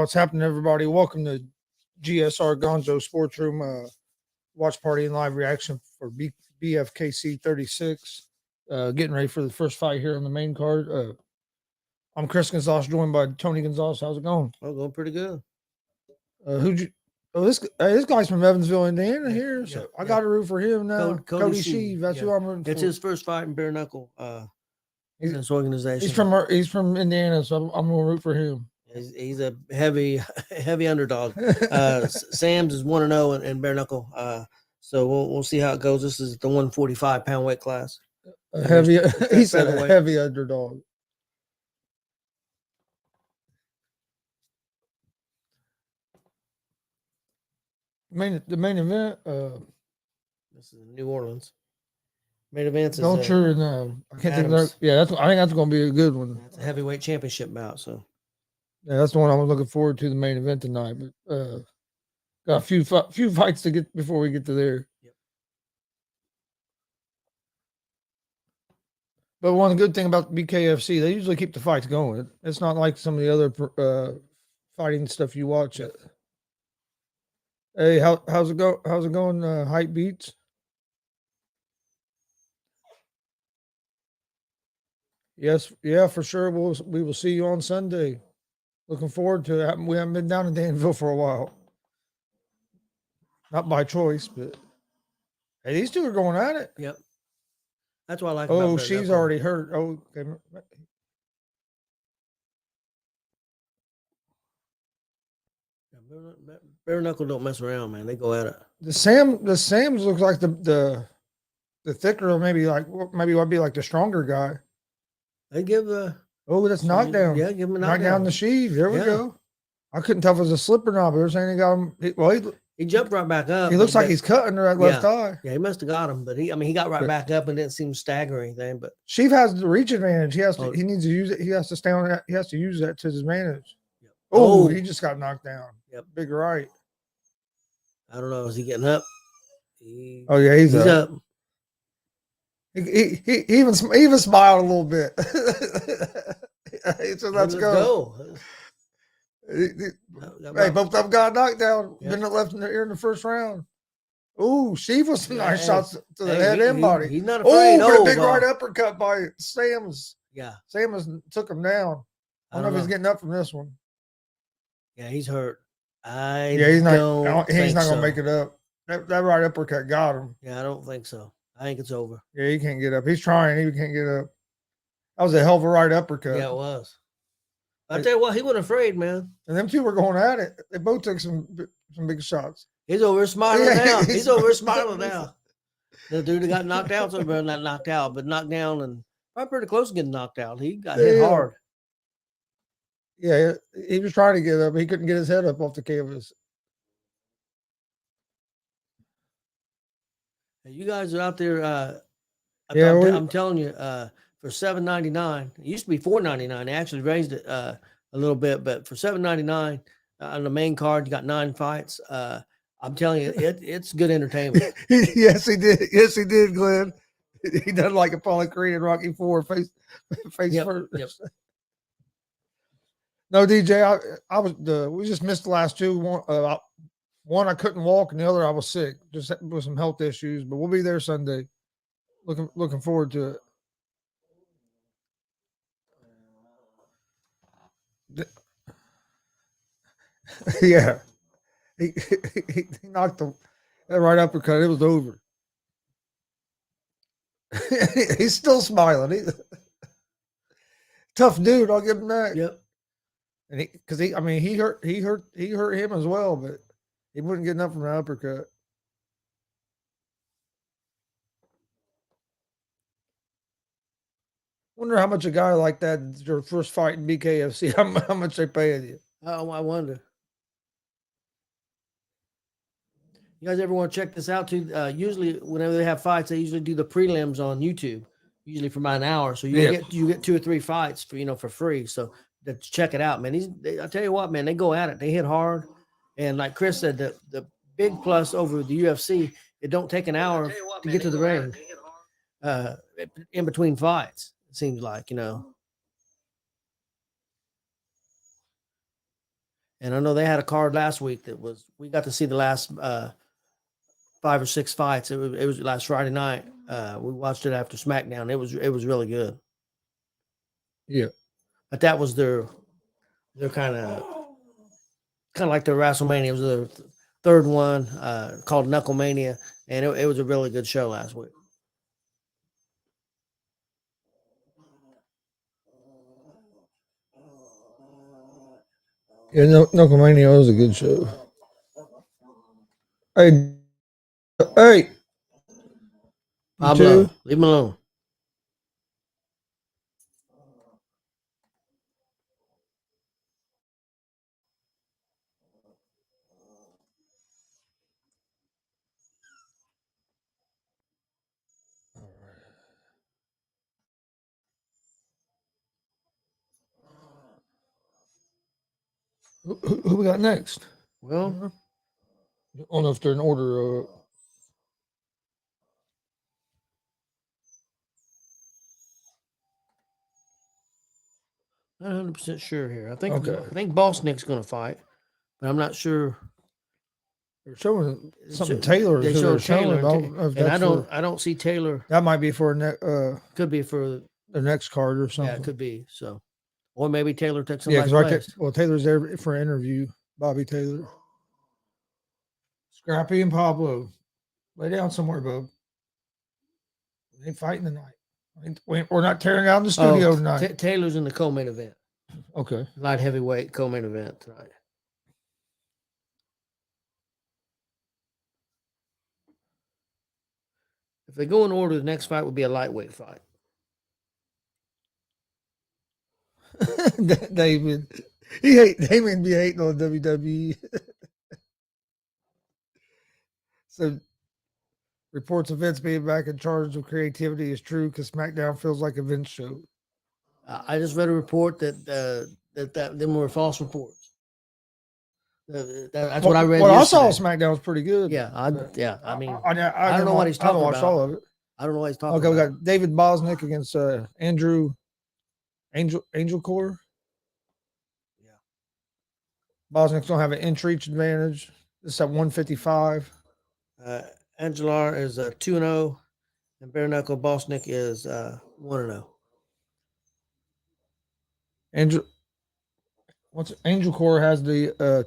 what's happening, everybody? Welcome to GSR Gonzo Sports Room watch party and live reaction for BFKC36. Getting ready for the first fight here on the main card. I'm Chris Gonzalez, joined by Tony Gonzalez. How's it going? Oh, going pretty good. Who'd you? Oh, this guy's from Evansville, Indiana. Here, so I got to root for him now. Cody Sheave. That's who I'm rooting for. It's his first fight in bare knuckle. In this organization. He's from Indiana, so I'm gonna root for him. He's a heavy underdog. Sam's is 1-0 in bare knuckle. So we'll see how it goes. This is the 145-pound weight class. He said a heavy underdog. The main event. This is New Orleans. Main event is Belcher and I can't think of I think that's going to be a good one. It's a heavyweight championship bout. So yeah, that's the one I'm looking forward to. The main event tonight, but got a few fights to get before we get to there. Yep. But one good thing about BKFC, they usually keep the fights going. It's not like some of the other fighting stuff you watch. It. Hey, how's it go? How's it going? Hype Beats. Yes, yeah, for sure. We will see you on Sunday. Looking forward to it. We haven't been down in Danville for a while. Not by choice, but hey, these two are going at it. Yep. That's what I like. Oh, she's already hurt. Oh, okay. Bare knuckle don't mess around, man. They go at it. The Sam's looks like the thicker, maybe would be like the stronger guy. They give that's knockdown. Yeah, give him a knockdown. Knock down the sheave. There we go. I couldn't tell if it was a slip or not, but they're saying he got him. He jumped right back up. He looks like he's cutting her left eye. Yeah, he must have got him, but he got right back up and didn't seem to stagger or anything. But Sheave has the reach advantage. He needs to use it. He has to stay on that. He has to use that to his advantage. Yep. Oh, he just got knocked down. Yep. Big right. I don't know. Is he getting up? He's up. He even smiled a little bit. He said, "Let's go." Hey, both of them got knocked down. Yep. Been left in the first round. Oh, Sheave was some nice shots to the head and body. He's not afraid. Oh, big right uppercut by Sam's. Yeah, Sam's took him down. I don't know if he's getting up from this one. Yeah, he's hurt. He's not gonna make it up. That right uppercut got him. Yeah, I don't think so. I think it's over. Yeah, he can't get up. He's trying. He can't get up. That was a hell of a right uppercut. Yeah, it was. I tell you what, he wasn't afraid, man. And them two were going at it. They both took some big shots. He's over smiling now. He's over smiling now. The dude that got knocked out, not knocked out, but knocked down and probably pretty close to getting knocked out. He got hit hard. Yeah, he was trying to get up. He couldn't get his head up off the canvas. You guys are out there. I'm telling you, for $7.99, it used to be $4.99. They actually raised it a little bit, but for $7.99 on the main card, you got 9 fights. I'm telling you, it's good entertainment. Yes, he did. Yes, he did, Glenn. He done like Apollo Creed and Rocky IV face first. Yep. No, DJ, we just missed the last two. One I couldn't walk, and the other I was sick, just with some health issues. But we'll be there Sunday. Looking forward to it. Yeah, he knocked that right uppercut. It was over. He's still smiling. Tough dude. I'll give him that. Yep. And he hurt him as well, but he wouldn't get enough from an uppercut. Wonder how much a guy like that, your first fight in BKFC, how much they paying you. Oh, I wonder. You guys ever want to check this out too? Usually, whenever they have fights, they usually do the prelims on YouTube, usually for about an hour. So you get 2 or 3 fights for free. So check it out, man. I tell you what, man, they go at it. They hit hard, and like Chris said, the big plus over the UFC, it don't take an hour to get to the ring. In between fights, it seems like, And I know they had a card last week we got to see the last 5 or 6 fights. It was last Friday night. We watched it after SmackDown. It was really good. Yeah. But that was their kind of like their WrestleMania. It was their third one, called Knucklemania, and it was a really good show last week. Yeah, Knucklemania was a good show. Hey, you Pablo, too? leave him alone. Who we got next? Well, I don't know if they're in order. not 100% sure here. I Okay. think Boss Nick's going to fight, but I'm not sure. They're showing something So, Taylor. they Is who they're showed Taylor, showing. I don't know if and that's I don't see Taylor. that might be for Could be for the next card or yeah, something. it could be so, or maybe Taylor takes Yeah, somebody's because place. well, Taylor's there for an interview. Bobby Taylor, Scrappy, and Pablo. Lay down somewhere, bub. We ain't fighting tonight. We're not tearing down the studio tonight. Taylor's in the co-main event, Okay. light heavyweight co-main event tonight. If they go in order, the next fight would be a lightweight fight. David, Damon be hating on WWE. So reports of Vince being back in charge of creativity is true because SmackDown feels like a Vince show. I just read a report that them were false reports. That's what I read. What yesterday. I saw SmackDown was pretty good. Yeah, I mean, I don't know what he's talking watched about. all of it. I don't know what he's talking Okay, we about. got David Bosnick against Andrew Angel Core. Yeah. Bosnick's gonna have an inch reach advantage. This is at 155. Angelar is 2-0, and bare knuckle Bosnick is 1-0. Angel Core has the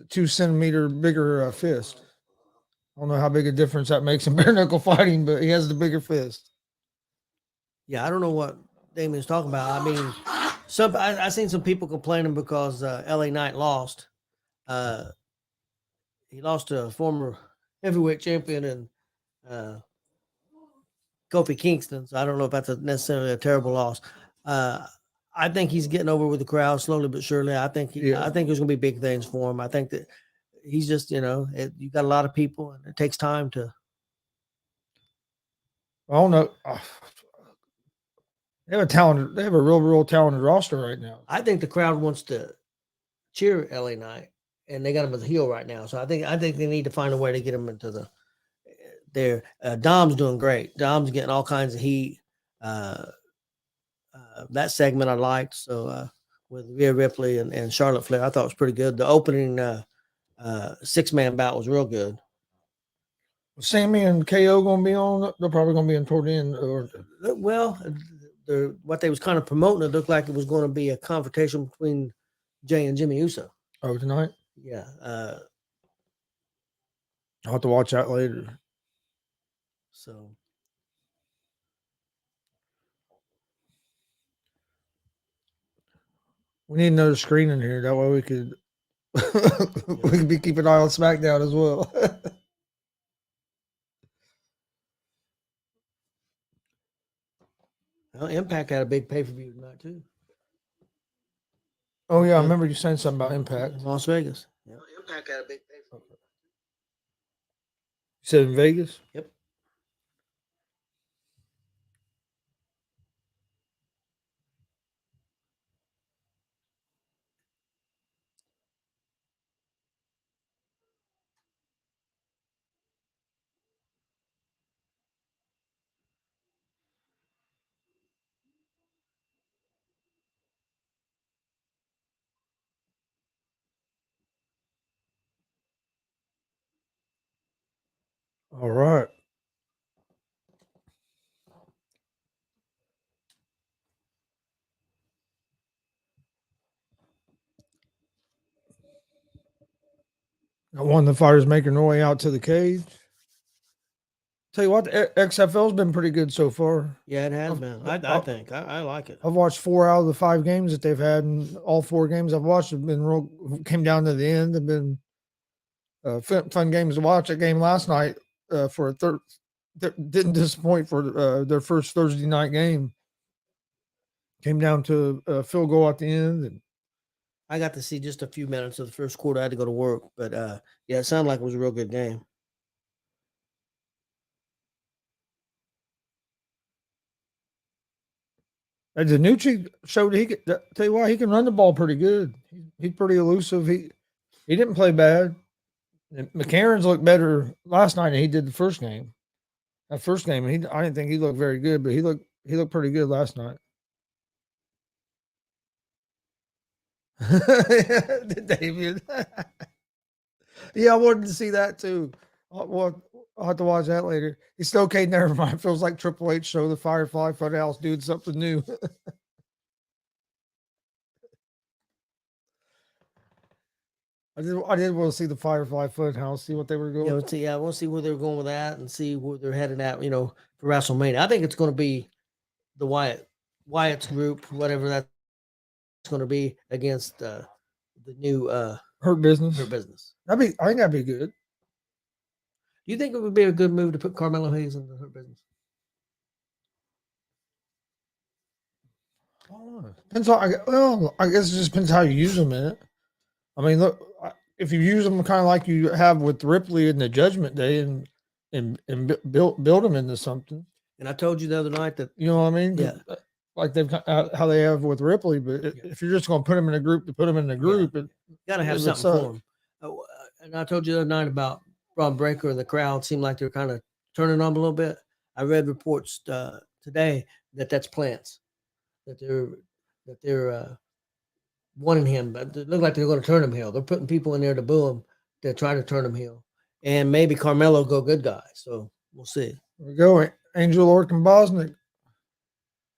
2 centimeter bigger fist. I don't know how big a difference that makes in bare knuckle fighting, but he has the bigger fist. Yeah, I don't know what Damien's talking about. I mean, I seen some people complaining because LA Knight lost. He lost to a former heavyweight champion and Kofi Kingston. So I don't know if that's necessarily a terrible loss. I think he's getting over with the crowd slowly but surely. I think I think there's going to be big things for him. I think that he's just you got a lot of people and it takes time to. I don't know. They have a talented. They have a real talented roster right now. I think the crowd wants to cheer LA Knight, and they got him as a heel right now. So I think they need to find a way to get him into their. Dom's doing great. Dom's getting all kinds of heat. That segment I liked. So with Rhea Ripley and Charlotte Flair, I thought it was pretty good. The opening 6-man bout was real good. Sammy and KO going to be on. They're probably going to be in toward the end. Well, what they was kind of promoting, it looked like it was going to be a confrontation between Jay and Jimmy Uso. Oh, tonight? Yeah. I'll have to watch that later. So. We need another screen in here. That way we could we could be keeping an eye on SmackDown as well. Well, Impact had a big pay-per-view tonight too. Oh yeah, I remember you saying something about Impact. Las Vegas. Yeah. Impact had a big pay-per-view. You said in Vegas? Yep. All right. Got one of the fighters making their way out to the cage. Tell you what, the XFL's been pretty good so far. Yeah, it has been. I think I like it. I've watched 4 out of the 5 games that they've had, and all 4 games I've watched have been real. Came down to the end. Have been fun games to watch. That game last night for a third didn't disappoint for their first Thursday night game. Came down to a field goal at the end, and I got to see just a few minutes of the first quarter. I had to go to work, but yeah, it sounded like it was a real good game. Danucci showed he could. Tell you what, he can run the ball pretty good. He's pretty elusive. He didn't play bad. And McCarron's looked better last night than he did the first game. That first game, I didn't think he looked very good, but he looked pretty good last night. David. Yeah, I wanted to see that too. I'll have to watch that later. He said, okay, never mind. Feels like Triple H show the Firefly Funhouse doing something new. I did want to see the Firefly Funhouse, see what they were going. I want to see where they're going with that and see where they're headed at, for WrestleMania. I think it's going to be the Wyatt's group, whatever that's going to be, against the new Hurt Business. Hurt Business. I think that'd be good. Do you think it would be a good move to put Carmelo Hayes in the Hurt Business? Depends on, I guess it just depends how you use them in it. I mean, look, if you use them kind of like you have with Ripley in the Judgment Day and build them into something. And I told you the other night that, you know what I mean? Yeah. Like how they have with Ripley, but if you're just going to put them in a group to put them in a group, you got to have something for them. And I told you the other night about Rob Breaker and the crowd seemed like they're kind of turning on a little bit. I read reports today that that's plants, that they're wanting him, but it looked like they're going to turn him heel. They're putting people in there to boo him to try to turn him heel, and maybe Carmelo go good guy. So we'll see. There we go. Angel Orkin Bosnick,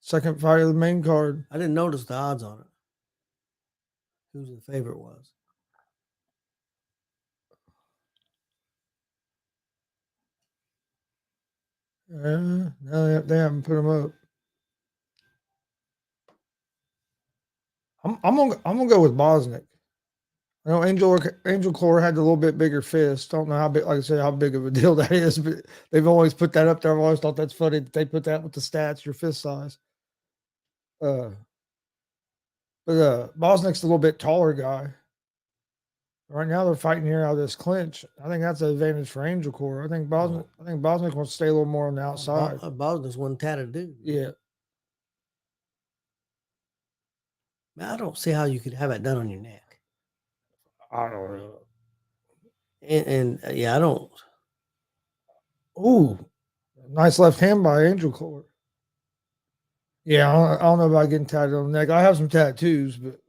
second fight of the main card. I didn't notice the odds on it. Who's the favorite was? No, they haven't put him up. I'm gonna go with Bosnick. I know Angel Clore had a little bit bigger fist. I don't know how big, like I said, how big of a deal that is, but they've always put that up there. I've always thought that's funny that they put that with the stats, your fist size. But Bosnick's a little bit taller guy. Right now they're fighting here out of this clinch. I think that's an advantage for Angel Clore. I think Bosnick wants to stay a little more on the outside. Bosnick's one tatted dude. Yeah. Man, I don't see how you could have it done on your neck. I don't know. And I don't. Ooh, nice left hand by Angel Clore. Yeah, I don't know about getting tatted on the neck. I have some tattoos, but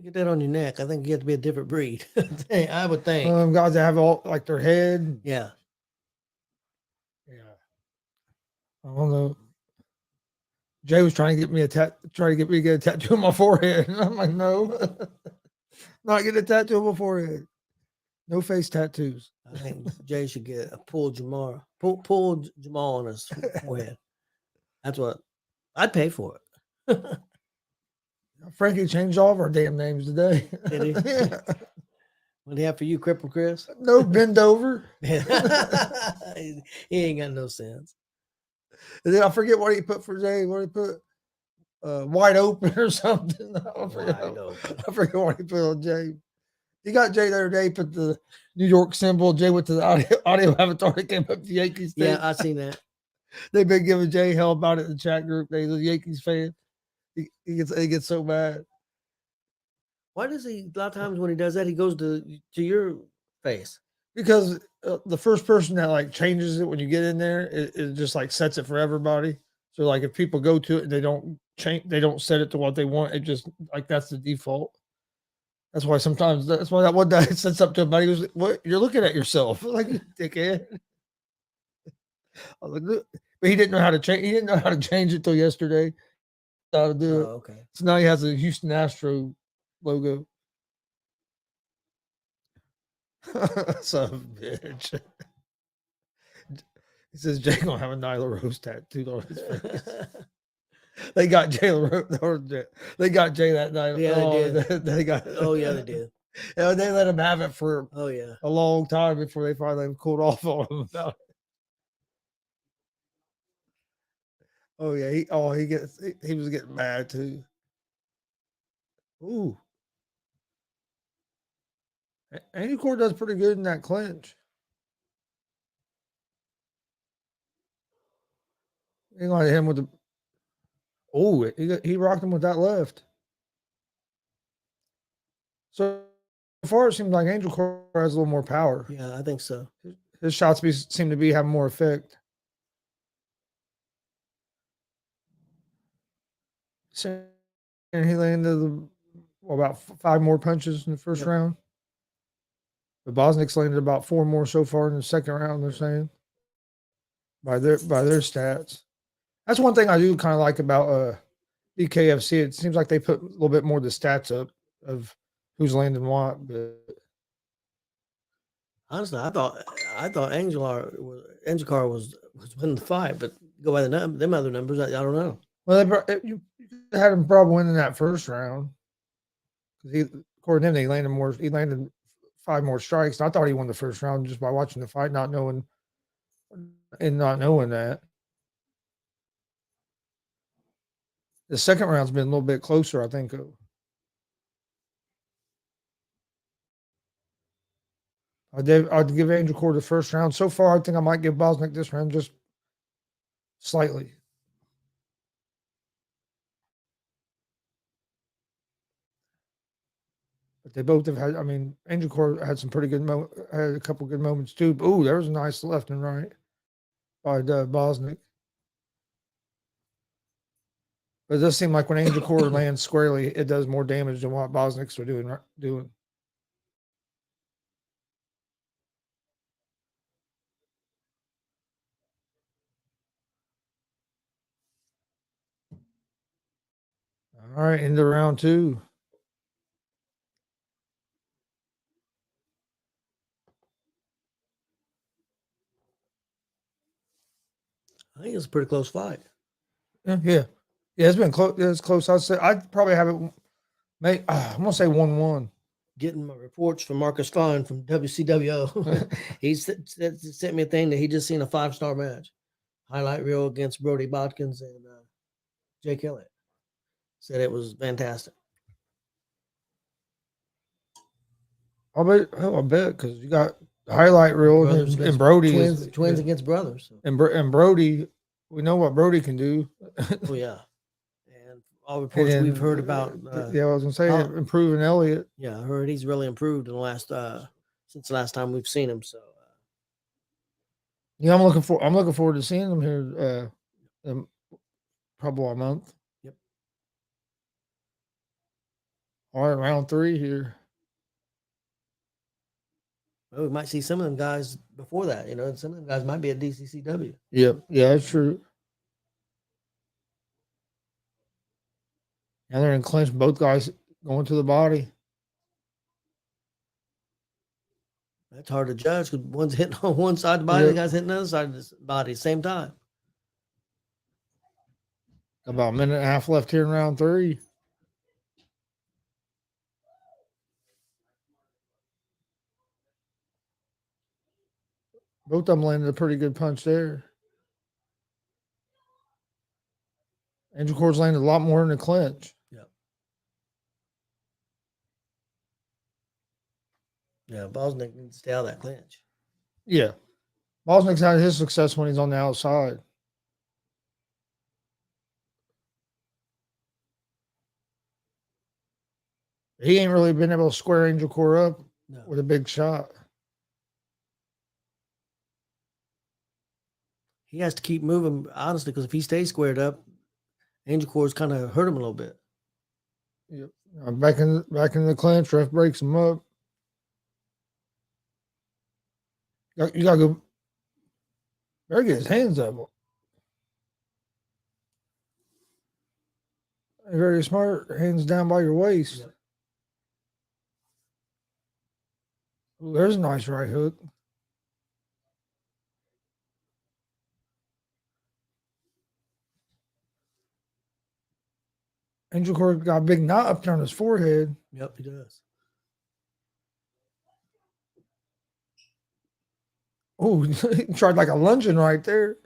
get that on your neck. I think you have to be a different breed. I would think. Guys that have all like their head. Yeah. I don't know. Jay was trying to get me to get a tattoo on my forehead. And I'm like, no, not get a tattoo on my forehead. No face tattoos. I think Jay should get a pull Jamal on his forehead. That's what I'd pay for it. Frankie changed all of our damn names today. Did he? Yeah. What do you have for you, Cripple Chris? No, bend over. He ain't got no sense. And then I forget what he put for Jay. What he put? Wide open or something. I forget what he put on Jay. He got Jay the other day, put the New York symbol. Jay went to the audio avatar that came up the Yankees thing. Yeah, I seen that. They've been giving Jay hell about it in the chat group. He's a Yankees fan. He gets so mad. Why does he? A lot of times when he does that, he goes to your face. Because the first person that like changes it when you get in there, it just like sets it for everybody. So like if people go to it and they don't set it to what they want, it just like that's the default. That's why sometimes that's why that one guy said something to him. He was, "What? You're looking at yourself like you dickhead." I was like, "Look," but he didn't know how to change. He didn't know how to change it till yesterday. How to do it. okay. So now he has a Houston Astro logo. Son of a bitch. He says Jay gonna have a Nyla Rose tattooed on his face. They got Jay they got Jay that night. Yeah, they did. They got. Oh yeah, they did. Yeah, they let him have it for Oh yeah. a long time before they finally cooled off on him about it. Oh yeah, he was getting mad too. Ooh, Andy Core does pretty good in that clinch. He got him with the. Oh, he rocked him with that left. So far, it seems like Angel Core has a little more power. Yeah, I think so. His shots seem to be having more effect. And he landed about 5 more punches in the first round. But Bosnick's landed about 4 more so far in the second round. They're saying by their stats. That's one thing I do kind of like about BKFC. It seems like they put a little bit more of the stats up of who's landing what. But honestly, I thought Angel Car was winning the fight, but go by them other numbers, I don't know. Well, you had him probably winning that first round because according to him, he landed more. He landed 5 more strikes. And I thought he won the first round just by watching the fight, not knowing that. The second round's been a little bit closer, I think. I'd give Angel Core the first round. So far, I think I might give Bosnick this round just slightly. But they both have had. I mean, Angel Core had some pretty good had a couple good moments too. Ooh, there was a nice left and right by Bosnick. But it does seem like when Angel Core lands squarely, it does more damage than what Bosnick's are doing. All right, into round 2. I think it's a pretty close fight. Yeah. It's been close. It's close. I'd probably have it. I'm gonna say 1-1. Getting my reports from Marcus Fine from WCWO. He sent me a thing that he just seen a 5-star match, highlight reel against Brody Bodkins and Jake Elliott. Said it was fantastic. I bet because you got the highlight reel and Brody twins against brothers. So. And Brody, we know what Brody can do. Oh yeah, and all reports we've heard about. I was gonna say improving Elliott. Yeah, I heard he's really improved in the last since the last time we've seen him. So yeah, I'm looking forward to seeing him here in probably a month. Yep. All right, round 3 here. Well, we might see some of them guys before that. Some of them guys might be at DCCW. Yep. Yeah, that's true. And they're in clinch. Both guys going to the body. That's hard to judge because one's hitting on one side of the body, the guy's hitting the other side of the body at the same time. About a minute and a half left here in round 3. Both of them landed a pretty good punch there. Angel Core's landed a lot more in the clinch. Yeah, Bosnick needs to stay out of that clinch. Yeah. Bosnick's had his success when he's on the outside. He ain't really been able to square Angel Core up with a big shot. He has to keep moving, honestly, because if he stays squared up, Angel Core's kind of hurt him a little bit. Yep. Back in the clinch, ref breaks him up. You gotta go. Better get his hands up. Very smart. Hands down by your waist. Yep. Ooh, there's a nice right hook. Angel Cord got a big knot up there on his forehead. Yep, he does. Oh, he tried like a lunging right there.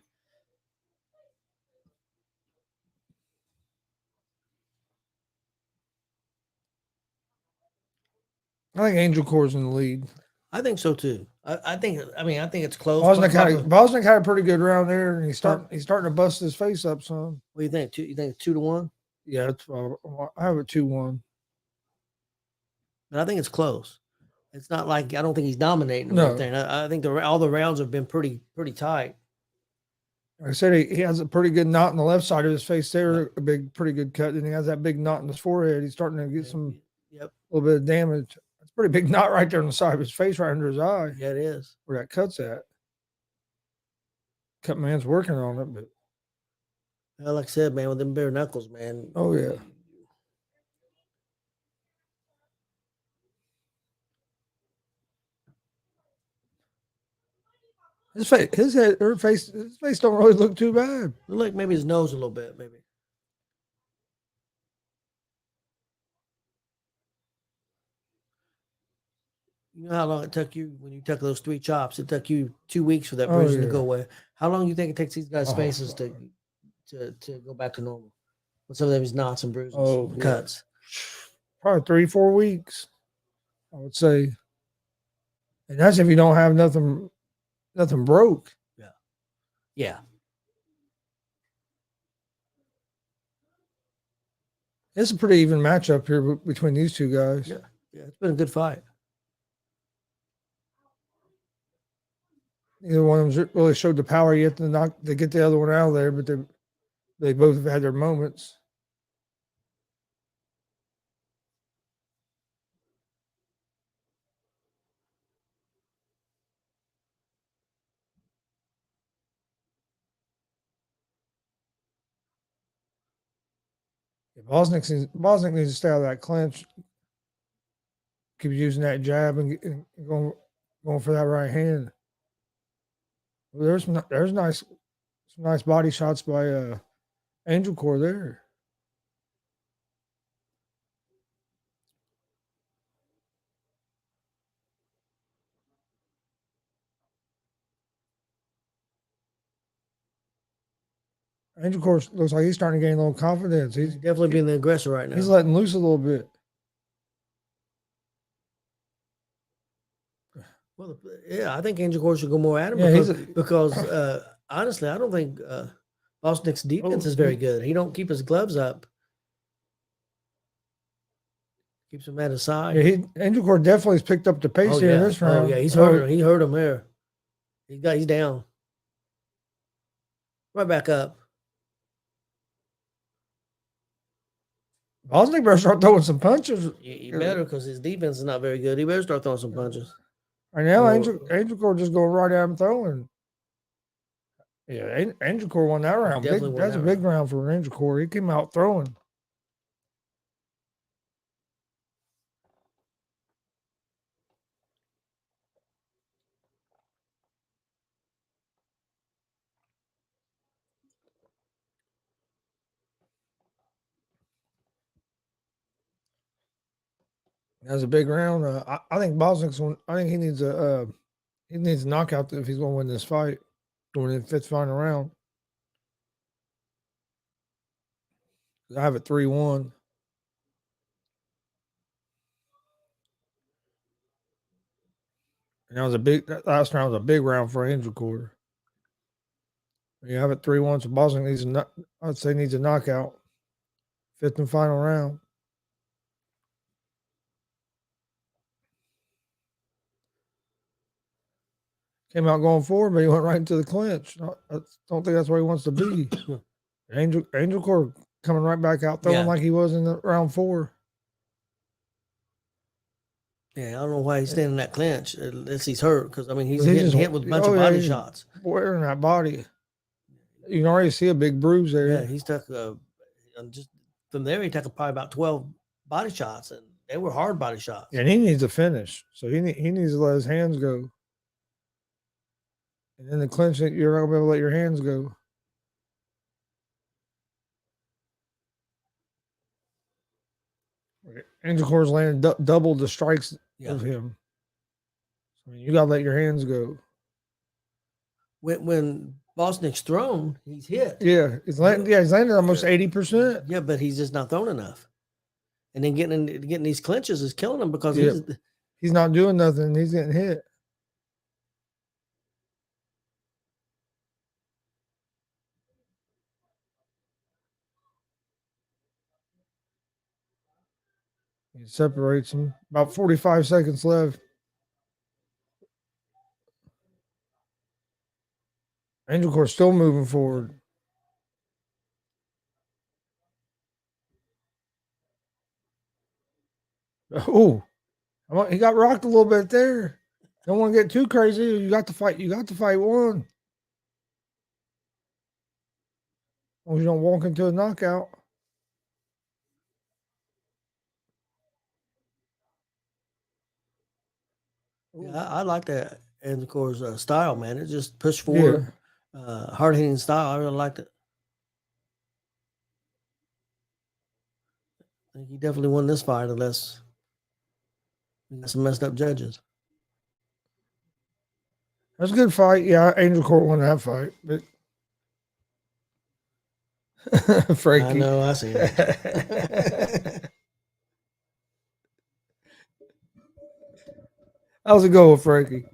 I think Angel Cord's in the lead. I think so too. I think it's close. Bosnick had a pretty good round there, and he's starting to bust his face up some. What do you think? You think 2-1? Yeah, I have a 2-1. But I think it's close. It's not like I don't think he's dominating or No. anything. I think all the rounds have been pretty tight. Like I said, he has a pretty good knot on the left side of his face there, a pretty good cut. And he has that big knot in his forehead. He's starting to get a little bit of damage. That's a pretty big knot right there on the side of his face, right under his eye. Yeah, it is. Where that cut's at. Cut man's working on it, but. Well, like I said, man, with them bare knuckles, man. Oh, yeah. His face don't really look too bad. Look like maybe his nose a little bit, maybe. You know how long it took you when you took those 3 chops? It took you 2 weeks for that bruising to go away. How long do you think it takes these guys' faces to go back to normal? With some of those knots and bruises, and cuts? Probably 3-4 weeks, I would say. And that's if you don't have nothing broke. Yeah. It's a pretty even matchup here between these two guys. Yeah, it's been a good fight. Neither one of them really showed the power yet to get the other one out of there, but they both have had their moments. Bosnick needs to stay out of that clinch. Keep using that jab and going for that right hand. Well, there's some nice body shots by Angel Cord there. Angel Cord looks like he's starting to gain a little confidence. He's definitely being the aggressor right now. He's letting loose a little bit. Well, yeah, I think Angel Cord should go more at him because honestly, I don't think Bosnick's defense is very good. He don't keep his gloves up. Keeps him at his side. Yeah, Angel Cord definitely has picked up the pace here in this round. Oh, yeah, he's hurt him. He hurt him there. He's down. Right back up. Bosnick better start throwing some punches. He better, because his defense is not very good. He better start throwing some punches. Right now, Angel Cord just going right at him throwing. Yeah, Angel Cord won that round. That's a big round for Angel Cord. He came out throwing. That's a big round. I think Bosnick's one. I think he needs a knockout if he's going to win this fight. Going in the 5th final round. I have it 3-1. And that last round was a big round for Angel Cord. You have it 3-1. So Bosnick needs a knockout. 5th and final round. Came out going forward, but he went right into the clinch. I don't think that's where he wants to be. Angel Cord coming right back out, throwing like he was in round 4. Yeah, I don't know why he's staying in that clinch unless he's hurt. Because I mean, he's He getting just- hit with a bunch oh, of yeah, body he's shots. wearing that body. You can already see a big bruise there. Yeah, he's took and just from there he took probably about 12 body shots, and they were hard body shots. And he needs to finish. So he needs to let his hands go. And in the clinch, you're not gonna be able to let your hands go. Angel Cor's landed double the strikes of him. I mean, you gotta let your hands go. When Bosnick's thrown, he's hit. Yeah, he's landed almost 80%. Yeah, but he's just not thrown enough. And then getting these clinches is killing him because he's not doing nothing. He's getting hit. He separates him. About 45 seconds left. Angel Cor's still moving forward. Oh, he got rocked a little bit there. Don't want to get too crazy. You got to fight. You got to fight one. Or you don't walk into a knockout. Yeah, I like that Angel Cor's style, man. It just push forward, hard hitting style. I really liked it. I think he definitely won this fight, unless we got some messed up judges. That's a good fight. Yeah, Angel Cor won that fight. But Frankie. I know, I see that. How's it go with Frankie?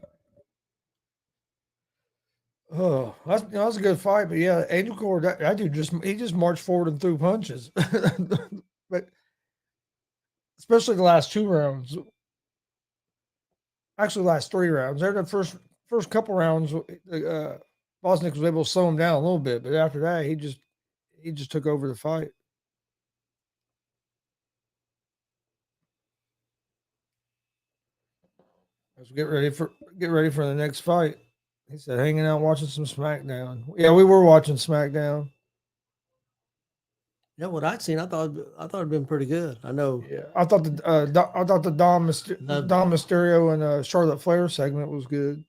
Oh, that's a good fight. But yeah, Angel Cor, that dude just marched forward and threw punches. But especially the last 2 rounds. Actually, last 3 rounds. They're the first couple rounds. Bosnick was able to slow him down a little bit, but after that, he just took over the fight. Let's get ready for the next fight. He said, hanging out watching some SmackDown. Yeah, we were watching SmackDown. Yeah, what I'd seen, I thought it'd been pretty good. I know. Yeah, I thought the Dom Mysterio and Charlotte Flair segment was good,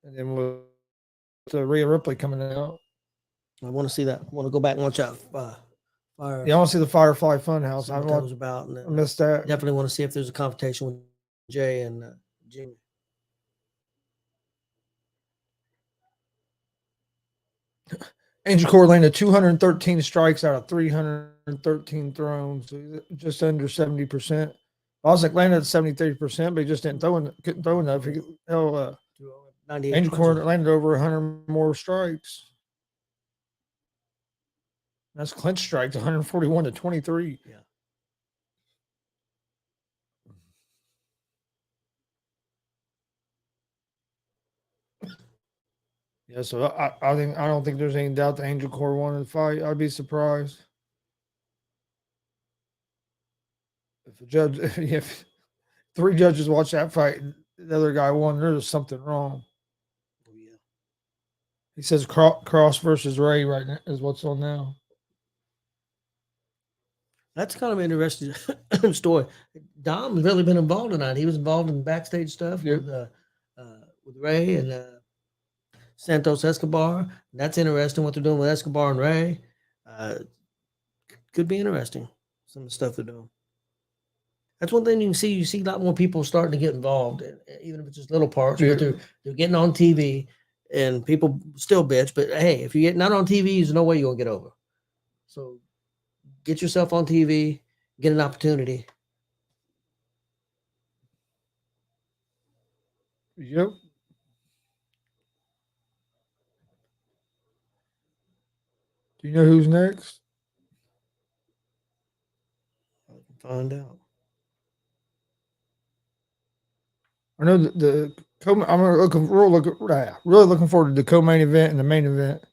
and then with Rhea Ripley coming out. I want to see that. I want to go back and watch out. Fire. Yeah, I want to see the Firefly Funhouse. I what was about. And I missed that. Definitely want to see if there's a confrontation with Jay and Jimmy. Angel Cor landed 213 strikes out of 313 throws, so just under 70%. Bosnick landed at 73%, but he just couldn't throw enough. Angel Cor landed over 100 more strikes. That's clinch strikes, 141 to 23. Yeah. Yeah, so I don't think there's any doubt that Angel Cor won the fight. I'd be surprised if a judge, if 3 judges watch that fight and the other guy won. There's something wrong. Oh yeah. He says Cross versus Ray right now is what's on now. That's kind of an interesting story. Dom's really been involved tonight. He was involved in backstage stuff with Ray and Santos Escobar. That's interesting what they're doing with Escobar and Ray. Could be interesting, some of the stuff they're doing. That's one thing you can see. You see a lot more people starting to get involved, even if it's just little parts. But they're getting on TV, and people still bitch. But hey, if you get not on TV, there's no way you're gonna get over. So get yourself on TV, get an opportunity. Yep. Do you know who's next? I can find out. I know I'm really looking forward to the co-main event and the main event.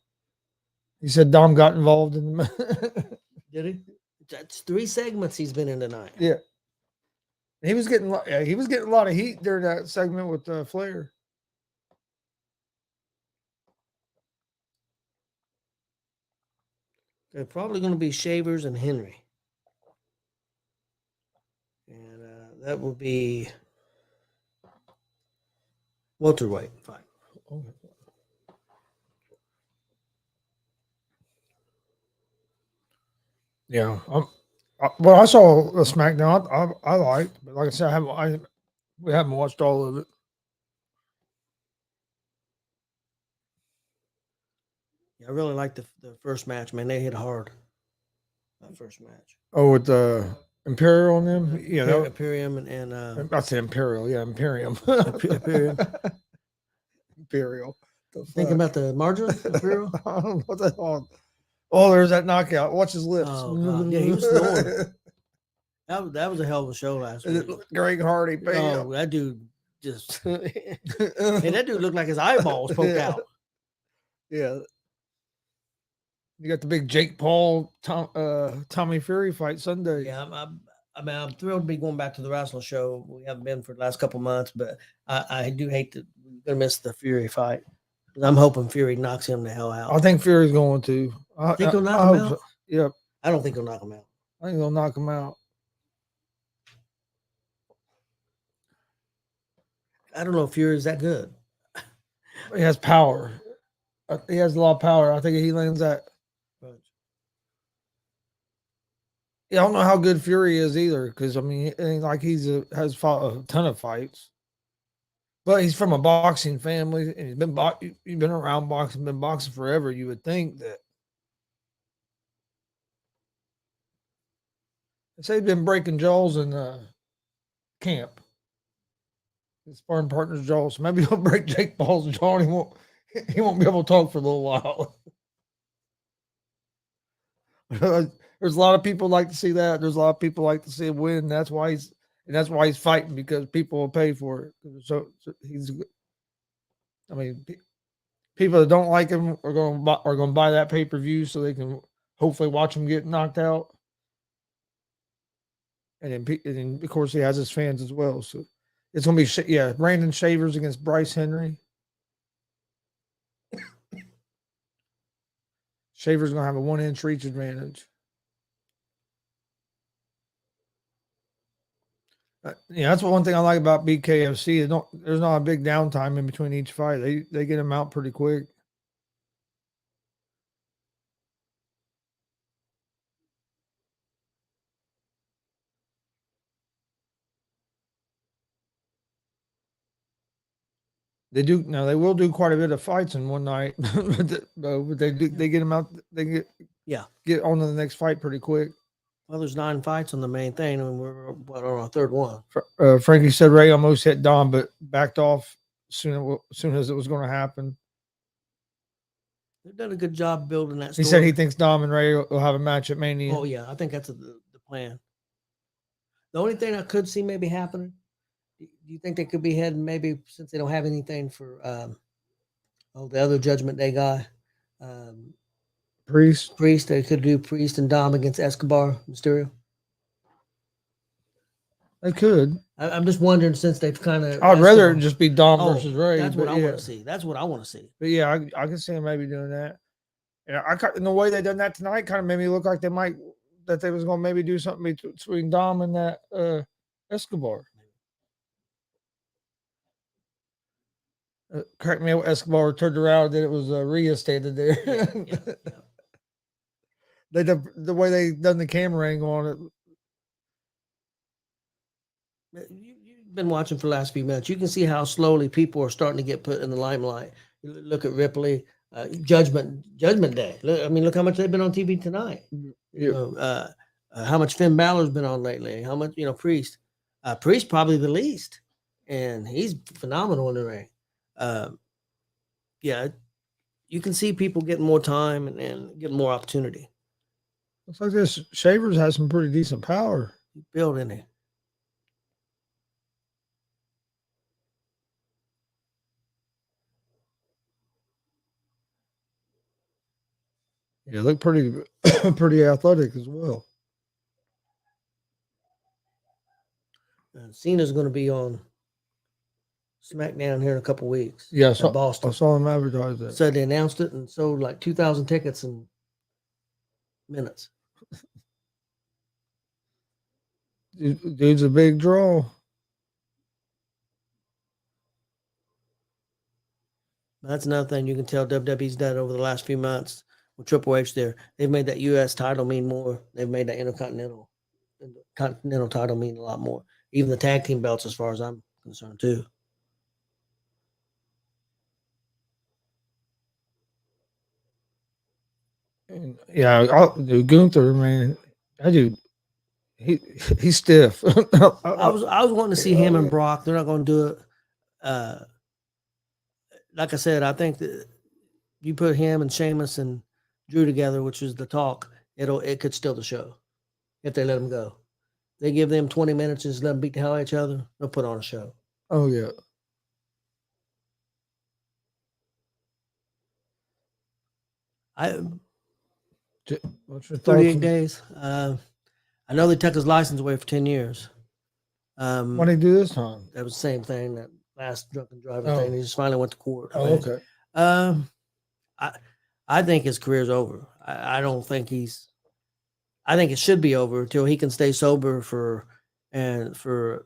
He said Dom got involved in the Did he? That's 3 segments he's been in tonight. Yeah. He was getting a lot of heat during that segment with Flair. They're probably going to be Shavers and Henry. And that will be welterweight fight. Yeah. Well, I saw a SmackDown. I liked, but like I said, we haven't watched all of it. Yeah, I really liked the first match, man. They hit hard. That first match. Oh, with the Imperial and them? Yeah. Imperium and I said Imperial. Yeah, Imperium. Imperium. Imperial. Thinking about the margarine? Imperial? I don't know what the hell. Oh, there's that knockout. Watch his lips. Oh, God. Yeah, he was snoring. That was a hell of a show last week. Greg Hardy. Oh, that dude just... and that dude looked like his eyeballs poked out. Yeah. You got the big Jake Paul, Tommy Fury fight Sunday. Yeah, I'm thrilled to be going back to the wrestling show. We haven't been for the last couple months, but I do hate that we're going to miss the Fury fight. I'm hoping Fury knocks him the hell out. I think Fury's going to. I think he'll knock him out? So. Yep. I don't think he'll knock him out. I think he'll knock him out. I don't know if Fury is that good. He has power. He has a lot of power. I think he lands that. Right. Yeah, I don't know how good Fury is either, because I mean, it ain't like has fought a ton of fights, but he's from a boxing family and he's been around boxing, been boxing forever. You would think that. They say he's been breaking jaws in camp. His sparring partner's jaw, so maybe he'll break Jake Paul's jaw and he won't be able to talk for a little while. There's a lot of people like to see that. There's a lot of people like to see him win. That's why he's fighting, because people will pay for it. So I mean, people that don't like him are going to buy that pay-per-view so they can hopefully watch him get knocked out. And then of course he has his fans as well. So it's going to be Brandon Shavers against Bryce Henry. Shavers going to have a 1-inch reach advantage. Yeah, that's one thing I like about BKFC. There's not a big downtime in between each fight. They get them out pretty quick. They do now. They will do quite a bit of fights in one night, but they get them out. They get on to the next fight pretty quick. Well, there's 9 fights on the main thing, and we're on our third one. Frankie said Ray almost hit Dom, but backed off soon as it was going to happen. They've done a good job building that story. He said he thinks Dom and Ray will have a match at Mania. Oh, yeah. I think that's the plan. The only thing I could see maybe happening, do you think they could be heading maybe, since they don't have anything for the other Judgment Day guy? Priest, they could do Priest and Dom against Escobar, Mysterio. They could. I'm just wondering, since they've kind of. I'd rather it just be Dom versus Ray. That's what I want to see. That's what I want to see. But yeah, I can see him maybe doing that. Yeah, in the way they done that tonight, kind of made me look like they was going to maybe do something between Dom and that Escobar. Correct me, Escobar turned around, then it was Rhea standing there. Yeah. The way they done the camera angle on it. You've been watching for the last few minutes. You can see how slowly people are starting to get put in the limelight. You look at Ripley, Judgment Day. Look how much they've been on TV tonight. Yeah. How much Finn Balor's been on lately. How much, Priest. Priest probably the least, and he's phenomenal in the ring. You can see people getting more time and getting more opportunity. Looks like this Shavers has some pretty decent power. Building it. Yeah, look pretty pretty athletic as well. Cena's going to be on SmackDown here in a couple weeks. Yeah, at Boston. I saw him advertise that. So they announced it and sold like 2,000 tickets in minutes. Dude's a big draw. That's another thing you can tell WWE's done over the last few months with Triple H there. They've made that U.S. title mean more. They've made that Intercontinental title mean a lot more. Even the tag team belts, as far as I'm concerned, too. And dude, Gunther, man, that dude, he's stiff. I was wanting to see him and Brock. They're not going to do it. Like I said, I think that you put him and Sheamus and Drew together, which is the talk, it could steal the show if they let them go. They give them 20 minutes, just let them beat the hell out of each other. They'll put on a show. Oh yeah. What's your 38 days. I know they took his license away for 10 years. What did he do this time? That was the same thing, that last drunken driver thing. He just finally went to court. Oh, okay. I think his career's over. I don't think I think it should be over until he can stay sober for a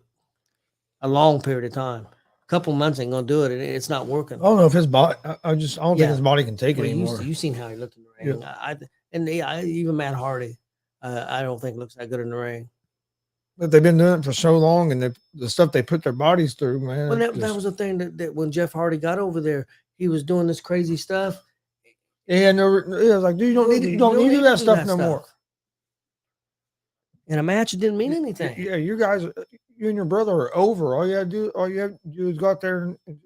long period of time. A couple months ain't gonna do it. It's not working. I don't know if his body. I don't think his body can take it anymore. You've seen how he looked in the ring. Yeah. Even Matt Hardy, I don't think looks that good in the ring. But they've been doing it for so long, and the stuff they put their bodies through, man. Well, that was the thing that when Jeff Hardy got over there, he was doing this crazy stuff. Yeah, it was like, dude, you don't need to do that stuff no more. In a match, it didn't mean anything. Yeah, you and your brother are over. All you have to do is go out there and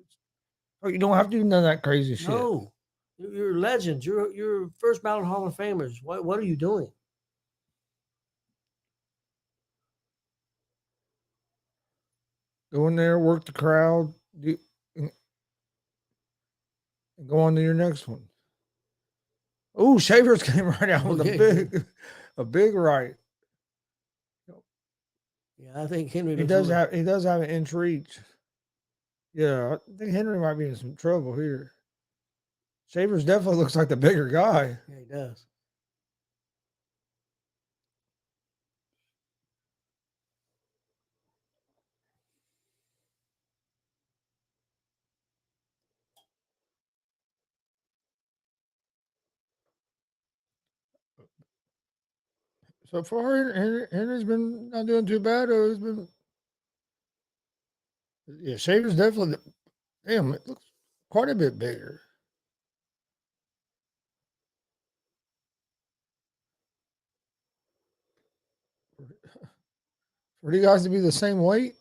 you don't have to do none of that crazy shit. No, you're legends. You're first ballot Hall of Famers. What are you doing? Go in there, work the crowd, and go on to your next one. Oh, Shavers came right out with a big right. Yeah, I think Henry. He does have an inch reach. Yeah, I think Henry might be in some trouble here. Shavers definitely looks like the bigger guy. Yeah, he does. So far, Henry's been not doing too bad. Shavers definitely. Damn, it looks quite a bit bigger. For you guys to be the same weight?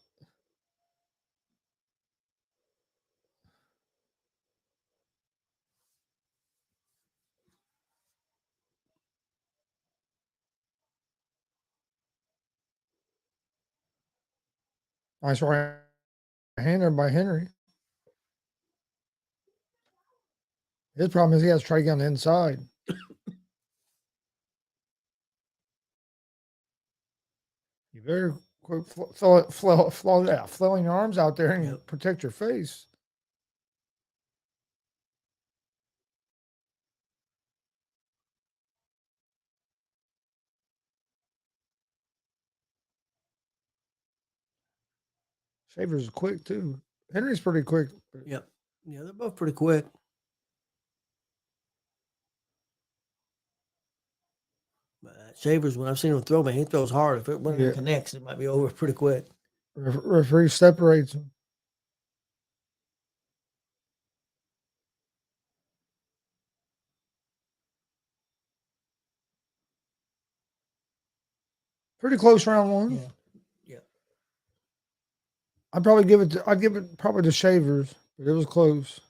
Nice right hander by Henry. His problem is he has to try to get on the inside. You better quit flailing your arms out there and protect your face. Shavers is quick too. Henry's pretty quick. Yep. Yeah, they're both pretty quick. Shavers, when I've seen him throw, man, he throws hard. If it connects, it might be over pretty quick. Referee separates him. Pretty close round one. Yeah. I'd give it probably to Shavers, but it was close.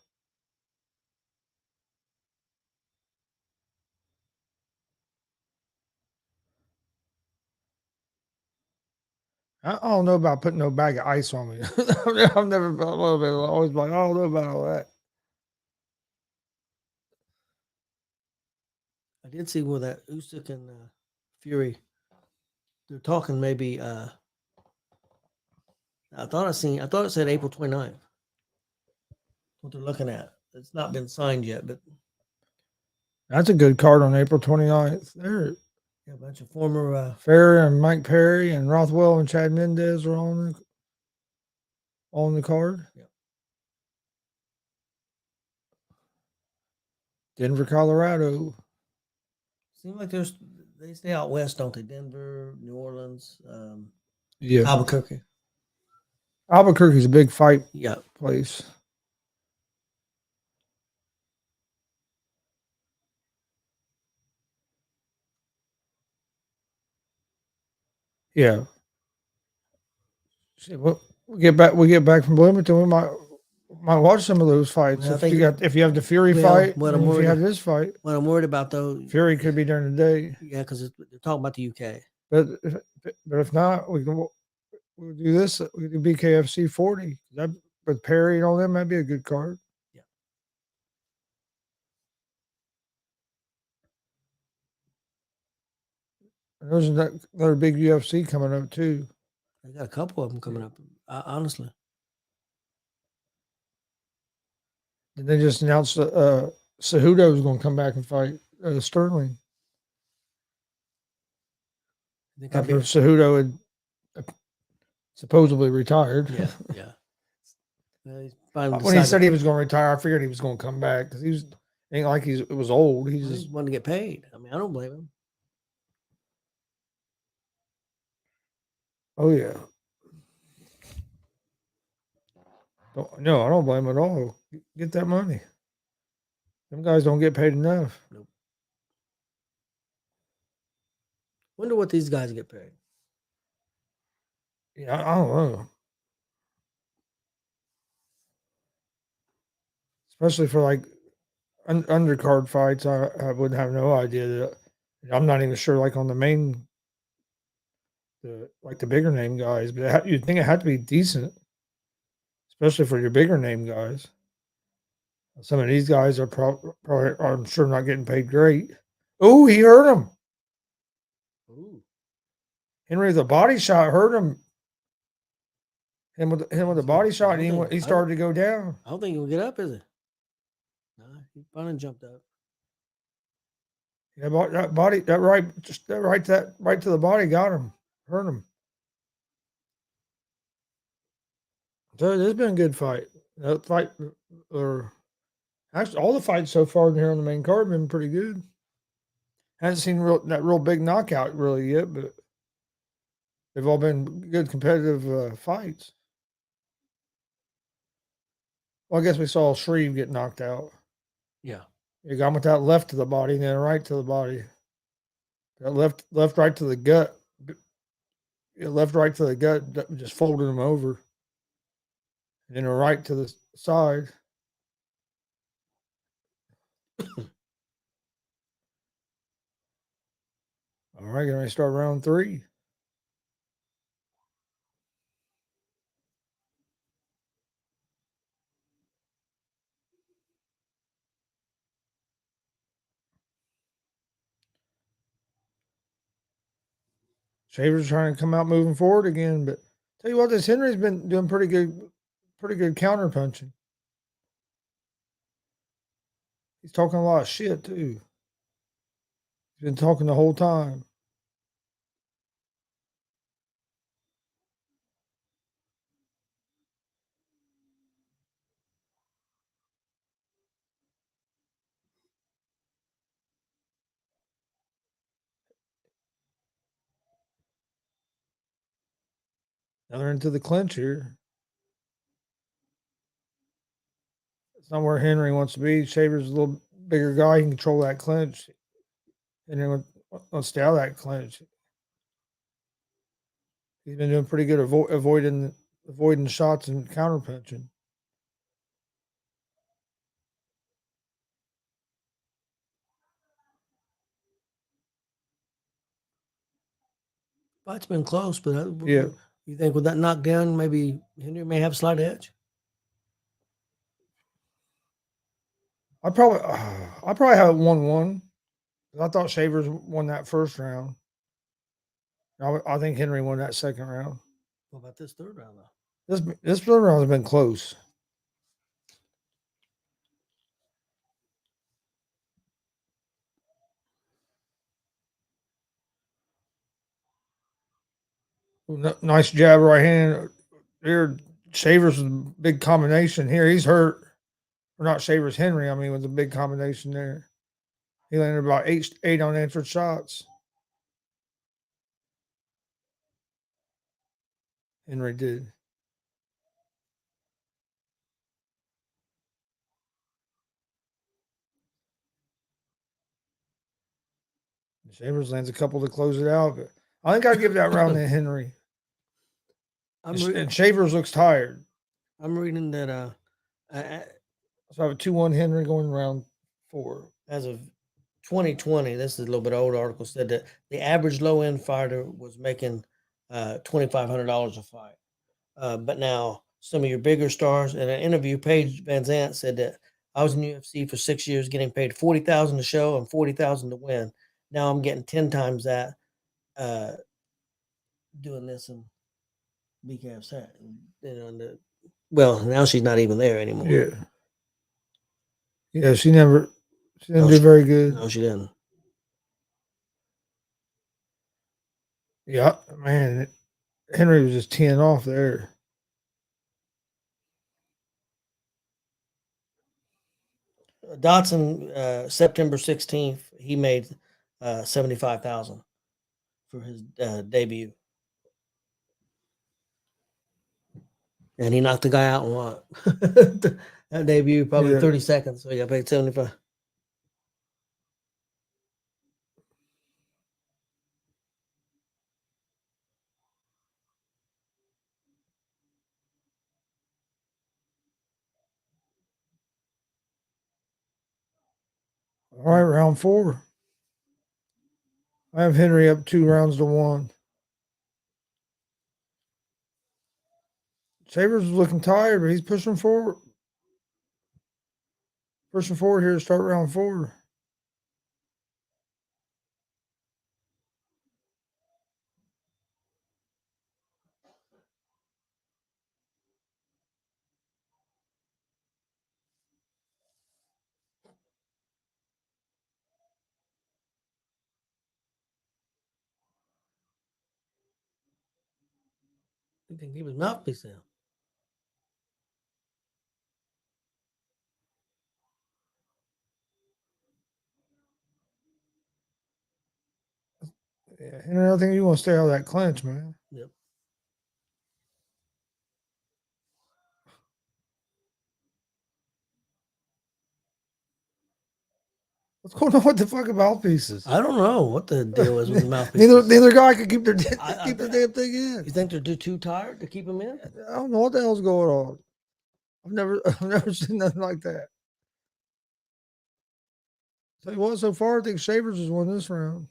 I don't know about putting no bag of ice on me. I've never been a little bit. Always like, I don't know about all that. I did see where that Usyk and Fury, they're talking maybe I thought it said April 29th. What they're looking at. It's not been signed yet, but That's a good card on April 29th. There, a bunch of former Ferry and Mike Perry and Rothwell and Chad Mendez are on the card. Yeah. Denver, Colorado. Seems like they stay out west, don't they? Denver, New Orleans, Yeah. Albuquerque. Albuquerque's a big fight place. Yeah. See, we get back from Bloomington. We might watch some of those fights. Well, if you have the Fury fight, and if you have this fight. What I'm worried about though, Fury could be during the day. Yeah, because they're talking about the UK. But if not, we'll do this. We do BKFC 40. That with Perry and all them, that'd be a good card. Yeah. And there's another big UFC coming up too. They got a couple of them coming up. Honestly. And they just announced Cejudo is going to come back and fight Sterling. After Cejudo had supposedly retired. Yeah. Well, when he said he was going to retire, I figured he was going to come back because it was old. He just wanted to get paid. I mean, I don't blame him. Oh yeah. No, I don't blame him at all. Get that money. Them guys don't get paid enough. Nope. Wonder what these guys get paid. Yeah, I don't know. Especially for like undercard fights, I would have no idea that. I'm not even sure, like on the main, the bigger name guys, but you'd think it had to be decent, especially for your bigger name guys. Some of these guys are probably, I'm sure, not getting paid great. Oh, he hurt him. Ooh. Henry, the body shot hurt him. Him with the body shot, and he started to go down. I don't think he will get up, is it? No, he finally jumped up. Yeah, that right to the body got him, hurt him. So this has been a good fight. That fight, or actually, all the fights so far here on the main card have been pretty good. Haven't seen that real big knockout really yet, but they've all been good competitive fights. Well, I guess we saw Shreve get knocked out. Yeah. He got him with that left to the body and then right to the body. That left, right to the gut. Left, right to the gut, just folded him over. And then a right to the side. All right, going to start round 3. Shaver's trying to come out moving forward again, but tell you what, this Henry's been doing pretty good counter punching. He's talking a lot of shit too. He's been talking the whole time. Now they're into the clinch here. It's not where Henry wants to be. Shaver's a little bigger guy. He can control that clinch. And then let's stay out of that clinch. He's been doing pretty good avoiding shots and counter punching. Fight's been close, but yeah. You think with that knockdown, maybe Henry may have a slight edge? I probably have it 1-1. I thought Shavers won that first round. I think Henry won that second round. What about this third round, though? This third round has been close. Nice jab right hand. Here, Shavers with a big combination. Here, he's hurt. Or not Shavers, Henry. I mean, with a big combination there. He landed about eight unanswered shots. Henry did. Shavers lands a couple to close it out, but I think I'd give that round to Henry. And Shavers looks tired. I'm reading that So I have a 2-1 Henry going round 4. As of 2020, this is a little bit old article, said that the average low end fighter was making $2,500 a fight. But now some of your bigger stars, in an interview, Paige Van Zant said that I was in UFC for 6 years, getting paid $40,000 to show and $40,000 to win. Now I'm getting 10 times that doing this in BKFC. Well, now she's not even there anymore. Yeah. Yeah, she didn't do very good. No, she didn't. Yeah, man. Henry was just 10 off there. Dotson, September 16th, he made $75,000 for his debut. And he knocked the guy out in what? That debut, probably 30 seconds. So he got paid 75. All right, round 4. I have Henry up 2 rounds to 1. Shavers is looking tired, but he's pushing forward. Pushing forward here to start round 4. He can keep his mouthpiece down. Yeah, Henry, I think you want to stay out of that clinch, man. Yep. What's going on with the fucking mouthpieces? I don't know what the deal is with the mouthpiece. Neither guy could keep the damn thing in. You think they're too tired to keep them in? I don't know what the hell's going on. I've never seen nothing like that. Tell you what, so far I think Shavers has won this round.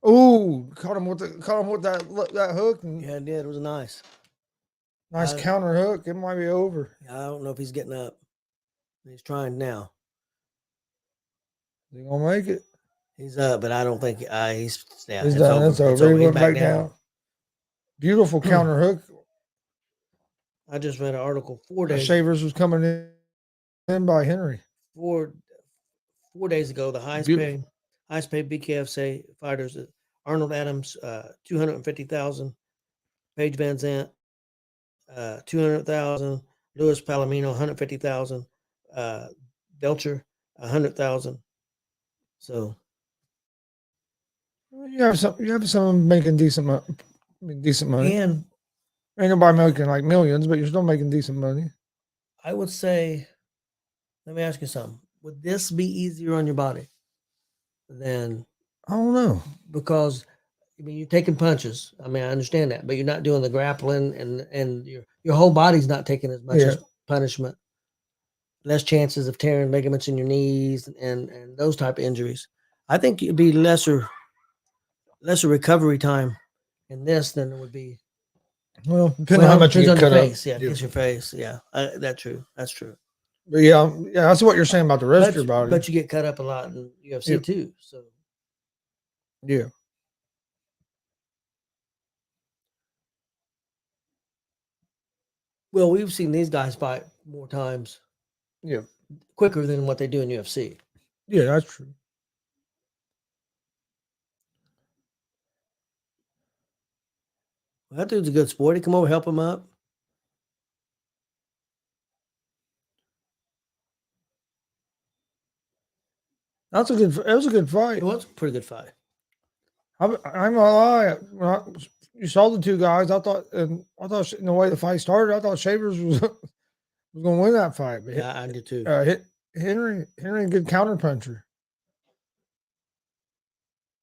Ooh, caught him with that hook. And Yeah, it did. It was nice counter hook. It might be over. I don't know if he's getting up. He's trying now. Is he gonna make it? He's up, but I don't think he's done. It's over. He went back down. Beautiful counter hook. I just read an article 4 days. Shavers was coming in by Henry. 4 days ago, the highest paid BKFC fighters: Arnold Adams, 250,000; Paige Van Zant, 200,000; Louis Palomino, 150,000; Belcher, 100,000. So you have some making decent money. And ain't nobody making like millions, but you're still making decent money. I would say, let me ask you something. Would this be easier on your body than? I don't know. Because I mean, you're taking punches. I mean, I understand that, but you're not doing the grappling, and your whole body's not taking as much as punishment. Less chances of tearing ligaments in your knees and those type of injuries. I think it'd be lesser recovery time in this than it would be Well, depending on how much you depends get on your cut up. face. Yeah, Yeah. it's your face. Yeah, that's true. That's true. But yeah, that's what you're saying about the rest of your body. But you get cut up a lot in UFC Yeah. too. So Yeah. well, we've seen these guys fight more times Yeah. quicker than what they do in UFC. Yeah, that's true. Well, that dude's a good sport. He come over, help him up. That was a good fight. It was a pretty good fight. I'm gonna lie. You saw the two guys. I thought in the way the fight started, I thought Shavers was was going to win that fight. But Yeah, I did too. Henry, a good counter puncher.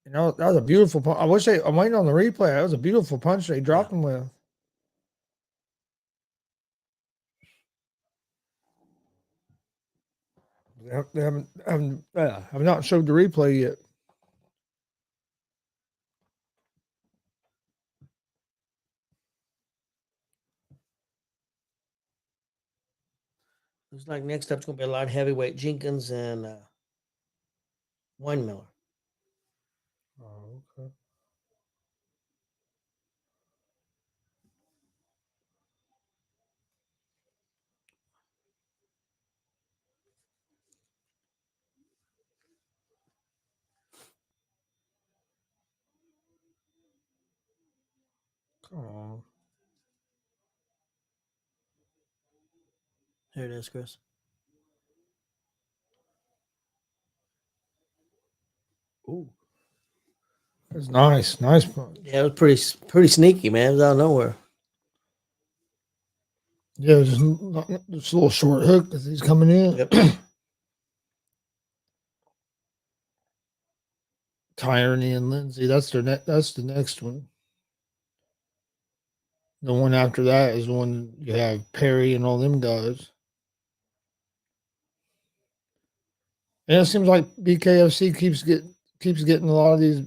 You know, that was a beautiful punch. I'm waiting on the replay. That was a beautiful punch they dropped him with. They have not showed the replay yet. Looks like next up's going to be a light heavyweight Jenkins and Weinmiller. Oh, okay. Come on. Here it is, Chris. Ooh. That's nice. Nice punch. Yeah, it was pretty sneaky, man. It was out of nowhere. Yeah, just a little short hook as he's coming in. Yep. Tyranny and Lindsay. That's the next one. The one after that is the one you have Perry and all them guys. And it seems like BKFC keeps getting a lot of these,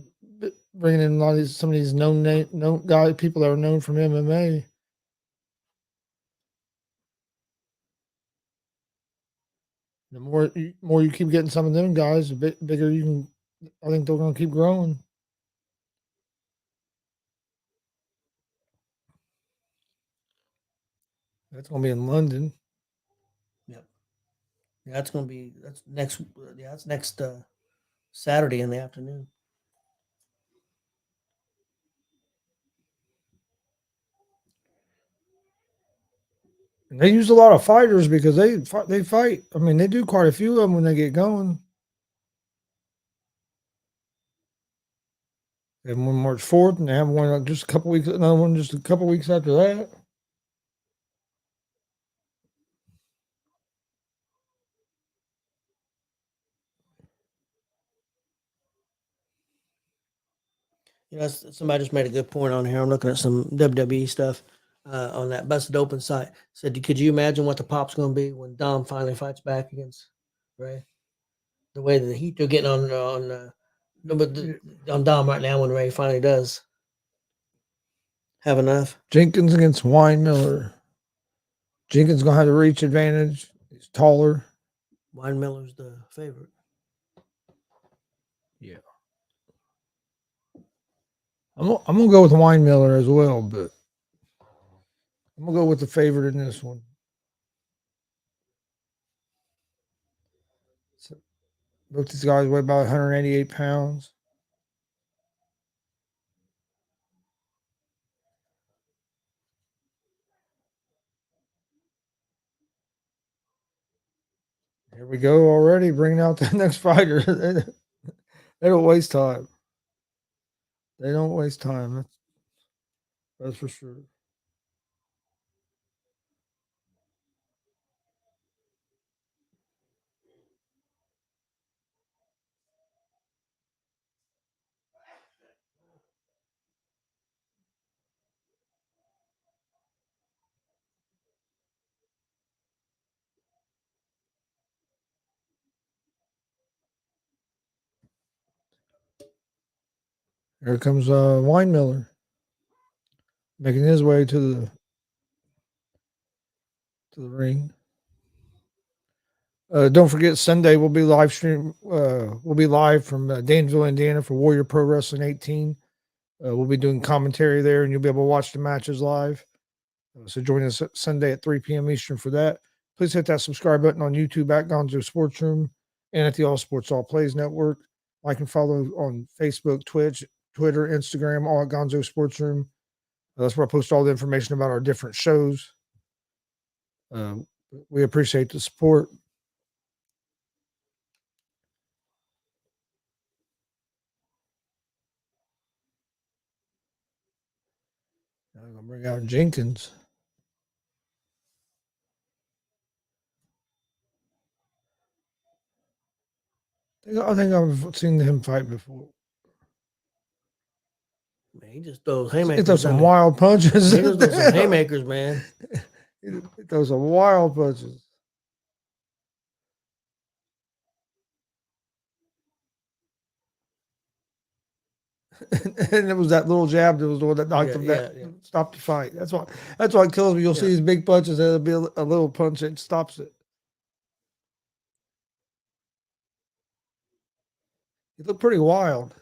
bringing in a lot of some of these known guys, people that are known from MMA. The more you keep getting some of them guys, the bigger you can. I think they're going to keep growing. That's going to be in London. Yep. Yeah, that's next. Yeah, that's next Saturday in the afternoon. And they use a lot of fighters because they fight. I mean, they do quite a few of them when they get going. They have one March 4th, and they have one just a couple weeks. Another one just a couple weeks after that. You know, somebody just made a good point on here. I'm looking at some WWE stuff on that Busted Open site. Said, could you imagine what the pop's going to be when Dom finally fights back against Ray? The way that the heat they're getting on Dom right now when Ray finally does have enough. Jenkins against Weinmiller. Jenkins gonna have the reach advantage. He's taller. Weinmiller's the favorite. Yeah. I'm gonna go with Weinmiller as well, but I'm gonna go with the favorite in this one. So, both these guys weigh about 188 pounds. Here we go already, bringing out the next fighter. They don't waste time. They don't waste time. That's for sure. Here comes Weinmiller. making his way to the ring. Don't forget, Sunday we'll be live stream. We'll be live from Danville, Indiana, for Warrior Pro Wrestling 18. We'll be doing commentary there, and you'll be able to watch the matches live. So join us Sunday at 3 p.m. Eastern for that. Please hit that subscribe button on YouTube at Gonzo Sports Room and at the All Sports All Plays Network. Like and follow on Facebook, Twitch, Twitter, Instagram, all at Gonzo Sports Room. That's where I post all the information about our different shows. We appreciate the support. I'm going to bring out Jenkins. I think I've seen him fight before. Man, he just throws haymakers. He throws some wild punches. He just throws some haymakers, man. He throws some wild punches. And it was that little jab that was the one that knocked him down, stopped the fight. That's why it kills me. You'll see these big punches, and it'll be a little punch that stops it. He looked pretty wild.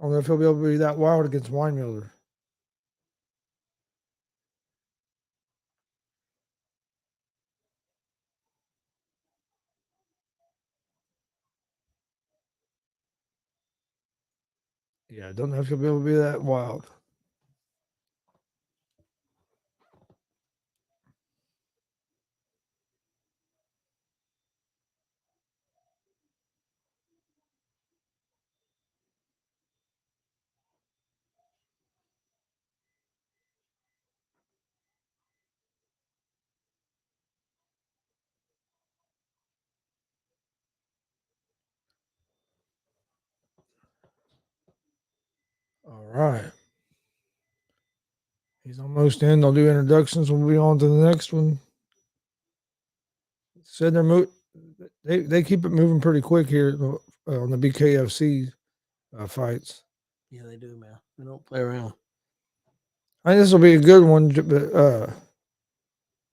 I don't know if he'll be able to be that wild against Weinmiller. Yeah, I don't know if he'll be able to be that wild. All right. He's almost in. They'll do introductions. We'll be on to the next one. Said they keep it moving pretty quick here on the BKFC fights. Yeah, they do, man. They don't play around. I think this will be a good one, but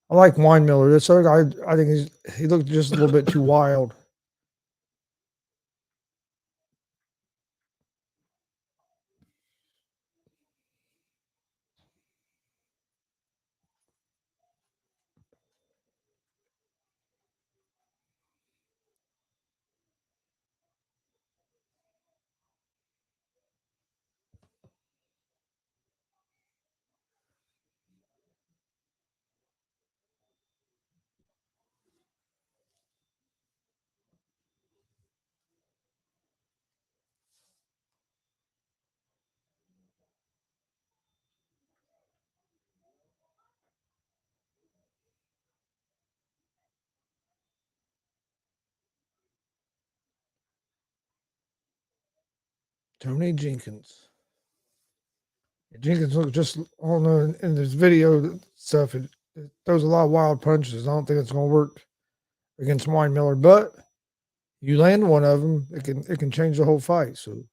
I like Weinmiller. This other guy, I think he looked just a little bit too wild. Tony Jenkins. Jenkins looks just on in this video stuff. It throws a lot of wild punches. I don't think it's going to work against Weinmiller, but you land one of them, it can change the whole fight. So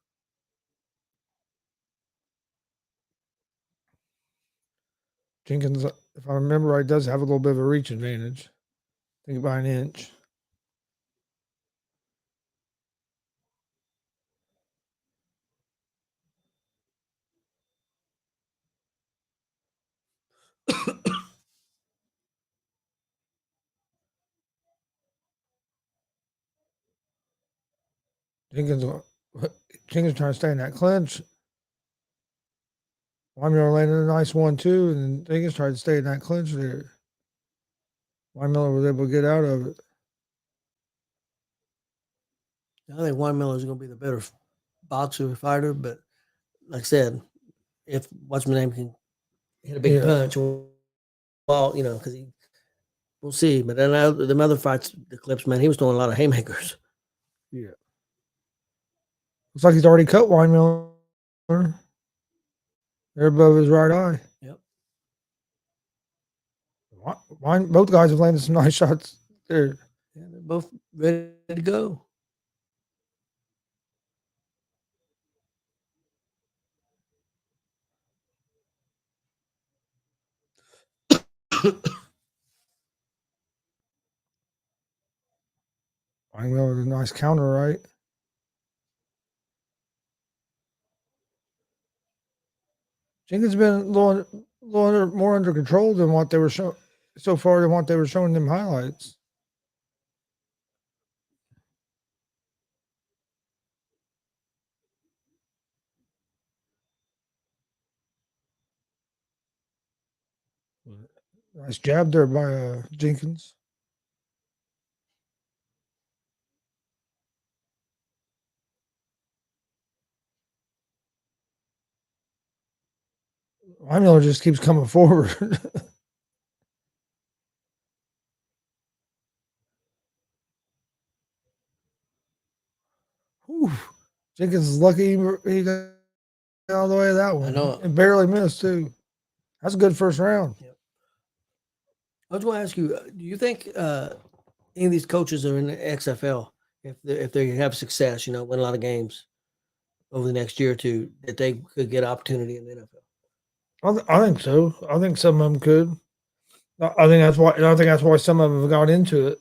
Jenkins, if I remember right, does have a little bit of a reach advantage. I think by an inch. Jenkins trying to stay in that clinch. Weinmiller landed a nice 1-2, and Jenkins tried to stay in that clinch there. Weinmiller was able to get out of it. I think Weinmiller is going to be the better boxer fighter, but like I said, if what's my name can hit a big punch, well, because we'll see. But then the other fights, the clips, man, he was throwing a lot of haymakers. Yeah. Looks like he's already cut Weinmiller. There above his right eye. Yep. Both guys have landed some nice shots there. Yeah, they're both ready to go. I know a nice counter, right? Jenkins has been a little more under control than what they were showing so far than what they were showing them highlights. Nice jab there by Jenkins. Miller just keeps coming forward. Whew. Jenkins is lucky he got out of the way of that one. I know. And barely missed, too. That's a good first round. Yep. I was going to ask you, do you think any of these coaches are in the XFL, if they have success, win a lot of games over the next year or two, that they could get opportunity in the NFL? I think so. I think some of them could. I think that's why some of them have got into it.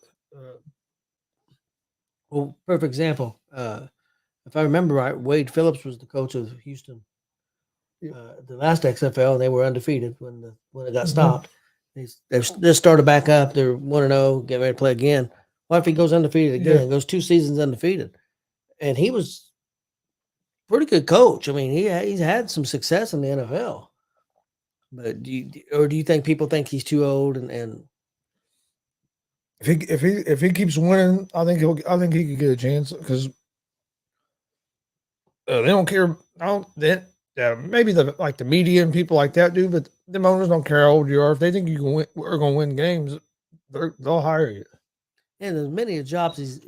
Well, perfect example. If I remember right, Wade Phillips was the coach of Houston. The last XFL, they were undefeated when it got stopped. They started back up. They're 1-0, getting ready to play again. What if he goes undefeated again? Yeah. Goes 2 seasons undefeated, and he was a pretty good coach. I mean, he's had some success in the NFL. But do you think people think he's too old and if he keeps winning, I think he could get a chance because they don't care. Maybe the media and people like that do, but the owners don't care how old you are. If they think you can win, are going to win games, they'll hire you. And there's many jobs he's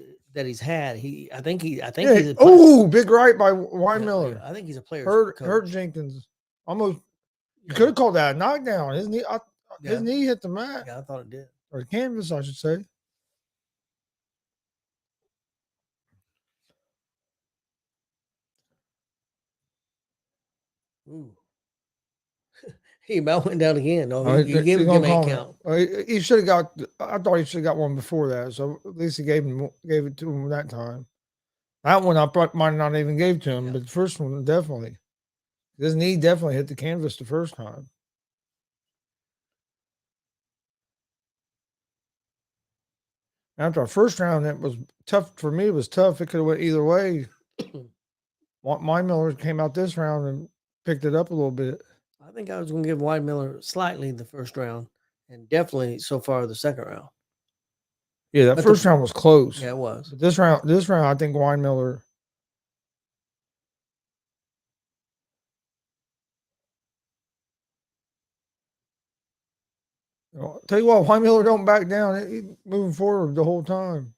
had. I think he's a big right by Miller. I think he's a player. Hurt Jenkins. Almost you could have called that a knockdown. His knee hit the mat. Yeah, I thought it did. Or the canvas, I should say. Ooh. He about went down again. No, he gave him a count. He should have got. I thought he should have got one before that. So at least he gave it to him that time. That one I might not even gave to him, but the first one definitely. His knee definitely hit the canvas the first time. After our first round, it was tough for me. It was tough. It could have went either way. Miller came out this round and picked it up a little bit. I think I was going to give Miller slightly the first round, and definitely so far the second round. Yeah, that first round was close. Yeah, it was. But this round, I think Miller. I'll tell you what, Miller don't back down. He's moving forward the whole time.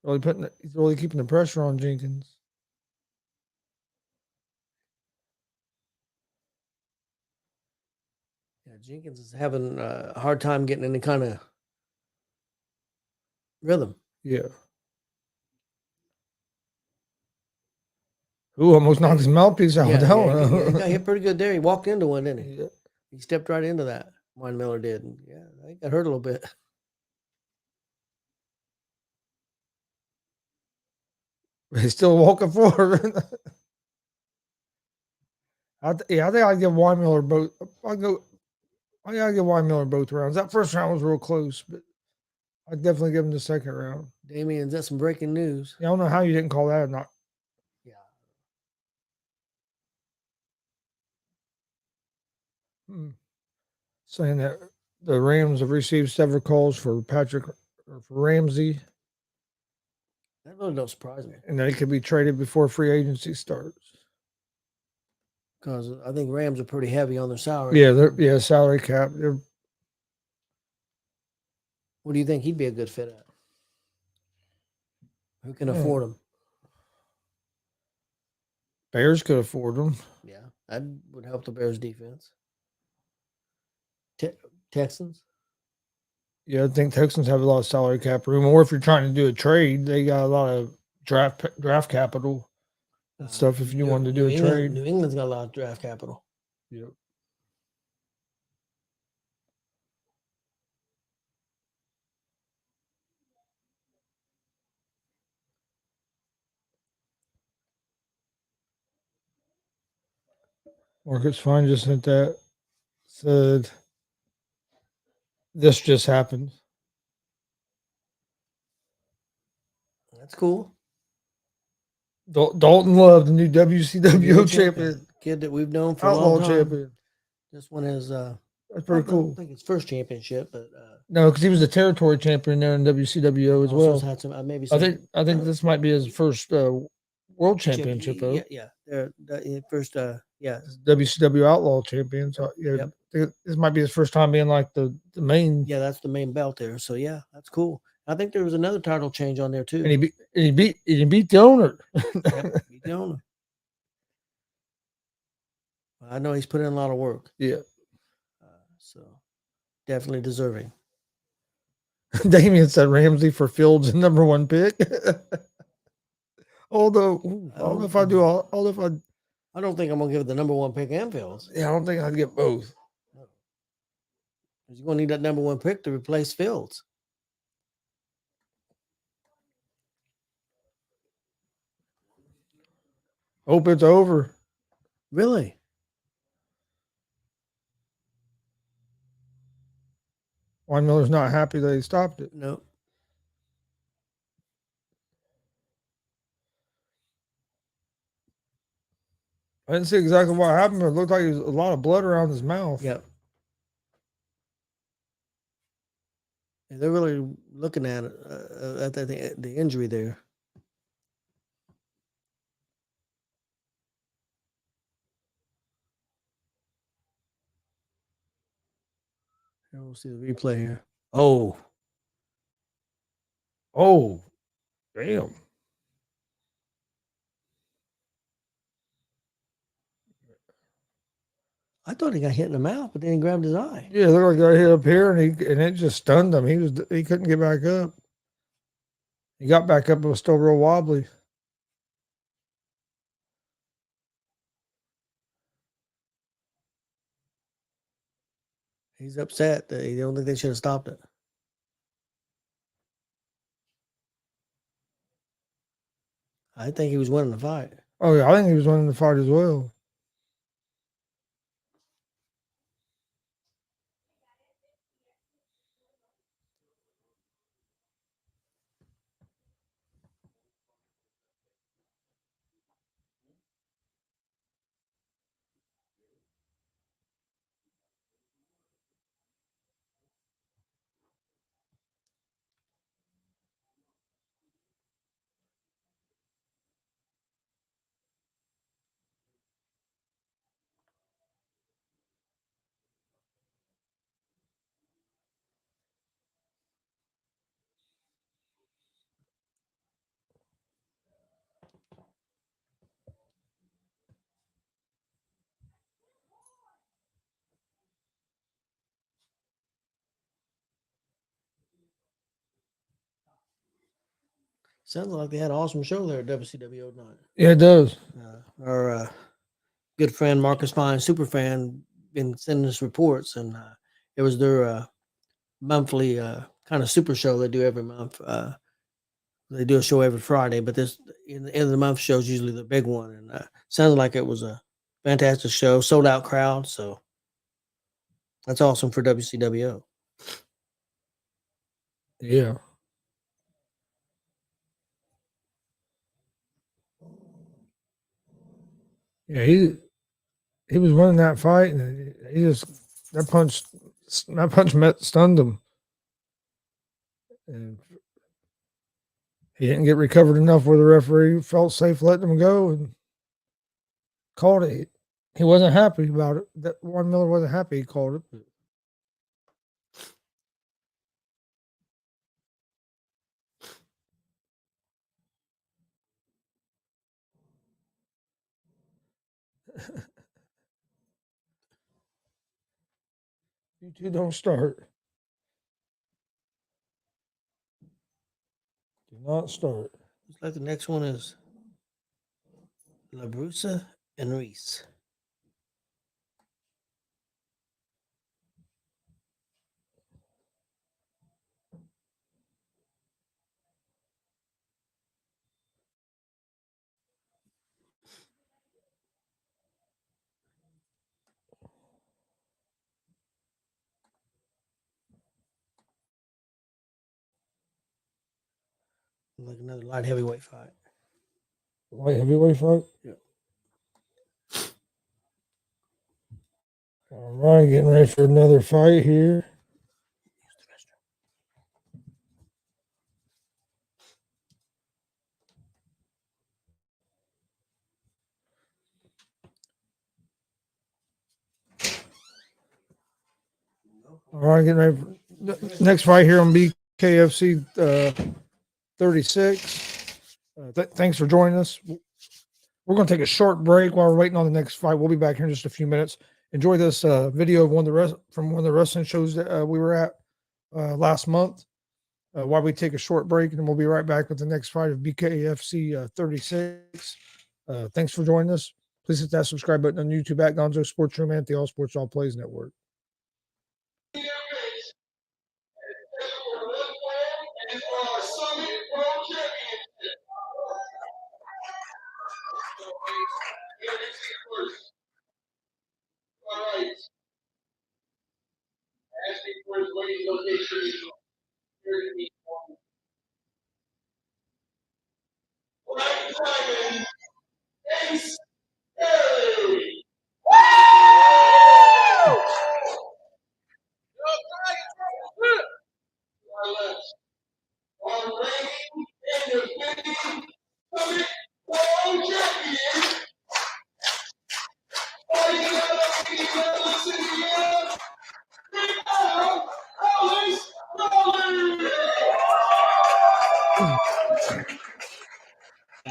He's really keeping the pressure on Jenkins. Yeah, Jenkins is having a hard time getting any kind of rhythm. Yeah. Who almost knocked his mouthpiece out? He got hit pretty good there. He walked into one, didn't he? Yeah. He stepped right into that. Miller did. And I think that hurt a little bit. He's still walking forward. I think I'd give Miller both. I gotta give Miller both rounds. That first round was real close, but I'd definitely give him the second round. Damian, that's some breaking news. Yeah, I don't know how you didn't call that a knock. Yeah. Saying that the Rams have received several calls for Ramsey. That really don't surprise me. And that he could be traded before free agency starts. Because I think Rams are pretty heavy on their salary. Yeah, salary cap. What do you think he'd be a good fit at? Who can afford him? Bears could afford him. Yeah, that would help the Bears defense. Texans? Yeah, I think Texans have a lot of salary cap room. Or if you're trying to do a trade, they got a lot of draft capital and stuff if you wanted to do a trade. New England's got a lot of draft capital. Yep. Marcus Fine just sent that. Said this just happened. That's cool. Dalton Love, the new WCWO champion, kid that we've known for a outlaw long time. champion. This one is That's pretty I cool. don't think it's first championship, but No, because he was the territory champion there in WCWO as also well. had some, maybe I some, think this might be his first world championship though. Yeah, they're the first. Yeah, WCW Outlaw champion. So yeah, Yep. I think this might be his first time being like the main. yeah, that's the main belt there. So yeah, that's cool. I think there was another title change on there too. And he beat the owner. Yep, beat the owner. I know he's put in a lot of work. Yeah. So definitely deserving. Damien said Ramsey for Fields' #1 pick. Although I don't know if I do. Although if I don't think I'm gonna give the #1 pick and Fields. yeah, I don't think I'd get both. You're gonna need that #1 pick to replace Fields. Hope it's over. Really? Wine Miller's not happy that he stopped it. No. I didn't see exactly what happened, but it looked like there was a lot of blood around his mouth. Yep. And they're really looking at it, at the injury there. Here, we'll see the replay here. Oh, Damn. I thought he got hit in the mouth, but then he grabbed his eye. Yeah, it looked like I hit up here, and it just stunned him. He couldn't get back up. He got back up, but was still real wobbly. He's upset that he don't think they should have stopped it. I think he was winning the fight. Oh yeah, I think he was winning the fight as well. Sounds like they had an awesome show there at WCW night. Yeah, it does. Our good friend Marcus Fine, super fan, been sending us reports, and it was their monthly kind of super show they do every month. They do a show every Friday, but this in the end of the month show is usually the big one, and sounds like it was a fantastic show, sold out crowd. So that's awesome for WCWO. Yeah. Yeah, he was winning that fight, and he just that punch stunned him, and he didn't get recovered enough where the referee felt safe letting him go and called it. He wasn't happy about it. That Warren Miller wasn't happy. He called it. You two don't start. Do not start. Looks like the next one is La Brusa and Reese. Like another light heavyweight fight. Light heavyweight fight? Yeah. All right, getting ready for another fight here. All right, getting ready for next fight here on BKFC 36. Thanks for joining us. We're going to take a short break while we're waiting on the next fight. We'll be back here in just a few minutes. Enjoy this video of one of the wrestling shows that we were at last month. While we take a short break, and then we'll be right back with the next fight of BKFC 36. Thanks for joining us. Please hit that subscribe button on YouTube at Gonzo Sports Room and at the All Sports All Plays Network.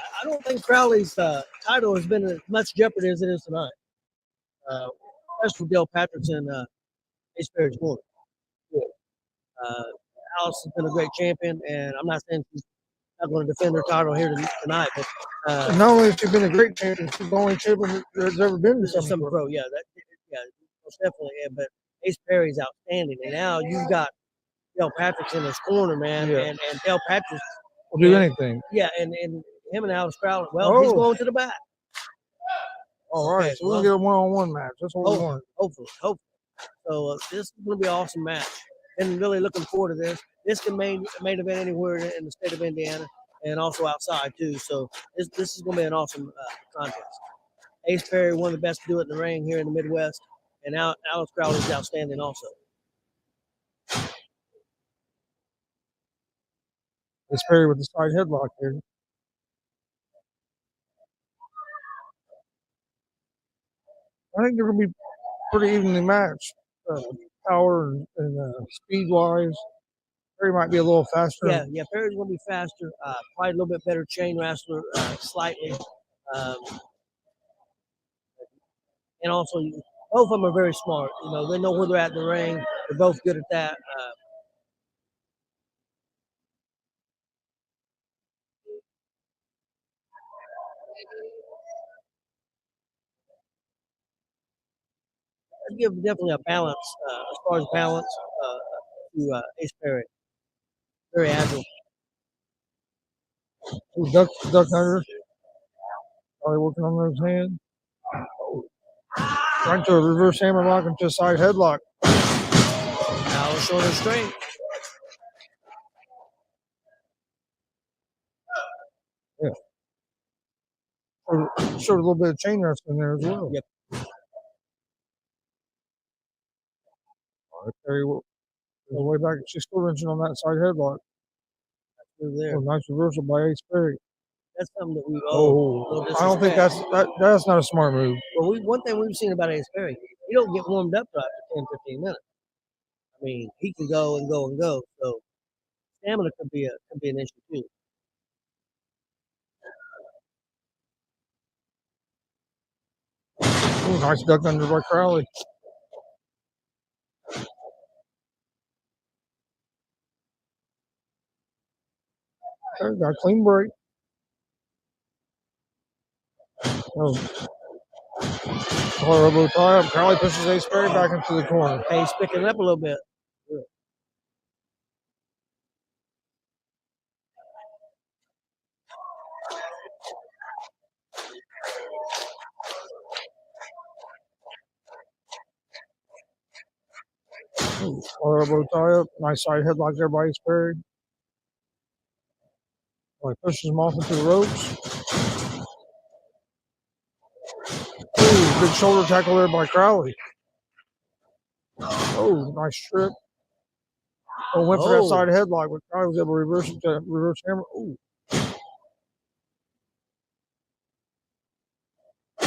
I don't think Crowley's title has been as much jeopardy as it is tonight. Especially Dale Patrick's and Ace Perry's corner. Alice has been a great champion, and I'm not saying she's not going to defend her title here tonight, but not only has she been a great champion, she's the only champion there's ever been to some pro. Yeah, most definitely. Yeah, but Ace Perry's outstanding, and now you've got Dale Patrick's in his corner, man, and Dale Patrick will do anything. Yeah, and him and Alice Crowley. Well, he's going to the back. All right, so we're gonna get a one-on-one match. That's what we want. Hopefully. So this is gonna be an awesome match. And really looking forward to this. This can main event anywhere in the state of Indiana and also outside too. So this is gonna be an awesome contest. Ace Perry, one of the best to do it in the ring here in the Midwest, and Alice Crowley is outstanding also. Ace Perry with the side headlock here. I think they're going to be pretty evenly matched, power and speed wise. Perry might be a little faster. Yeah, Perry's going to be faster, probably a little bit better chain wrestler, slightly. And also, both of them are very smart. You know, they know where they're at in the ring. They're both good at that. I'd give definitely a balance as far as balance to Ace Perry. Very agile. Ooh, duck under. Probably working on those hands. Right to a reverse hammerlock into a side headlock. Now shoulder straight. Yeah. Showed a little bit of chain wrestling there as well. Yep. All right, Perry goes way back. She's still wrenching on that side headlock. There. Nice reversal by Ace Perry. That's something that we I don't think that's not a smart move. Well, one thing we've seen about Ace Perry, he don't get warmed up after 10, 15 minutes. I mean, he can go and go and go. So stamina could be an issue too. Ooh, nice duck under by Crowley. Okay, got a clean break. Collar elbow tie up. Crowley pushes Ace Perry back into the corner. Hey, he's picking it up a little bit. Good. Collar elbow tie up. Nice side headlock there by Ace Perry. He pushes him off into the ropes. Ooh, big shoulder tackle there by Crowley. Oh, nice trip. Oh, went for that side headlock, but Crowley was able to reverse it to reverse hammer. Ooh.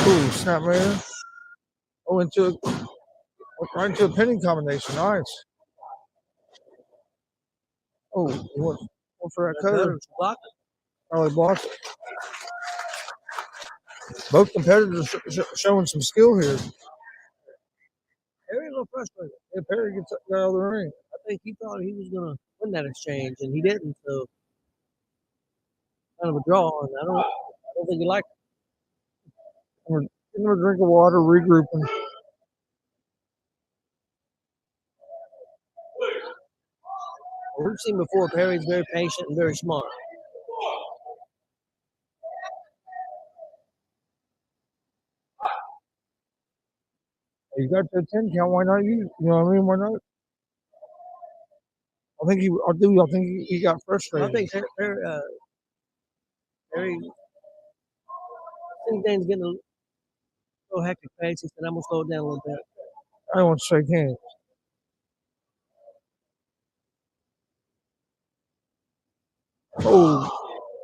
Ooh, snap man. Oh, right into a pinning combination. Nice. Oh, he went for that cutter. Crowley blocked it. Both competitors showing some skill here. Perry a little frustrated. Yeah, Perry gets out of the ring. I think he thought he was going to win that exchange, and he didn't. So, kind of a draw. And I don't think he liked it. We're getting a drink of water, regrouping. We've seen before, Perry's very patient and very smart. You got the 10 count. Why not you? You know what I mean? Why not? I think he got frustrated. I think Perry things getting a little hectic pace. He said, "I'm gonna slow it down a little bit." I don't want to shake hands. Oh,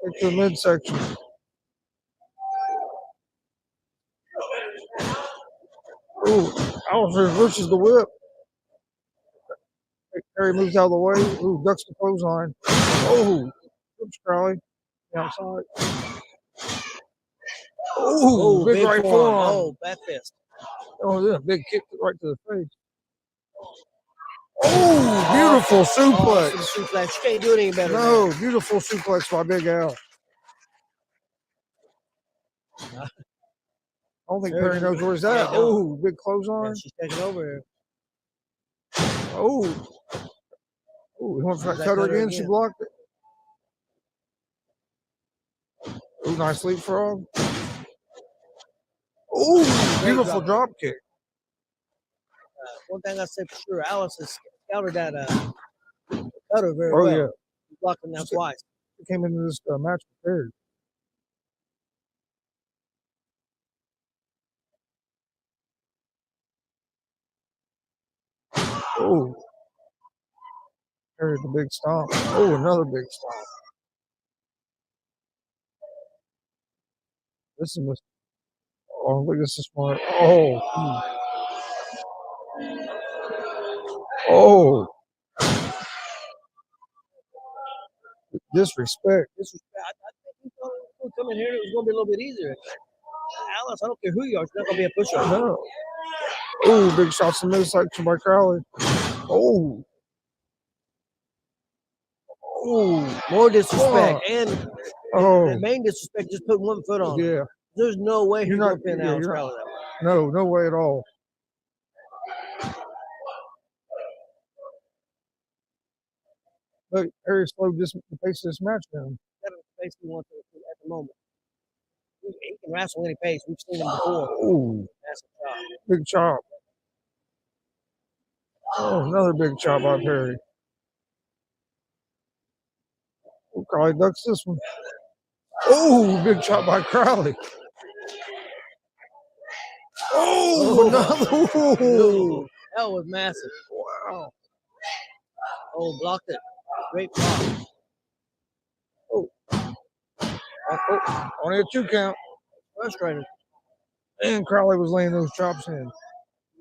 into the midsection. Oh, Alistair reverses the whip. Perry moves out of the way. Ooh, ducks the clothesline. Oh, oops, Crowley. Outside. Oh, big right forearm. Oh, back fist. Oh, yeah, big kick right to the face. Oh, beautiful suplex. Awesome suplex. You can't do it any better. No, beautiful suplex by Big Al. I don't think Perry knows where he's at. Oh, big clothesline. Yeah, she's taking over here. Oh, he went for that cutter again. She blocked it. Oh, nice leapfrog. Oh, beautiful drop kick. One thing I said for sure, Alice has scouted that cutter very well. Yeah. He blocked him now twice. He came into this match prepared. Oh, Perry the big stomp. Oh, another big stomp. This is look, this is smart. Oh, disrespect. I think he thought it was coming here. It was going to be a little bit easier. Alice, I don't care who you are. It's not going to be a pushover. No. Oh, big shots in the midsection by Crowley. Oh, more disrespect. And the main disrespect, just put one foot on it. Yeah. There's no way you're going to pin Alice Crowley that way. No way at all. But Perry slowed the pace of this match down. That's the pace he wants at the moment. He can wrestle any pace. We've seen him before. Oh, big chop. Oh, another big chop by Perry. Oh, Crowley ducks this one. Oh, big chop by Crowley. Oh, no. That was massive. Wow. Oh, blocked it. Great block. Oh, only a 2 count. Frustrating. And Crowley was laying those chops in.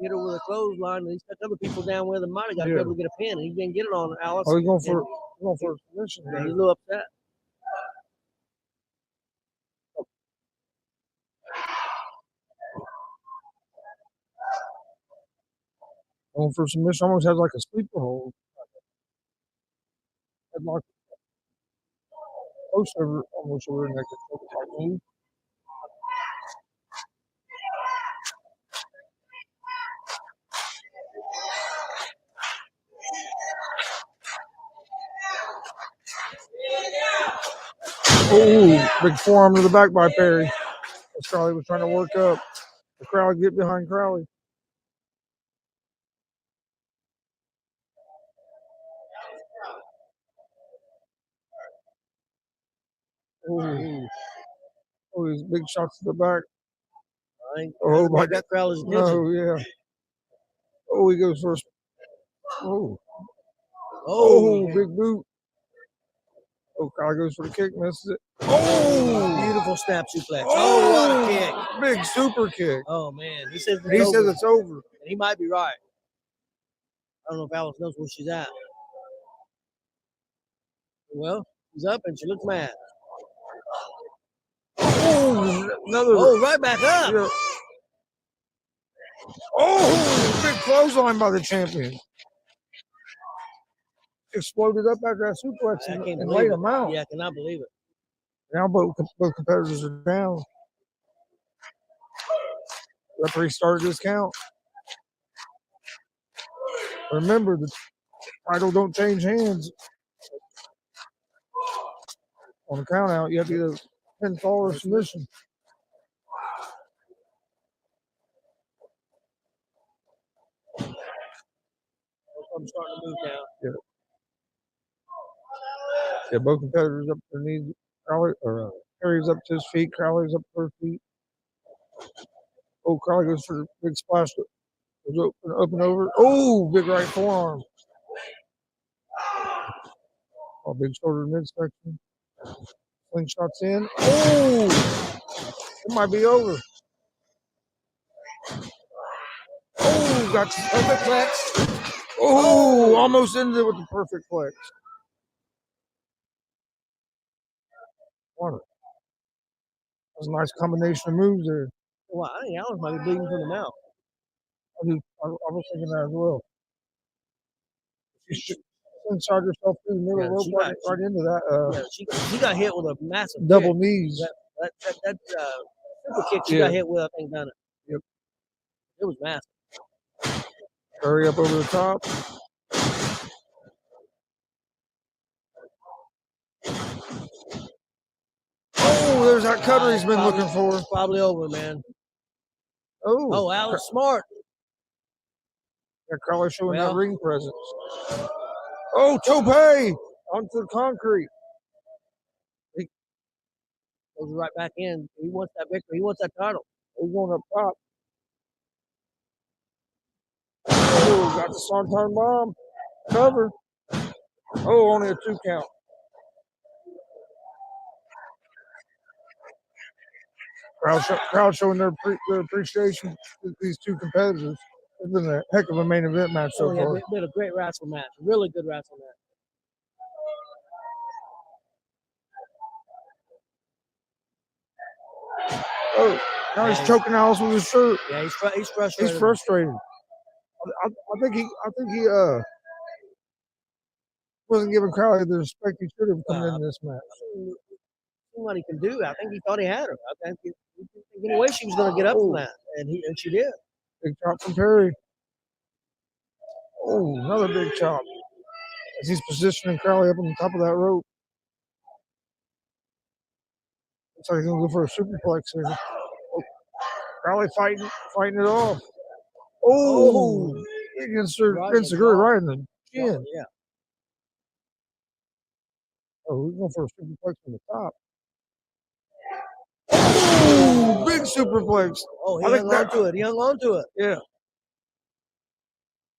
Get her with a clothesline, and he stuck other people down with him. Might have got to be able to get a pin, and he didn't get it on Alice. Oh, he's going for a submission. Yeah, he's a little upset. Going for submission, almost has like a sleeper hold. Headlock. Almost over the neck. Oh, big forearm to the back by Perry. As Crowley was trying to work up. The crowd get behind Crowley. Oh, oh, these big shots to the back. Oh, my God. That crowd is attention. Oh, yeah. Oh, he goes first. Oh. Oh, Big boot. Oh, Kyle goes for the kick, misses it. Oh, beautiful snap suplex. Oh, what a kick. Big super kick. Oh, man. He says it's over. And he might be right. I don't know if Alice knows where she's at. Well, she's up and she looks mad. Oh, another. Oh, right back up. Yeah. Oh, big clothesline by the champion. Exploded up after that suplex and laid him out. Yeah, I cannot believe it. Now both competitors are down. Referee started his count. Remember, the title don't change hands. On the count out, you have to get a pinfall or submission. I'm starting to move now. Yeah. Yeah, both competitors up to their knees. Perry's up to his feet. Crowley's up to her feet. Oh, Crowley goes for the big splash. Goes up and over. Oh, big right forearm. Oh, big shoulder midsection. Slingshot's in. Oh, it might be over. Oh, got the perfect flex. Oh, almost ended it with the perfect flex. That was a nice combination of moves there. Well, I think Alice might be bleeding from the mouth. I was thinking that as well. She inside herself through the middle rope right into that. She got hit with a massive double kick. knees. That super kick she got hit with, I think, done it. Yep. It was massive. Hurry up over the top. Oh, there's that cutter he's been looking for. Probably over, man. Oh, Alice smart. Yeah, Crowley showing that ring presence. Oh, tope onto the concrete. He goes right back in. He wants that victory. He wants that title. He's going up top. Oh, got the Swanton bomb. Cover. Oh, only a 2 count. Crowd showing their appreciation to these two competitors. It's been a heck of a main event match so far. It's been a great wrestle match. Really good wrestle match. Oh, now he's choking Alice with his shirt. Yeah, he's frustrated. He's frustrated. I think he wasn't giving Crowley the respect he should have coming into this match. What he can do. I think he thought he had her. I think any way she was going to get up from that, and she did. Big chop from Perry. Oh, another big chop. As he's positioning Crowley up on the top of that rope. Looks like he's going to go for a superplex here. Oh, Crowley fighting it off. Oh, against Guri right in the chin. Yeah. Oh, he's going for a superplex from the top. Oh, big superplex. Oh, he hung on to it. He hung on to it. Yeah.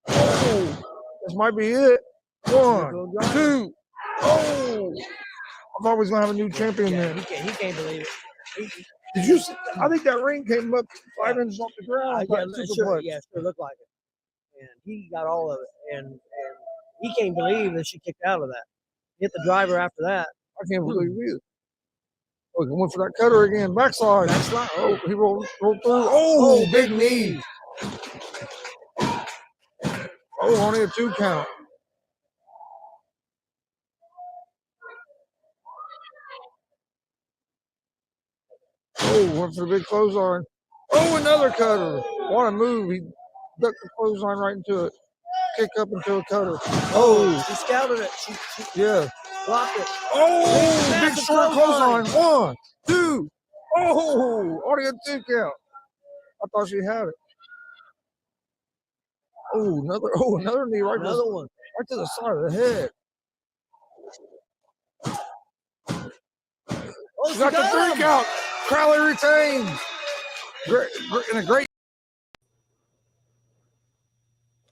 Oh, this might be it. 1, 2. Oh, I thought we was going to have a new champion there. He can't believe it. Did you see? I think that ring came up 5 inches off the ground. Sure looked like it. And he got all of it. And he can't believe that she kicked out of that. Hit the driver after that. I can't believe it. Oh, he went for that cutter again. Backslide. Oh, he rolled through. Oh, big knee. Oh, only a 2 count. Oh, went for the big clothesline. Oh, another cutter. What a move. He ducked the clothesline right into it. Kick up into a cutter. Oh. She scouted it. She blocked it. Oh, big short clothesline. 1, 2. Oh, only a 2 count. I thought she had it. Oh, another knee right to the side of the head. Oh, We got the 3 count. Crowley retains. In a great.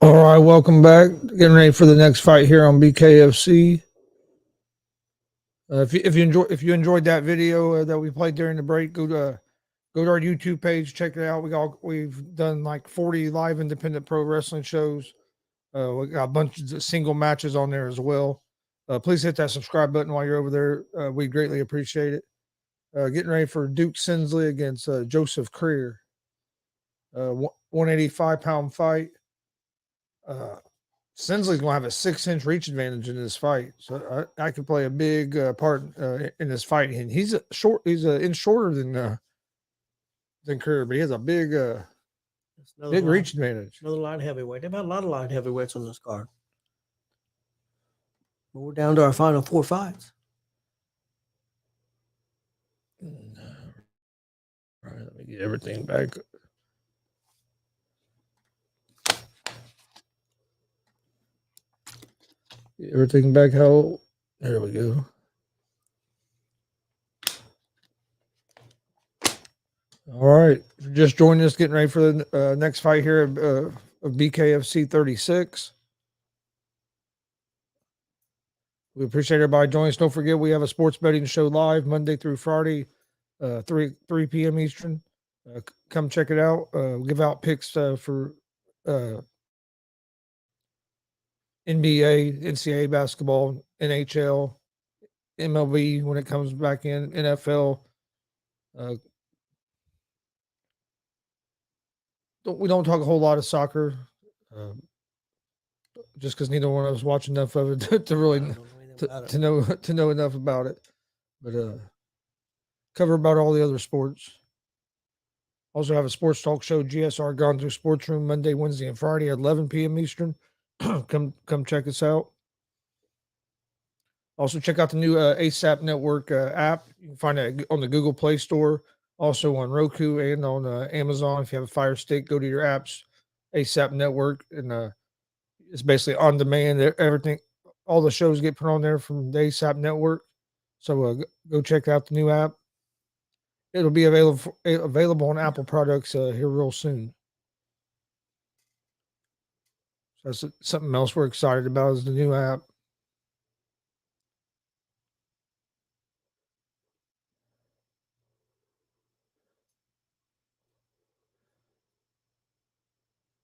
All right, welcome back. Getting ready for the next fight here on BKFC. If you enjoyed that video that we played during the break, go to our YouTube page, check it out. We've done like 40 live independent pro wrestling shows. We got a bunch of single matches on there as well. Please hit that subscribe button while you're over there. We greatly appreciate it. Getting ready for Duke Sinsley against Joseph Creer. 185-pound fight. Sinsley's going to have a 6-inch reach advantage in this fight, so I could play a big part in this fight. And he's He's an inch shorter than Creer, but he has a big reach advantage. Another light heavyweight. They've had a lot of light heavyweights on this card. But we're down to our final 4 fights. All right, let me get everything back. Everything back how there we go. All right, just joining us, getting ready for the next fight here of BKFC36. We appreciate everybody joining us. Don't forget, we have a sports betting show live Monday through Friday, 3 p.m. Eastern. Come check it out. We'll give out picks for NBA, NCAA basketball, NHL, MLB when it comes back in, NFL. We don't talk a whole lot of soccer, just because neither one of us watch enough of it to really to know enough about it. But cover about all the other sports. Also have a sports talk show, GSR GonzoSportsRoom, Monday, Wednesday, and Friday at 11 p.m. Eastern. Come check us out. Also check out the new ASAP Network app. You can find it on the Google Play Store, also on Roku and on Amazon. If you have a Fire Stick, go to your apps, ASAP Network, and it's basically on demand. Everything, all the shows get put on there from the ASAP Network. So go check out the new app. It'll be available on Apple products here real soon. So that's something else we're excited about is the new app.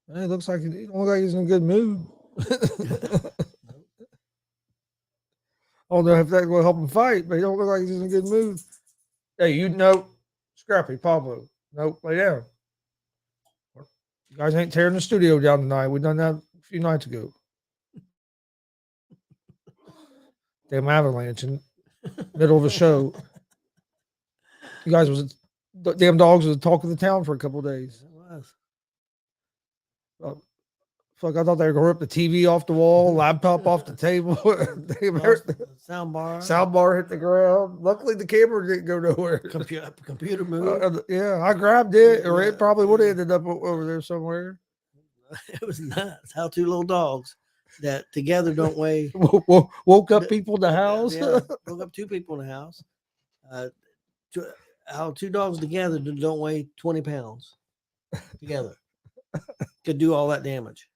It looks like he don't look like he's in a good mood. I don't know if that will help him fight, but he don't look like he's in a good mood. Hey, Scrappy, Pablo. Nope, lay down. You guys ain't tearing the studio down tonight. We done that a few nights ago. Damn avalanche in the middle of a show. You guys damn dogs was the talk of the town for a couple of days. It was. Fuck, I thought they were going to rip the TV off the wall, laptop off the table. Soundbar hit the ground. Luckily, the camera didn't go nowhere. Computer moved. Yeah, I grabbed it, or it probably would have ended up over there somewhere. It was nuts. How 2 little dogs that together don't weigh. Woke up people in the house. Yeah, woke up 2 people in the house. How 2 dogs together don't weigh 20 pounds together could do all that damage.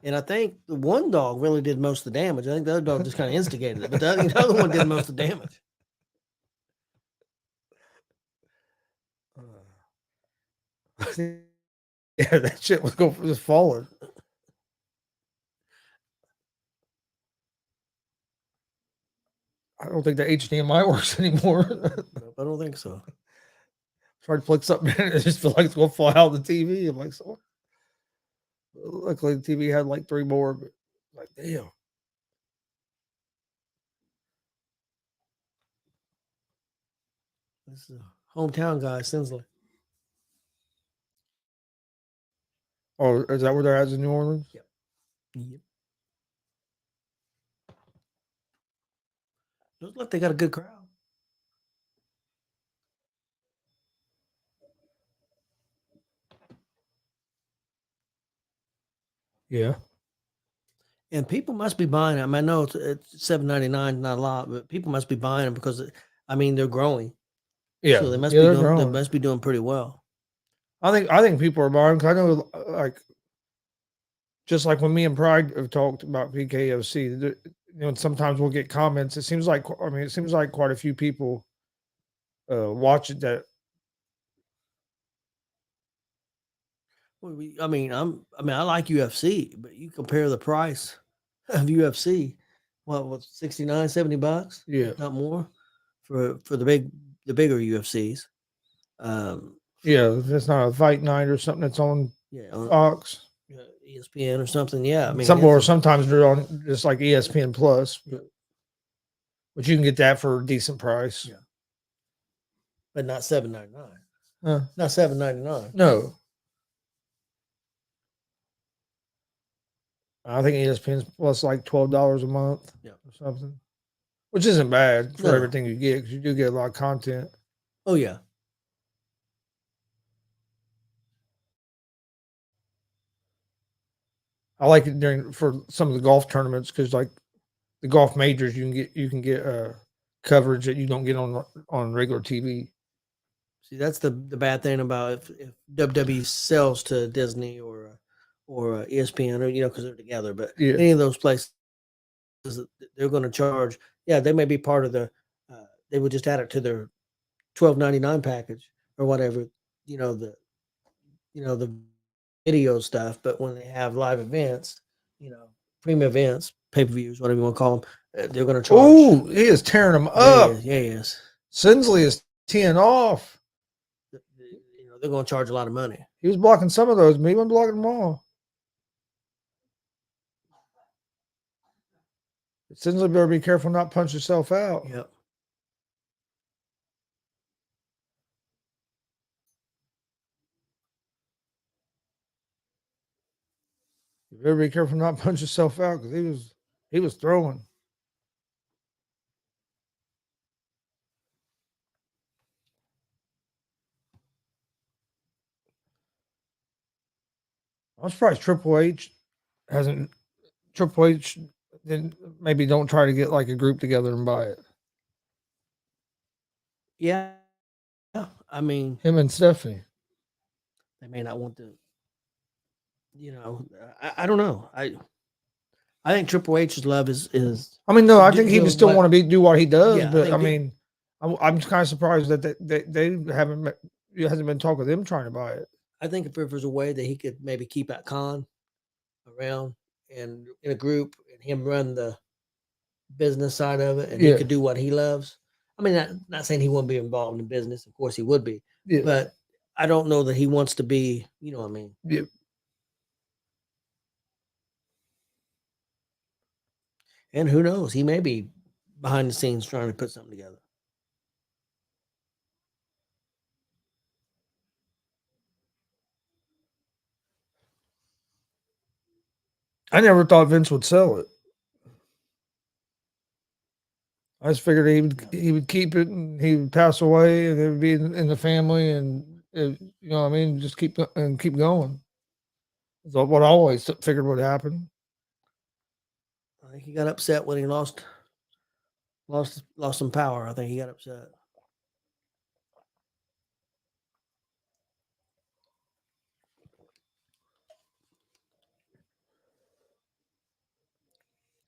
And I think the one dog really did most of the damage. I think the other dog just kind of instigated it, but the other one did most of the damage. Yeah, that shit was going for just falling. I don't think the HDMI works anymore. Nope, I don't think so. Try to plug something in, it just feels like it's gonna fall out of the TV. I'm like, so luckily the TV had like 3 more, but like, damn. This is a hometown guy, Sinsley. Oh, is that where they're at in New Orleans? Yep. Looks like they got a good crowd. Yeah. And people must be buying them. I know it's $7.99, not a lot, but people must be buying them because they're growing. Yeah, So they must yeah, be they're doing. They growing. must be doing pretty well. I think people are buying. 'Cause I know, like, just like when me and Pride have talked about BKFC, sometimes we'll get comments. It seems like quite a few people watch it. That Well, I like UFC, but you compare the price of UFC, what 69, $70, yeah, if not more, for the bigger UFCs. yeah, if it's not a fight night or something that's on Yeah, on Fox. ESPN or something. Yeah, I mean, Sometimes they're on just like ESPN Plus, but you can get that for a decent price. Yeah. But not $7.99. Not $7.99. No, I think ESPN Plus like $12 a month, or something, which isn't bad for everything you get because you do get a lot of content. Oh yeah. I like it for some of the golf tournaments because like the golf majors, you can get coverage that you don't get on regular TV. See, that's the bad thing about if WWE sells to Disney or ESPN, or because they're together. But any of those places, they're going to charge. Yeah, they may be part of the. They would just add it to their $12.99 package or whatever. The video stuff. But when they have live events, premium events, pay-per-views, whatever you want to call them, they're going to charge. Oh, he is tearing them up. Yeah, he is. Sinsley is teeing off. They're going to charge a lot of money. He was blocking some of those, but he wasn't blocking them all. Sinsley better be careful not punch yourself out. Yep. You better be careful not punch yourself out because he was throwing. I'm surprised Triple H then maybe don't try to get like a group together and buy it. Yeah. I mean, him and Stephanie. They may not want to. I don't know. I think Triple H's love is. I mean, no, I think he would still want to do what he does, Yeah, but I mean, I'm kind of surprised that they haven't. It hasn't been talk of them trying to buy it. I think if there's a way that he could maybe keep that Khan around and in a group and him run the business side of it, and he could do what he loves. I mean, not saying he wouldn't be involved in business. Of course, he would be. Yeah. But I don't know that he wants to be. You know what I mean? Yeah. And who knows? He may be behind the scenes trying to put something together. I never thought Vince would sell it. I just figured he would keep it and he would pass away and it would be in the family and you know what I mean, just keep going. That's what I always figured would happen. I think he got upset when he lost some power. I think he got upset.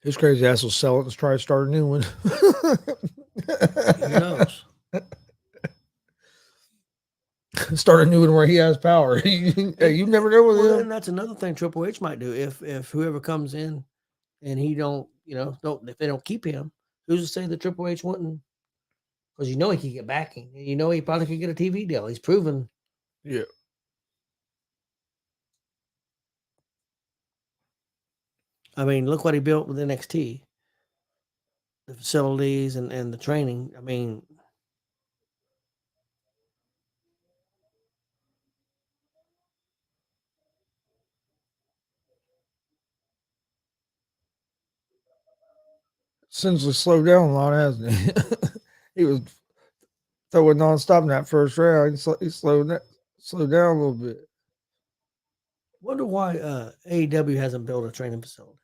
His crazy ass will sell it and try to start a new one. Who knows? Start a new one where he has power. You never know with him. And that's another thing Triple H might do if whoever comes in and he don't if they don't keep him, who's to say that Triple H wouldn't? Because he could get backing. He probably could get a TV deal. He's proven. Yeah. I mean, look what he built with NXT. The facilities and the training. I mean, Sinsley slowed down a lot, hasn't he? He was throwing nonstop in that first round. He slowed down a little bit. Wonder why AEW hasn't built a training facility.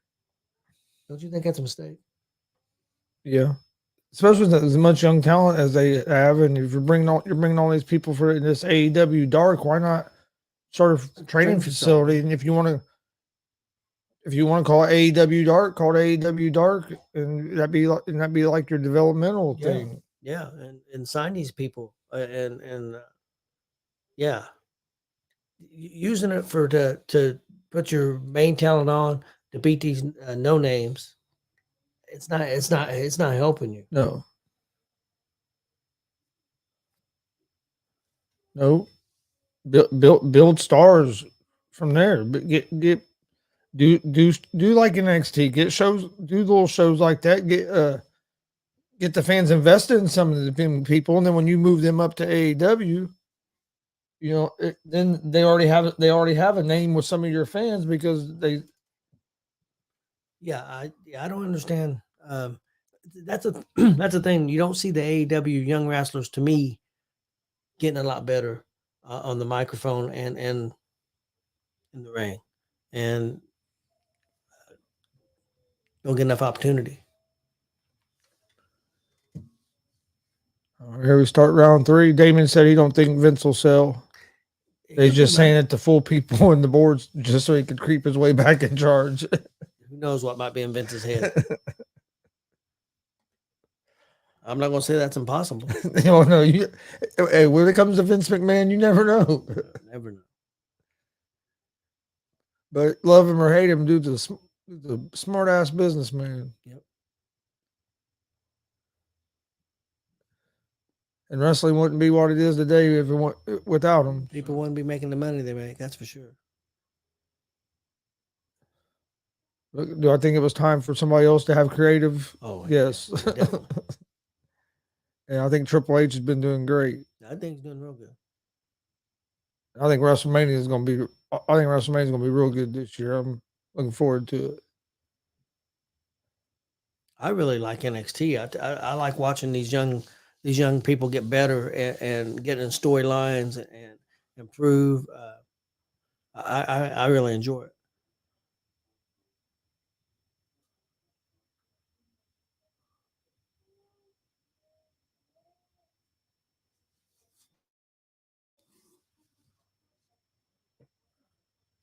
Don't you think that's a mistake? Yeah, especially with as much young talent as they have, and if you're bringing all these people for this AEW Dark, why not start a training facility? And if you want to call it AEW Dark, call it AEW Dark, and that'd be like your developmental thing. Yeah, and sign these people, and yeah, using it for to put your main talent on to beat these no names. It's not helping you. No, no, build stars from there. But get do like NXT. Get shows, do little shows like that. Get the fans invested in some of the people, and then when you move them up to AEW, then they already have a name with some of your fans because they. Yeah, I don't understand. That's a that's the thing. You don't see the AEW young wrestlers to me getting a lot better on the microphone and in the ring, and don't get enough opportunity. Here we start round 3. Damon said he don't think Vince will sell. They're just saying it to fool people in the boards just so he could creep his way back in charge. Who knows what might be in Vince's head? I'm not going to say that's impossible. No, hey, when it comes to Vince McMahon, you never know. Never know. But love him or hate him, dude's the smart ass businessman. Yep. And wrestling wouldn't be what it is today if without him. People wouldn't be making the money they make. That's for sure. Do I think it was time for somebody else to have creative? Oh, yes. Yeah, And I think Triple H has been doing great. I think he's doing real good. I think WrestleMania is going to be real good this year. I'm looking forward to it. I really like NXT. I like watching these young people get better and get in storylines and improve. I really enjoy it.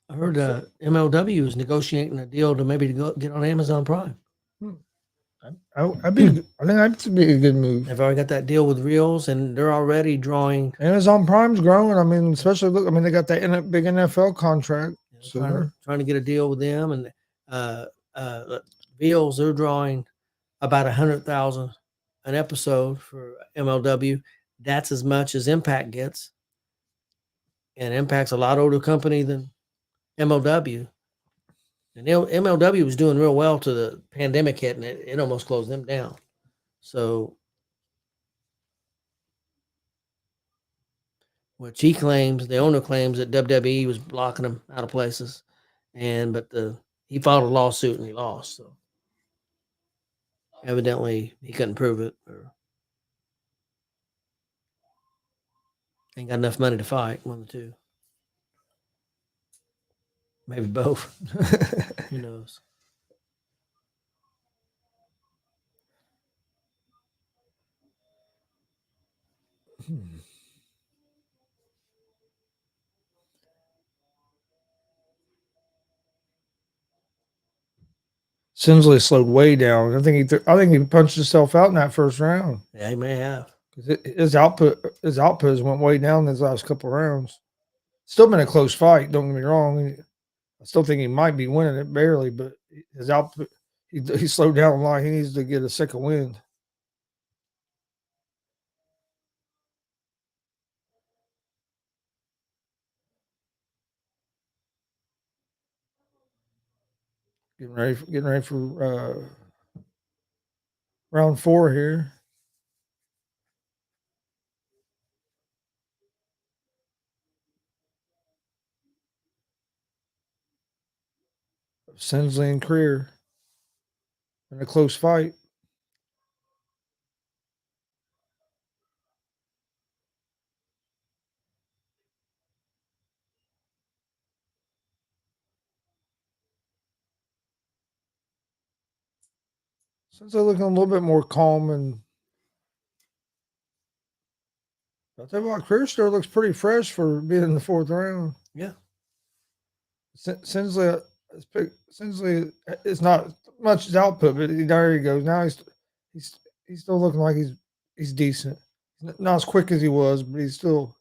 I heard MLW is negotiating a deal to maybe go get on Amazon Prime. I think that'd be a good move. They've already got that deal with Reels, and they're already drawing. Amazon Prime's growing. I mean, especially they got that big NFL contract. Trying to get a deal with them, and Reels, they're drawing about 100,000 an episode for MLW. That's as much as Impact gets, and Impact's a lot older company than MLW. And MLW was doing real well to the pandemic hit, and it almost closed them down. So, which he claims, the owner claims that WWE was blocking him out of places, but he filed a lawsuit and he lost. So, evidently, he couldn't prove it, or ain't got enough money to fight. One of the two, maybe both. Who knows? Sinsley slowed way down. I think he punched himself out in that first round. Yeah, he may have. His output has went way down these last couple of rounds. Still been a close fight. Don't get me wrong. I still think he might be winning it barely, but his output he slowed down a lot. He needs to get a second wind. Getting ready for round 4 here. Sinsley and Creer in a close fight. Since they're looking a little bit more calm, and I'll tell you what, Career still looks pretty fresh for being in the 4th round. Yeah. Sinsley is not much his output, but there he goes. Now he's still looking like he's decent. Not as quick as he was, but he's still.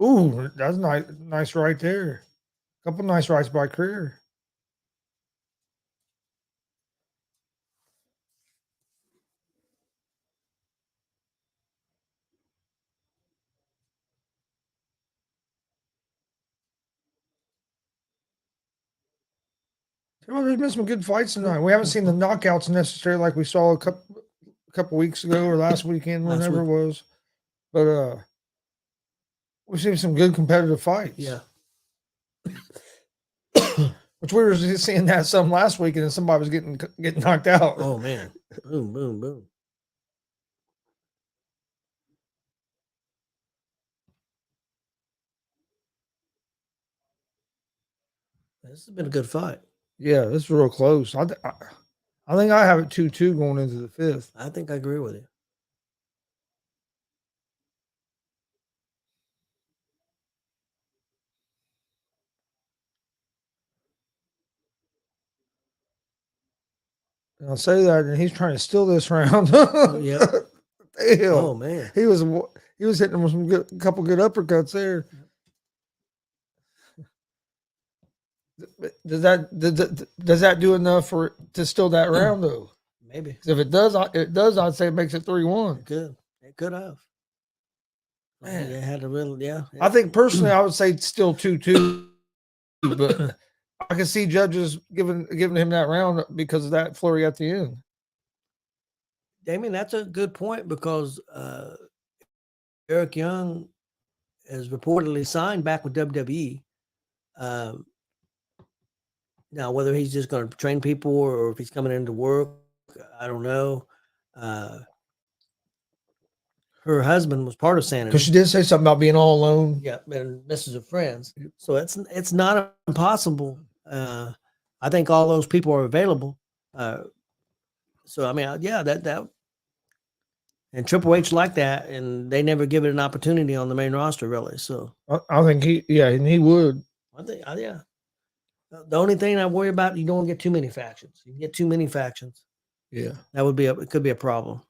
Ooh, that's nice right there. Couple nice rights by Career. Well, there's been some good fights tonight. We haven't seen the knockouts necessarily like we saw a couple weeks ago or last weekend, whenever it was. But we've seen some good competitive fights. Yeah. Which we were just seeing that some last week, and then somebody was getting knocked out. Oh man! Boom, boom, boom. This has been a good fight. Yeah, this is real close. I think I have it 2-2 going into the 5th. I think I agree with you. And I'll say that, and he's trying to steal this round. Yeah. Damn. Oh man, he was hitting him with some couple good uppercuts there. Does that do enough to steal that round though? maybe. If it does, I'd say it makes it 3-1. It could have. Man. They had a real, yeah. I think personally, I would say still 2-2, but I can see judges giving him that round because of that flurry at the end. Damien, that's a good point because Eric Young is reportedly signed back with WWE. Now, whether he's just going to train people or if he's coming into work, I don't know. Her husband was part of Sanity. Because she did say something about being all alone. Yeah, and misses her friends. So it's not impossible. I think all those people are available. So I mean, yeah, that and Triple H like that, and they never give it an opportunity on the main roster, really. So I think he would. I think, yeah. The only thing I worry about, you don't get too many factions. You get too many factions. Yeah, that would be it could be a problem.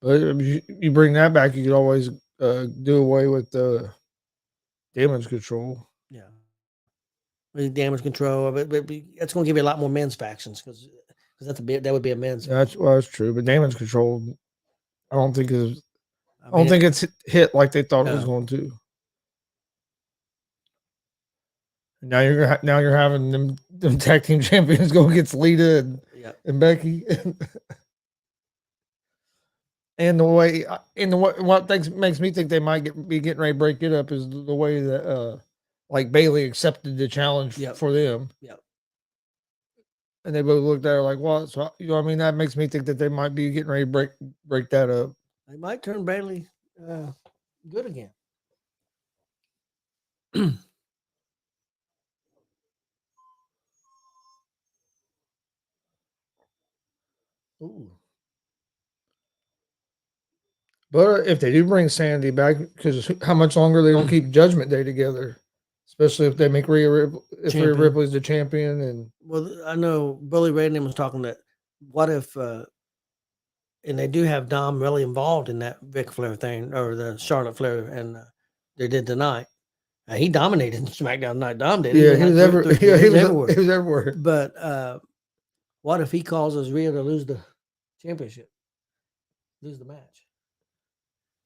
But if you bring that back, you could always do away with the damage control. Yeah, damage control, but that's going to give you a lot more men's factions because that would be a men's. Yeah, that's true. But damage control, I don't think think it's hit like they thought it was going to. Now you're having them tag team champions go against Lita and Becky. And what makes me think they might be getting ready to break it up is the way that like Bailey accepted the challenge for them. Yeah. And they both looked at her like, what? So, you know what I mean? That makes me think that they might be getting ready to break that up. They might turn Bailey good again. Ooh. But if they do bring Sandy back, because how much longer they don't keep Judgment Day together, especially if they make Rhea Ripley's the champion. And well, I know Billy Raiden was talking that what if, and they do have Dom really involved in that Ric Flair thing or the Charlotte Flair, and they did tonight. He dominated SmackDown tonight. Dom did. Yeah, he was everywhere. He was everywhere. But what if he causes Rhea to lose the championship, lose the match?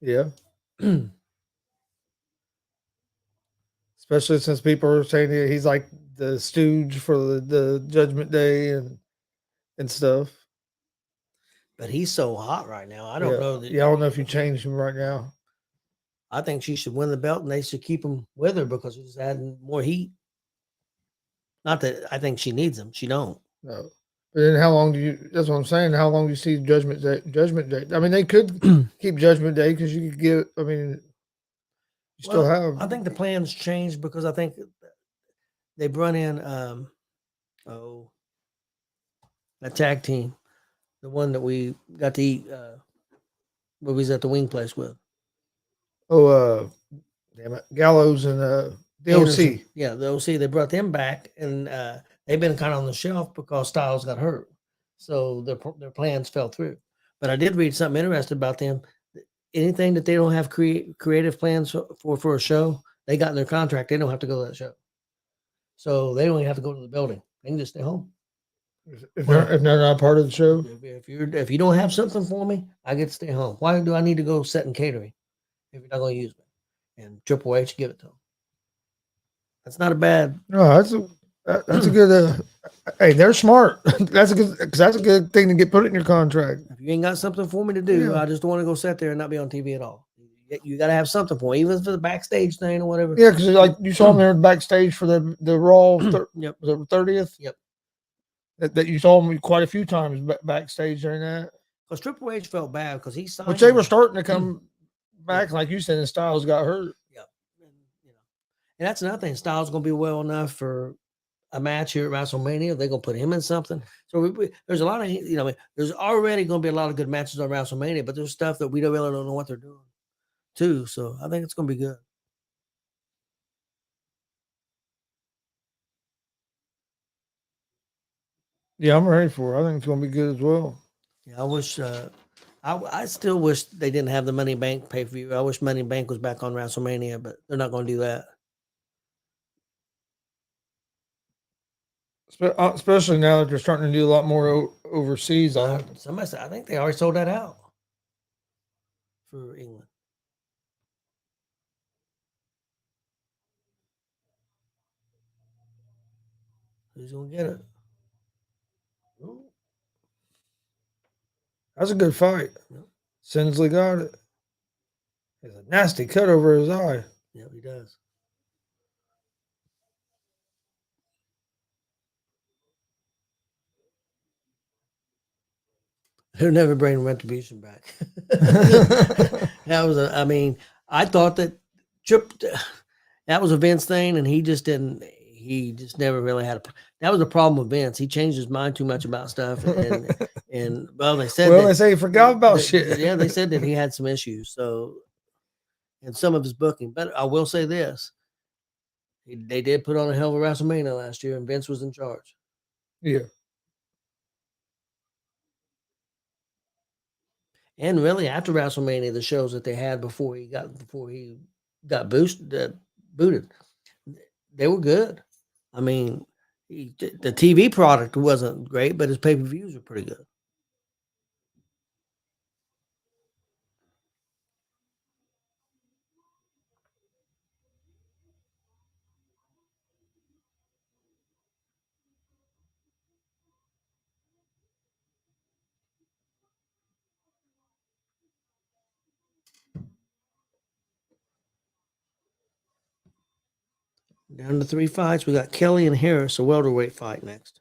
Yeah. Especially since people are saying he's like the stooge for the Judgment Day and stuff. But he's so hot right now. I don't know. I don't know if you change him right now. I think she should win the belt and they should keep him with her because it's adding more heat. Not that I think she needs him. She don't. No. But then how long that's what I'm saying. How long do you see Judgment Day? I mean, they could keep Judgment Day because you could get, I mean, you still have. I think the plans changed because I think they brought in that tag team, the one that we got to eat where we was at the wing place with. Oh, damn it, Gallows and the Anderson. OC. Yeah, the OC. They brought them back, and they've been kind of on the shelf because Styles got hurt, so their plans fell through. But I did read something interesting about them. Anything that they don't have creative plans for a show, they got in their contract. They don't have to go to that show, so they don't even have to go to the building. They can just stay home. If they're not part of the show, If you don't have something for me, I get to stay home. Why do I need to go set in catering if you're not going to use me? And Triple H give it to them. That's not a bad. no, that's a good. Hey, they're smart. That's a good thing to get put in your contract. If you ain't got something for me to do, Yeah. I just don't want to go sit there and not be on TV at all. You got to have something for me, even if it's a backstage thing or whatever. Yeah, because like you saw them there backstage for the Raw. Yep. The 30th. Yep. That you saw them quite a few times backstage during that. Because Triple H felt bad because he signed. Which they were starting to come back, like you said, and Styles got hurt. Yep. And that's another thing. Styles going to be well enough for a match here at WrestleMania. They're going to put him in something. So there's a lot of, there's already going to be a lot of good matches on WrestleMania, but there's stuff that we really don't know what they're doing too. So I think it's going to be good. Yeah, I'm ready for it. I think it's going to be good as well. Yeah, I wish. I still wish they didn't have the Money Bank pay per view. I wish Money Bank was back on WrestleMania, but they're not going to do that. Especially now that they're starting to do a lot more overseas. Somebody said I think they already sold that out for England. Who's going to get it? Ooh. That's a good fight. Yep. Sinsley got it. There's a nasty cut over his eye. Yeah, he does. He'll never bring Retribution back. That was I thought that that was a Vince thing, and he just never really had that was a problem with Vince. He changed his mind too much about stuff, and well, they said they say he forgot about shit. Yeah, they said that he had some issues. So, and some of his booking, but I will say this: they did put on a hell of a WrestleMania last year, and Vince was in charge. Yeah. And really, after WrestleMania, the shows that they had before he got booted, they were good. I mean, the TV product wasn't great, but his pay-per-views were pretty good. Down to 3 fights. We got Kelly and Harris, a welterweight fight next.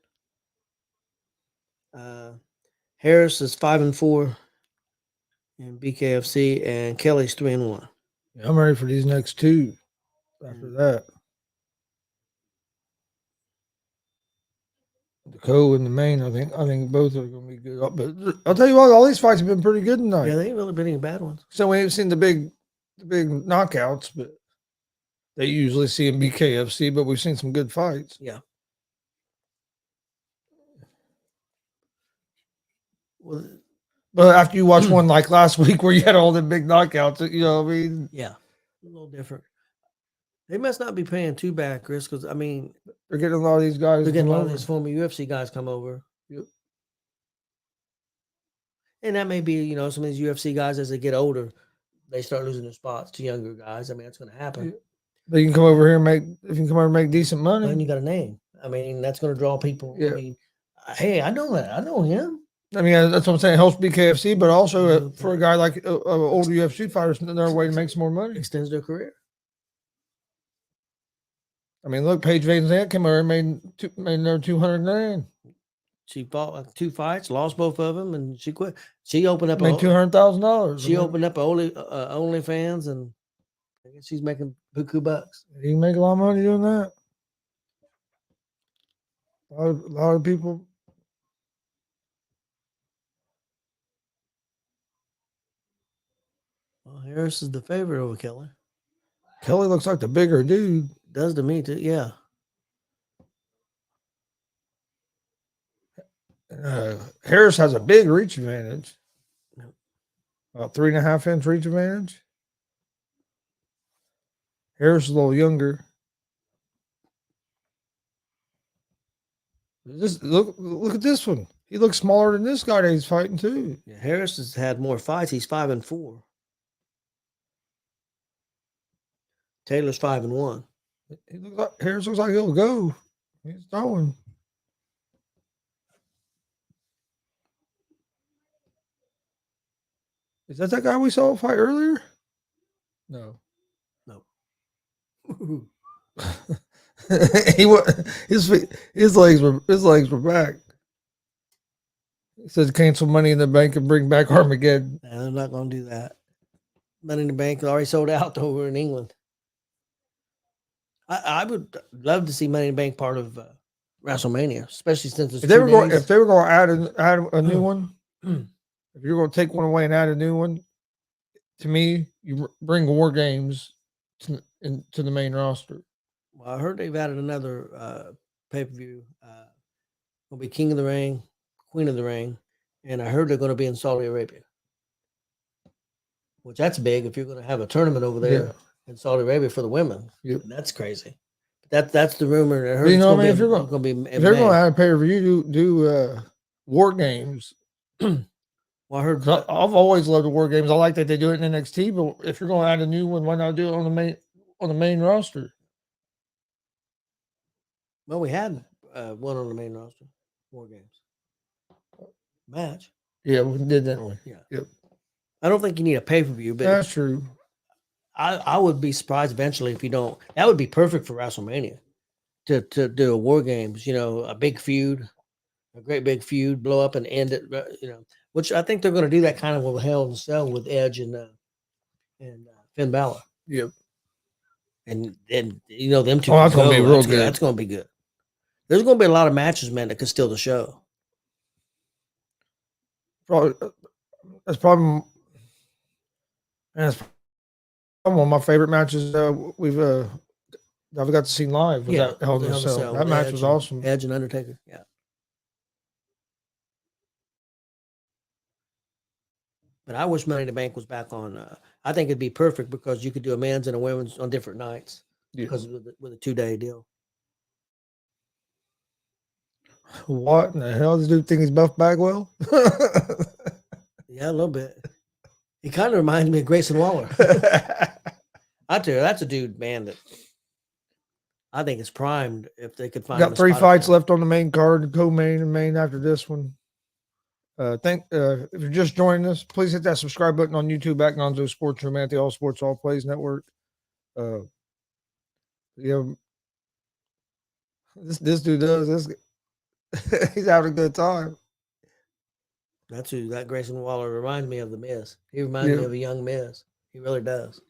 Harris is 5-4 in BKFC, and Kelly's 3-1. Yeah, I'm ready for these next two. After that, the co and the main, I think both are going to be good. But I'll tell you what, all these fights have been pretty good tonight. Yeah, they ain't really been any bad ones. So we haven't seen the big knockouts, but they usually see in BKFC. But we've seen some good fights. Yeah. Well, but after you watch one like last week where you had all the big knockouts, what I mean? Yeah, a little different. They must not be paying too bad, Chris, because, I mean, they're getting a lot of these guys. They're getting a lot of these former UFC guys come over. Yep. And that may be, some of these UFC guys, as they get older, they start losing their spots to younger guys. I mean, that's going to happen. Yeah. They can come over here and make decent money. And you got a name. I mean, that's going to draw people. Yeah. I mean, hey, I know that. I know him. I mean, that's what I'm saying. It helps BKFC, but also for a guy like older UFC fighters, another way to make some more money. Extends their career. I mean, look, Paige Van Zandt came over and made another $200,000. She fought 2 fights, lost both of them, and she quit. She opened up made $200,000. She opened up OnlyFans, and I guess she's making buku bucks. You can make a lot of money doing that. A lot of people. Well, Harris is the favorite over Kelly. Kelly looks like the bigger dude. Does to me too. Yeah. Harris has a big reach advantage. Yep. About 3.5 inch reach advantage. Harris is a little younger. Look at this one. He looks smaller than this guy that he's fighting too. Yeah, Harris has had more fights. He's 5-4. Taylor's 5-1. Harris looks like he'll go. He's throwing. Is that guy we saw fight earlier? No. No. His legs were back. He said cancel Money in the Bank and bring back Armageddon. No, they're not going to do that. Money in the Bank already sold out over in England. I would love to see Money in the Bank part of WrestleMania, especially since it's if they were going to add a new one, if you're going to take one away and add a new one, to me, you bring War Games to the main roster. Well, I heard they've added another pay-per-view. Will be King of the Ring, Queen of the Ring, and I heard they're going to be in Saudi Arabia, which that's big if you're going to have a tournament over there in Saudi Arabia for the women. Yep. That's crazy. That's the rumor. I heard if they're going to be add a pay-per-view, do War Games. Well, I heard I've always loved the War Games. I like that they do it in NXT, but if you're going to add a new one, why not do it on the main roster? Well, we had one on the main roster, War Games match. Yeah, we did, didn't we? Yeah. Yep. I don't think you need a pay-per-view, but That's true. I would be surprised eventually if you don't. That would be perfect for WrestleMania to do a War Games. A big feud, a great big feud, blow up and end it. Which I think they're going to do that kind of with Hell in a Cell with Edge and Finn Balor. Yep. And them two. Oh, that's going to be real good. That's going to be good. There's going to be a lot of matches, man, that could steal the show. That's probably one of my favorite matches I've got to see live. That Hell in a Cell. That match was awesome. Edge and Undertaker. Yeah. But I wish Money in the Bank was back on. I think it'd be perfect because you could do a men's and a women's on different nights because with a 2-day deal. What in the hell? Does dude think he's Buff Bagwell? Yeah, a little bit. He kind of reminds me of Grayson Waller. I tell you, that's a dude, man, that I think is primed if they could find. Got 3 fights left on the main card, co-main and main after this one. If you're just joining us, please hit that subscribe button on YouTube at GonzoSportsRoom at the All Sports All Plays Network. This dude does this. He's having a good time. That's who that Grayson Waller reminds me of. The Miz. He reminds me of a young Miz. He really does.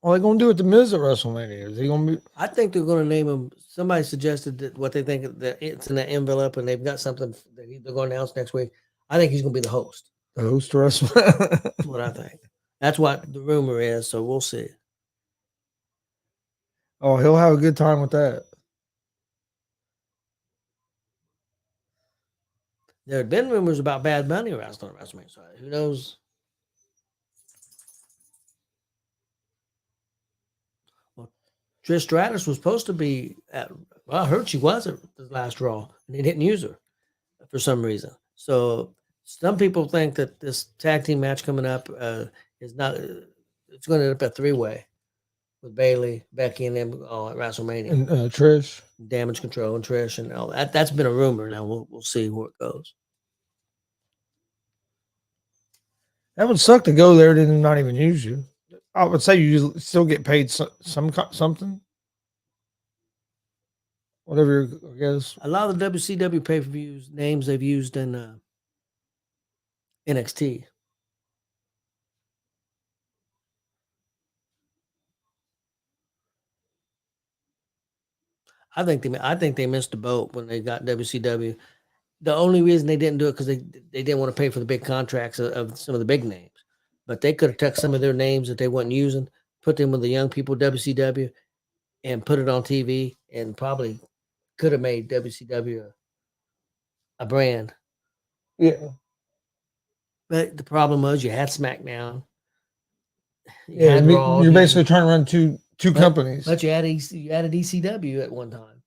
What are they going to do with the Miz at WrestleMania? Is he going to be? I think they're going to name him. Somebody suggested that what they think that it's in that envelope, and they've got something that they're going to announce next week. I think he's going to be the host. The host of WrestleMania. That's what I think. That's what the rumor is. So we'll see. Oh, he'll have a good time with that. There had been rumors about Bad Bunny wrestling at WrestleMania. So who knows? Well, Trish Stratus was supposed to be at. Well, I heard she was at the last Raw, and they didn't use her for some reason. So some people think that this tag team match coming up is not. It's going to end up a 3-way with Bayley, Becky, and them all at WrestleMania. And Trish, Damage Control, and Trish, and all that. That's been a rumor. Now we'll see where it goes. That would suck to go there and not even use you. I would say you still get paid something. Whatever, I guess. A lot of the WCW pay-per-views names they've used in NXT. I think they missed the boat when they got WCW. The only reason they didn't do it because they didn't want to pay for the big contracts of some of the big names. But they could have took some of their names that they weren't using, put them with the young people WCW, and put it on TV, and probably could have made WCW a brand. Yeah. But the problem was you had SmackDown. Yeah, had Raw, you're basically trying to run two companies. But you added ECW at one time,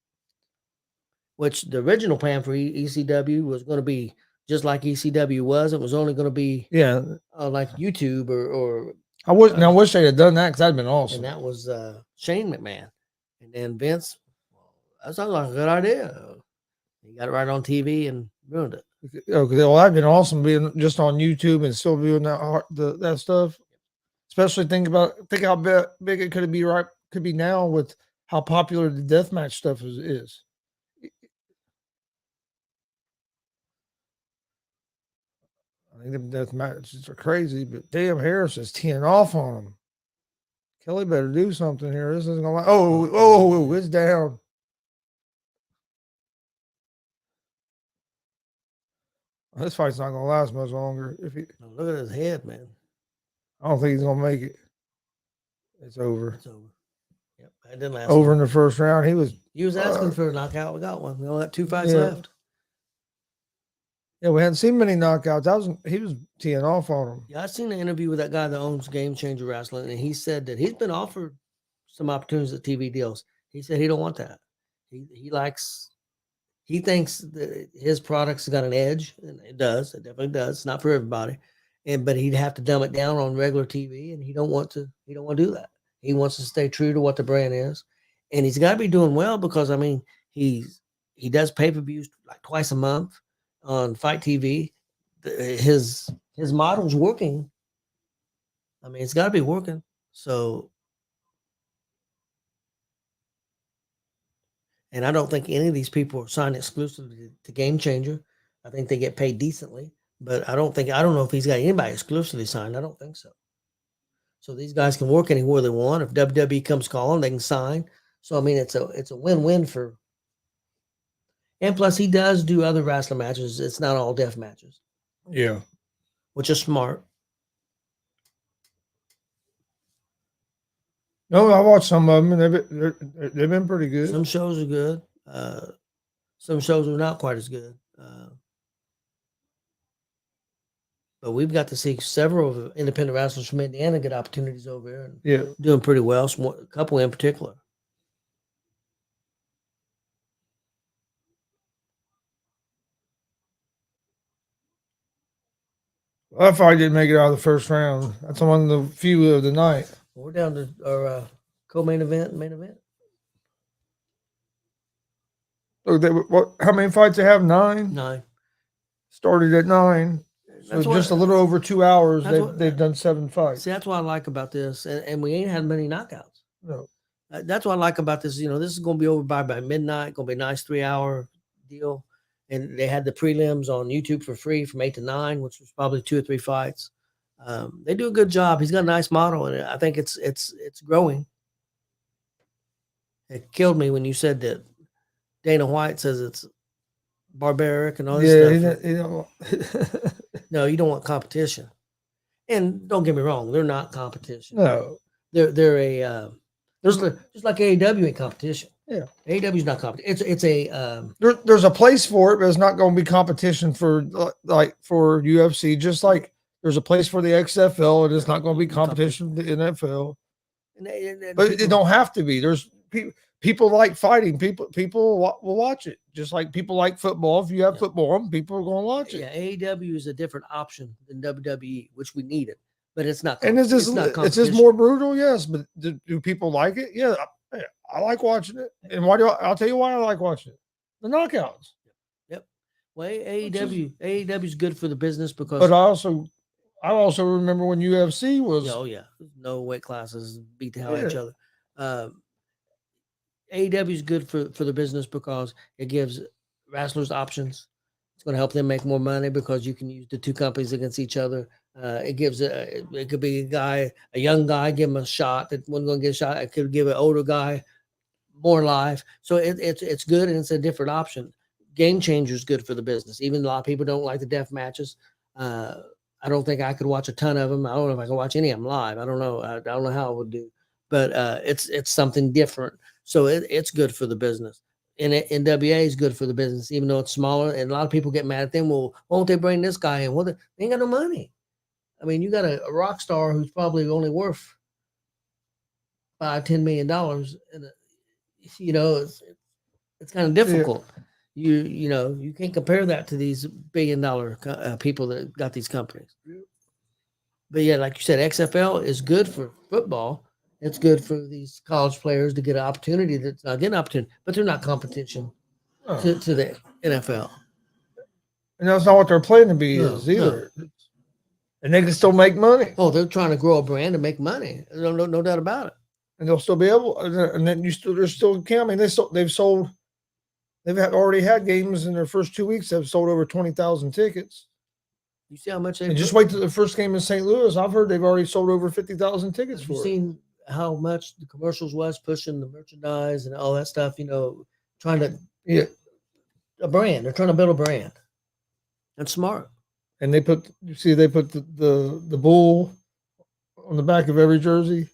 which the original plan for ECW was going to be just like ECW was. It was only going to be like YouTube or I wish they had done that because that'd been awesome. And that was Shane McMahon, and then Vince. Well, that sounds like a good idea. He got it right on TV and ruined it. Okay, well, that'd been awesome being just on YouTube and still doing that stuff. Especially think how big it could be now with how popular the deathmatch stuff is. I think the death matches are crazy, but damn, Harris is teeing off on them. Kelly better do something here. This isn't gonna. Oh, it's down. This fight's not gonna last much longer. Look at his head, man. I don't think he's gonna make it. It's over. It's over. Yep, it didn't last. Over in the first round, he was asking for a knockout. We got one. We only got 2 fights left. Yeah, we hadn't seen many knockouts. He was teeing off on him. Yeah, I seen an interview with that guy that owns Game Changer Wrestling, and he said that he's been offered some opportunities at TV deals. He said he don't want that. He thinks that his product's got an edge, and it does. It definitely does. It's not for everybody, but he'd have to dumb it down on regular TV, and he don't want to do that. He wants to stay true to what the brand is, and he's got to be doing well because he does pay-per-views like twice a month on Fight TV. His model's working. It's got to be working. So, and I don't think any of these people are signed exclusively to Game Changer. I think they get paid decently, but I don't know if he's got anybody exclusively signed. I don't think so. So these guys can work anywhere they want. If WWE comes calling, they can sign. So it's a win-win for. And plus, he does do other wrestling matches. It's not all death matches. Yeah, which is smart. No, I watched some of them, and they've been pretty good. Some shows are good. Some shows are not quite as good. But we've got to see several of independent wrestlers from Indiana get opportunities over there. And doing pretty well. A couple in particular. That fight didn't make it out of the first round. That's one of the few of the night. We're down to our co-main event, main event. So how many fights they have? 9? 9. Started at 9. So just a little over 2 hours, they've done 7 fights. See, that's what I like about this. And we ain't had many knockouts. No. That's what I like about this. This is going to be over by midnight. Going to be a nice 3-hour deal. And they had the prelims on YouTube for free from 8 to 9, which was probably 2 or 3 fights. They do a good job. He's got a nice model, and I think it's growing. It killed me when you said that Dana White says it's barbaric and all this stuff. No, you don't want competition. And don't get me wrong, they're not competition. No, they're a just like AEW ain't competition. Yeah, AEW's not competition. It's a there's a place for it, but it's not going to be competition for for UFC. Just like there's a place for the XFL, and it's not going to be competition for the NFL. But it don't have to be. There's people like fighting. People will watch it. Just like people like football. If you have football on, people are going to watch it. Yeah, AEW is a different option than WWE, which we needed. But it's not. And it's just more brutal, yes. But do people like it? Yeah, I like watching it. And I'll tell you why I like watching it. The knockouts. Yep. Well, AEW is good for the business because. But I also remember when UFC was. Oh yeah, no weight classes beat the hell out of each other. AEW is good for the business because it gives wrestlers options. It's going to help them make more money because you can use the two companies against each other. It could be a young guy, give him a shot that wasn't going to get a shot. It could give an older guy more live. So it's good, and it's a different option. Game Changer is good for the business. Even a lot of people don't like the death matches. I don't think I could watch a ton of them. I don't know if I can watch any of them live. I don't know. I don't know how I would do, but it's something different. So it's good for the business. And NWA is good for the business, even though it's smaller. And a lot of people get mad at them. Well, why won't they bring this guy in? Well, they ain't got no money. I mean, you got a rock star who's probably only worth $5-10 million, and it's kind of difficult. You can't compare that to these billion-dollar people that got these companies. But yeah, like you said, XFL is good for football. It's good for these college players to get an opportunity. Get an opportunity, but they're not competition to the NFL. And that's not what they're playing to be either. No. And they can still make money. Oh, they're trying to grow a brand and make money. No doubt about it. And they'll still be able. And then there's still counting. They've already had games in their first 2 weeks. They've sold over 20,000 tickets. You see how much they just wait till the first game in St. Louis. I've heard they've already sold over 50,000 tickets for it. You've seen how much the commercials was pushing the merchandise and all that stuff, trying to a brand. They're trying to build a brand. That's smart. And they put the bull on the back of every jersey.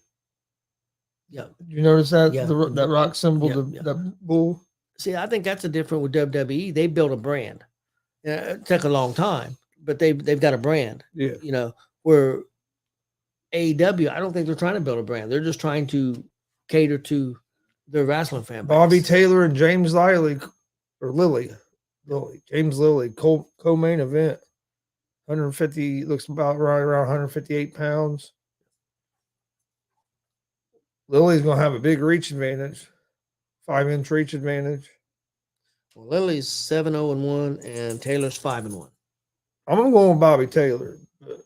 Yeah. You notice that? Yeah. That rock symbol, that bull. See, I think that's the difference with WWE. They built a brand. It took a long time, but they've got a brand. Yeah. Where AEW, I don't think they're trying to build a brand. They're just trying to cater to their wrestling fan base. Bobby Taylor and James Lilly, James Lilly, co-main event. 150, looks about right around 158 pounds. Lily's going to have a big reach advantage, 5-inch reach advantage. Well, Lily's 7-0-1, and Taylor's 5-1. I'm going to go with Bobby Taylor, but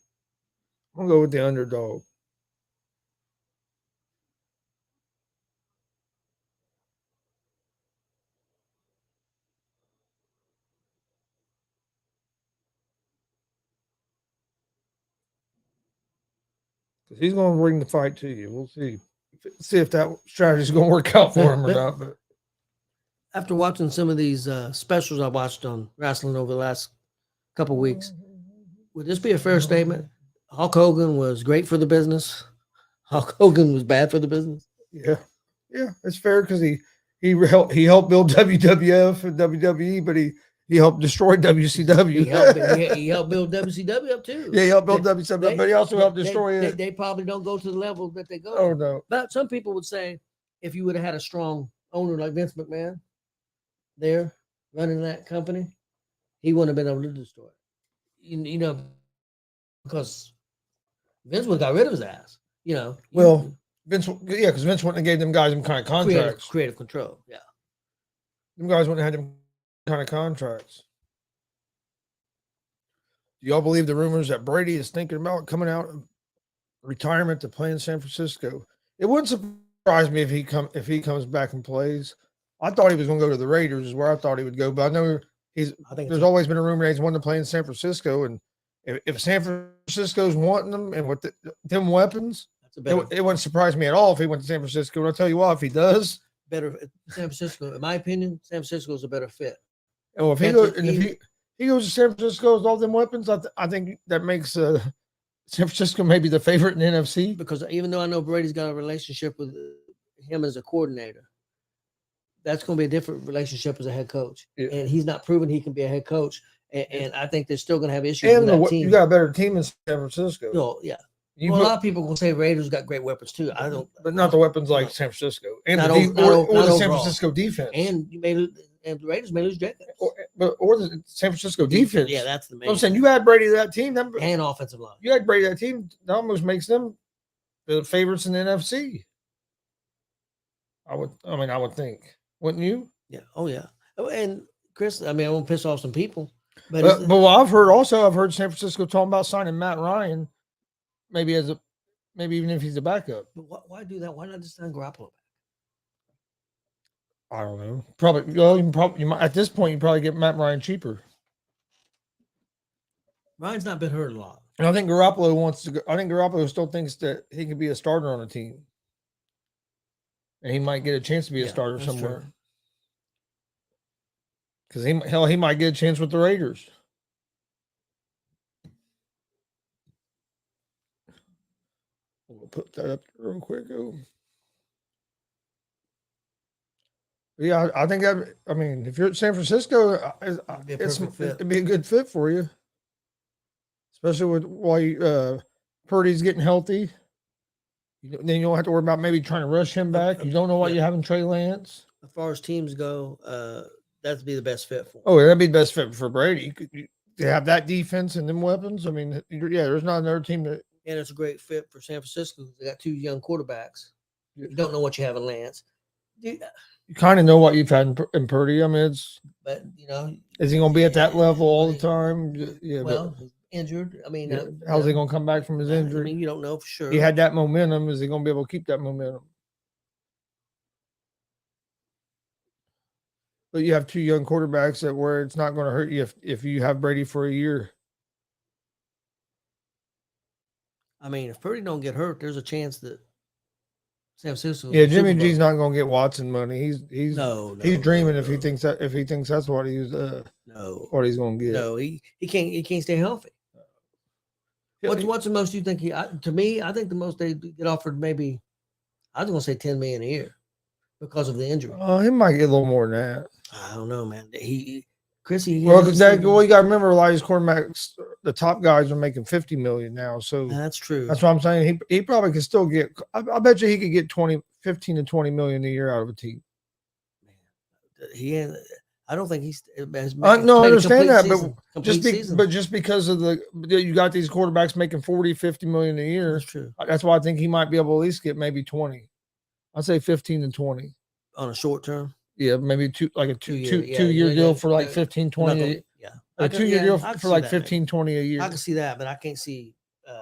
I'm going to go with the underdog. He's going to bring the fight to you. We'll see if that strategy is going to work out for him or not. But after watching some of these specials I watched on wrestling over the last couple of weeks, would this be a fair statement? Hulk Hogan was great for the business. Hulk Hogan was bad for the business. Yeah, it's fair because he helped build WWF and WWE, but he helped destroy WCW. He helped build WCW up too. Yeah, he helped build WCW, but he also helped destroy it. They probably don't go to the level that they go. Oh, no. But some people would say if you would have had a strong owner like Vince McMahon there running that company, he wouldn't have been able to destroy it. Because Vince would have got rid of his ass. Well, Vince, because Vince wouldn't have gave them guys some kind of contracts. Creative control, yeah. Them guys wouldn't have had them kind of contracts. Do y'all believe the rumors that Brady is thinking about coming out of retirement to play in San Francisco? It wouldn't surprise me if he comes back and plays. I thought he was going to go to the Raiders, is where I thought he would go. But I know there's always been a rumor that he's wanting to play in San Francisco, and if San Francisco's wanting them and with them weapons, it wouldn't surprise me at all if he went to San Francisco. And I'll tell you what, if he does, better San Francisco. In my opinion, San Francisco is a better fit. Oh, if he goes to San Francisco with all them weapons, I think that makes San Francisco maybe the favorite in the NFC. Because even though I know Brady's got a relationship with him as a coordinator, that's going to be a different relationship as a head coach. Yeah. And he's not proven he can be a head coach. And I think they're still going to have issues with that team. You got a better team in San Francisco. No, yeah. A lot of people will say Raiders got great weapons too. I don't, but not the weapons like San Francisco and the San Francisco defense. And the Raiders may lose Jacobs. Or the San Francisco defense. Yeah, that's the main. I'm saying you had Brady to that team, and offensive line. You had Brady to that team. That almost makes them the favorites in the NFC. I would think, wouldn't you? Yeah. Oh yeah. And Chris, I won't piss off some people, but what I've heard San Francisco talking about signing Matt Ryan. Maybe even if he's a backup. But why do that? Why not just sign Garoppolo back? I don't know. Probably. Well, you might, at this point, you probably get Matt Ryan cheaper. Ryan's not been hurt a lot, and I think Garoppolo wants to go. I think Garoppolo still thinks that he can be a starter on a team. and he might get a chance to be a starter that's somewhere. true. Because he might get a chance with the Raiders. We'll put that up real quick. Yeah, I think that. I mean, if you're at San Francisco, It'd be a perfect fit. it'd be a good fit for you, especially with while Purdy's getting healthy. Then you don't have to worry about maybe trying to rush him back. You don't know what you have in Trey Lance. As far as teams go, that'd be the best fit for him. Oh, that'd be the best fit for Brady. You have that defense and them weapons. I mean, yeah, there's not another team that. And it's a great fit for San Francisco. They got 2 young quarterbacks. You don't know what you have in Lance. You kind of know what you've had in Purdy. I mean, but is he going to be at that level all the time? Yeah, well, injured. I mean, how's he going to come back from his injury? I mean, you don't know for sure. He had that momentum. Is he going to be able to keep that momentum? But you have 2 young quarterbacks that where it's not going to hurt you if you have Brady for a year. I mean, if Purdy don't get hurt, there's a chance that San Francisco. Yeah, Jimmy G's not going to get Watson money. He's dreaming if he thinks that's what he's what he's going to get. No, he can't stay healthy. What's the most you think he? To me, I think the most they get offered maybe, I was going to say $10 million a year because of the injury. Oh, he might get a little more than that. I don't know, man. Chrissy. You got to remember a lot of these quarterbacks, the top guys are making $50 million now. So that's true. That's what I'm saying. He probably could still get. I bet you he could get 15 to 20 million a year out of a team. Man, I don't think he's. No, I understand that, but just because of you got these quarterbacks making 40, 50 million a year. That's true. That's why I think he might be able to at least get maybe 20. I'd say 15 and 20 on a short term. Yeah, maybe two year deal for like 15, 20. A 2-year deal for like 15, 20 a year. I can see that, but I can't see.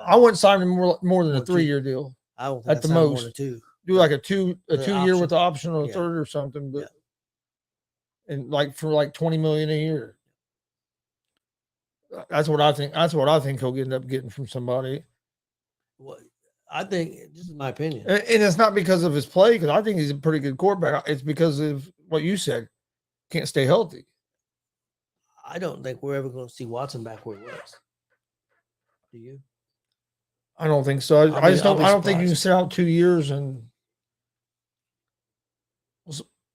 I wouldn't sign him more than a 3-year deal. I don't at the most. More than 2. Do like a 2-year with the option of a third or something, but and like for like 20 million a year. That's what I think. That's what I think he'll end up getting from somebody. Well, I think this is my opinion, and it's not because of his play, because I think he's a pretty good quarterback. It's because of what you said. Can't stay healthy. I don't think we're ever going to see Watson back where he was. Do you? I don't think so. I just don't. I don't think you can sit out 2 years and.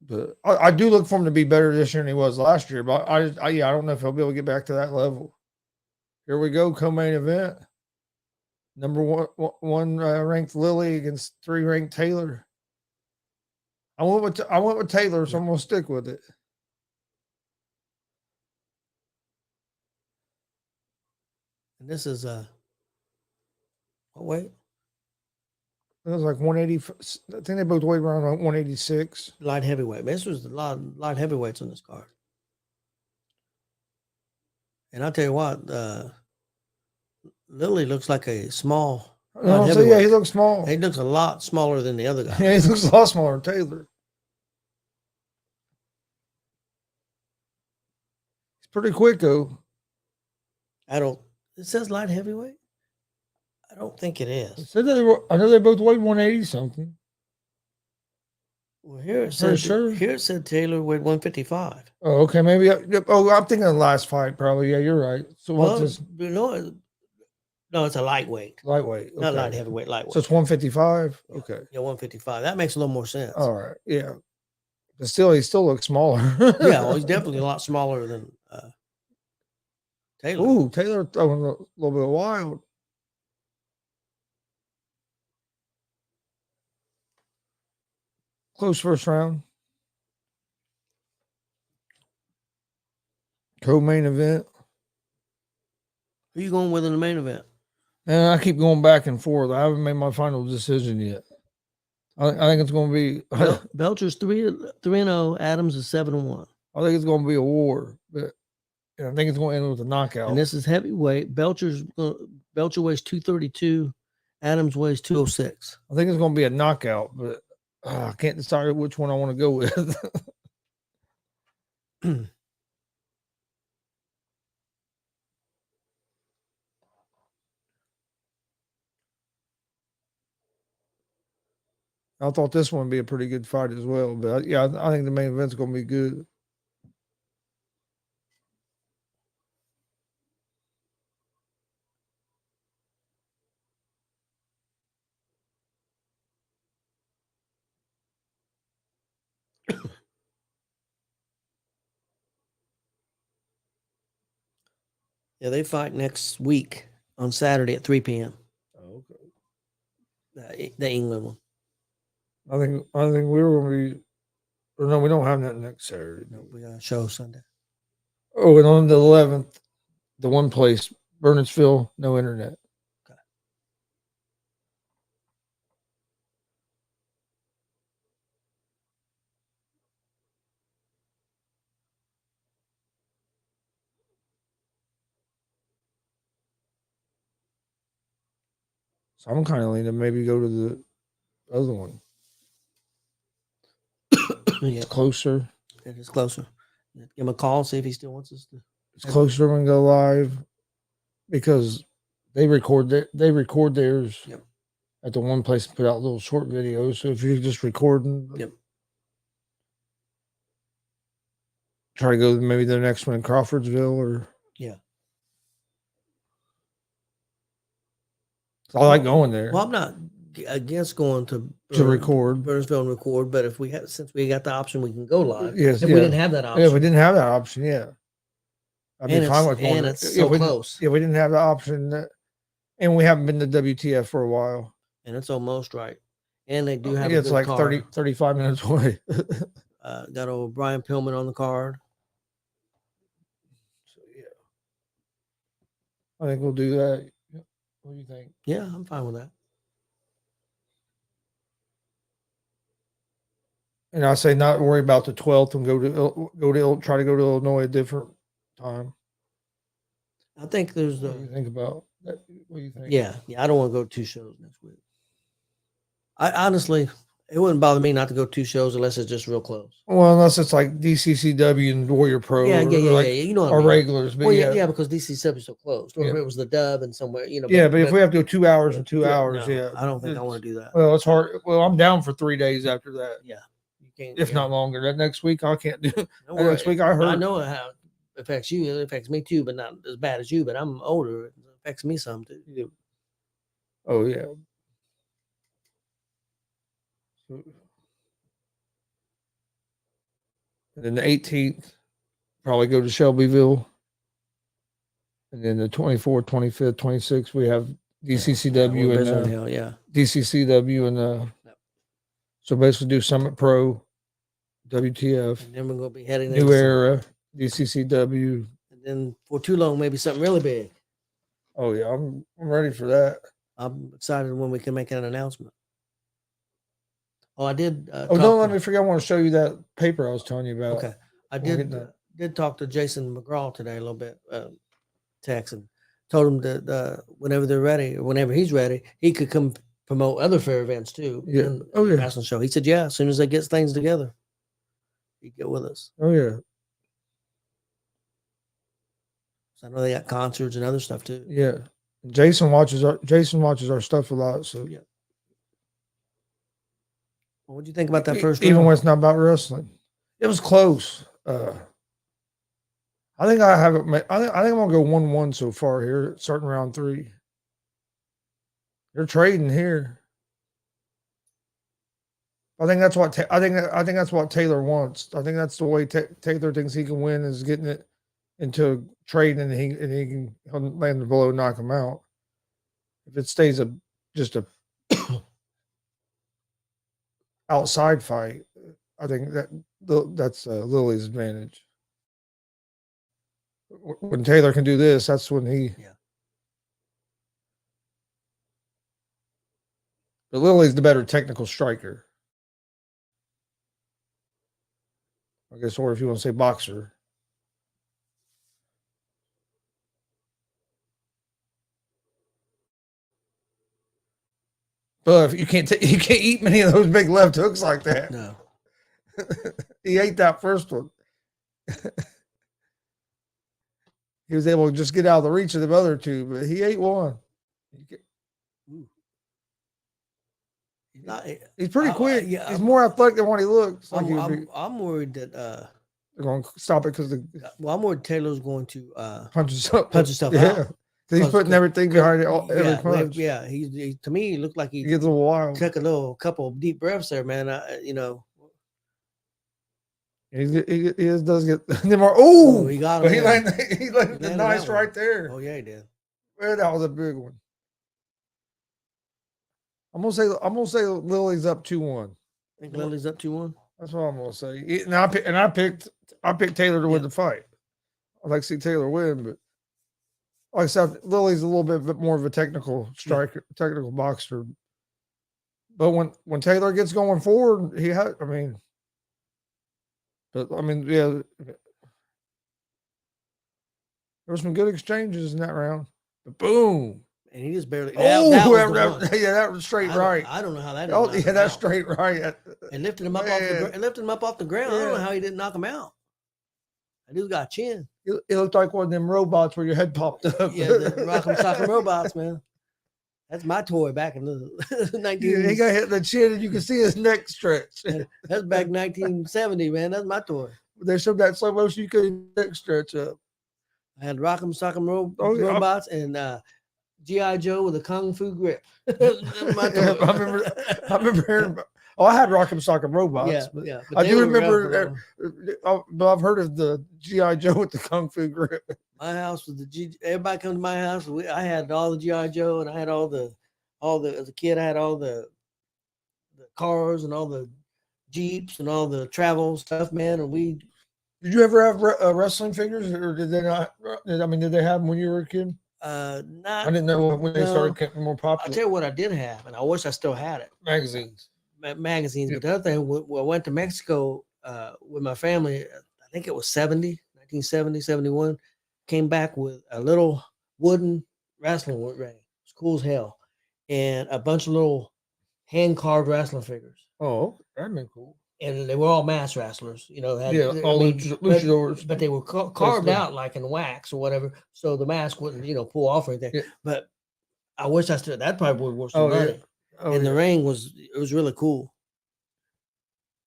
But I do look for him to be better this year than he was last year. But I don't know if he'll be able to get back to that level. Here we go, co-main event. Number one ranked Lilly against 3 ranked Taylor. I went with Taylor, so I'm gonna stick with it. And this is what weight? It was like 180. I think they both weighed around 186. Light heavyweight. This was a lot of light heavyweights on this card. And I'll tell you what, Lilly looks like a small. So yeah, he looks small. He looks a lot smaller than the other guy. Yeah, he looks a lot smaller than Taylor. He's pretty quick though. It says light heavyweight. I don't think it is. I know they both weighed 180 something. Well, here it said Taylor weighed 155. Oh, okay, maybe. I'm thinking of the last fight. Probably, yeah, you're right. So what's this? No, it's a lightweight. Lightweight, okay. Not light heavyweight. Lightweight. So it's 155. Okay. Yeah, 155. That makes a little more sense. All right. Yeah. But still, he still looks smaller. Yeah, well, he's definitely a lot smaller than Taylor. Ooh, Taylor throwing a little bit wild. Close first round. Co-main event. Who you going with in the main event? And I keep going back and forth. I haven't made my final decision yet. I think it's going to be Belcher's 3-0. Adams is 7-1. I think it's going to be a war, but I think it's going to end with a knockout. And this is heavyweight. Belcher weighs 232. Adams weighs 206. I think it's going to be a knockout, but I can't decide which one I want to go with. I thought this one would be a pretty good fight as well. But yeah, I think the main event's going to be good. Yeah, they fight next week on Saturday at 3 p.m. Oh, okay. The England one. I think we were going to be. Or no, we don't have that next Saturday. No, we got a show Sunday. Oh, and on the 11th, the one place, Bernardsville, no internet. Okay. So I'm kind of leaning maybe go to the other one. Yeah, It's closer. it is closer. Give him a call, see if he still wants us to. It's closer when go live because they record theirs Yep. at the one place and put out little short videos. So if you're just recording, Yep. try to go to maybe the next one in Crawfordsville or Yeah. I like going there. Well, I'm not against going to record Burnsville and record, but if we had, since we got the option, we can go live. Yes, if we didn't have that option, yeah, if we didn't have that option, yeah, I'd be fine with going. And it's so close. Yeah, we didn't have the option, and we haven't been to WTF for a while. And it's almost right. And they do have. It's like card. 35 minutes away. Got old Brian Pillman on the card. So yeah, I think we'll do that. What do you think? Yeah, I'm fine with that. And I say not worry about the 12th and try to go to Illinois a different time. I think there's What do you think about that? What do you think? Yeah, I don't want to go to 2 shows next week. I honestly, it wouldn't bother me not to go to 2 shows unless it's just real close. Well, unless it's like DCCW and Warrior Pro. Yeah. You know, our regulars. But yeah, because DCCW is so close. Or if it was the Dub and somewhere, you know. But if we have to go 2 hours and 2 hours, no, I don't think I want to do that. Well, it's hard. Well, I'm down for 3 days after that. Yeah, you can't. If not longer. That next week I can't do. Next week I heard. I know how it affects you. It affects me too, but not as bad as you. But I'm older. It affects me some too. Yeah. Oh yeah. And then the 18th, probably go to Shelbyville. And then the 24th, 25th, 26th, we have DCCW and DCCW and so basically do Summit Pro, WTF, and then we're gonna be heading New Era, DCCW, and then for too long, maybe something really big. Oh yeah, I'm ready for that. I'm excited when we can make an announcement. Oh, I did. Don't let me forget. I want to show you that paper I was telling you about. Okay, I did talk to Jason McGraw today a little bit, text, and told him that whenever they're ready, or whenever he's ready, he could come promote other fair events too. Yeah. Wrestling show. He said, yeah, as soon as they get things together, he'd get with us. Oh yeah. So I know they got concerts and other stuff too. Yeah. Jason watches our stuff a lot. So yeah. Well, what do you think about that first even round? when it's not about wrestling? It was close. I think I have it. I think I'm gonna go 1-1 so far here, starting round 3. They're trading here. I think that's what I think that's what Taylor wants. I think that's the way Taylor thinks he can win is getting it into trade and he can land the blow and knock him out. If it stays just a outside fight, I think that's Lily's advantage. When Taylor can do this, that's when he. Yeah. But Lily's the better technical striker. I guess, or if you want to say boxer. But if you can't eat many of those big left hooks like that. No. He ate that first one. He was able to just get out of the reach of the other two, but he ate one. He's pretty quick. Yeah, he's more athletic than what he looks. Like I'm worried that they're going to stop it because the I'm worried Taylor's going to punch himself out. Yeah, he's putting everything behind it. Every punch. Yeah. He to me he looked like he gets a little wild. Took a couple of deep breaths there, man. He does get them more. Oh, he got him. He landed the nice right there. Oh yeah, he did. Man, that was a big one. I'm gonna say Lily's up 2-1. Think Lily's up 2-1. That's what I'm gonna say. And I picked Taylor to win the fight. I'd like to see Taylor win, but like I said, Lily's a little bit more of a technical striker, technical boxer. But when Taylor gets going forward, yeah. There were some good exchanges in that round. But boom. And he just barely. That was straight right. I don't know how that. Oh yeah, that's straight right. And lifted him up off the ground. I don't know how he didn't knock him out. That dude got a chin. It looked like one of them robots where your head popped up. Yeah, the Rock'em Sock'em robots, man. That's my toy back in the 19. He got hit in the chin, and you can see his neck stretch. That's back 1970, man. That's my toy. They showed that slow motion. You couldn't neck stretch up. I had Rock'em Sock'em robots and G.I. Joe with a kung fu grip. I remember hearing about. Oh, I had Rock'em Sock'em robots. Yeah. I do remember. But I've heard of the G.I. Joe with the kung fu grip. My house was everybody come to my house. I had all the G.I. Joe, and I had all the as a kid I had all the cars and all the Jeeps and all the travel stuff, man. And did you ever have wrestling figures, or did they not? Did they have them when you were a kid? I didn't know when they started getting more popular. I'll tell you what I did have, and I wish I still had it. Magazines. But the other thing, when I went to Mexico with my family, I think it was 1970, 71, came back with a little wooden wrestling ring. It's cool as hell. And a bunch of little hand-carved wrestling figures. Oh, that'd been cool. And they were all mass wrestlers, luchadors. But they were carved out like in wax or whatever, so the mask wouldn't, pull off or anything. Yeah. But I wish I still. That probably would worth some money. Yeah. The ring was really cool.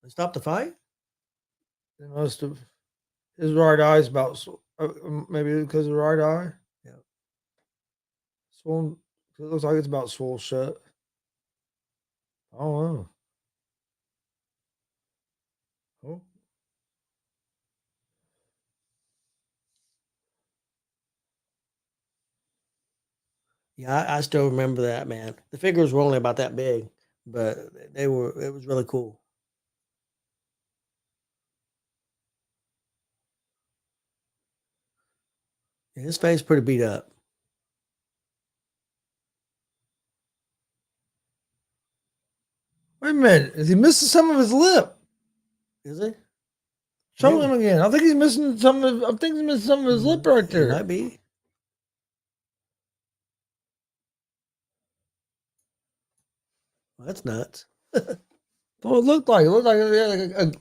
They stopped the fight. They must have. His right eye's about maybe because of the right eye. Yeah. Swollen. It looks like it's about swollen shut. I don't know. Oh. Yeah, I still remember that, man. The figures were only about that big, but it was really cool. Yeah, his face pretty beat up. Wait a minute. Is he missing some of his lip? Is he? Show him again. I think he's missing some of his lip right there. Might be. Well, that's nuts. Well, it looked like he had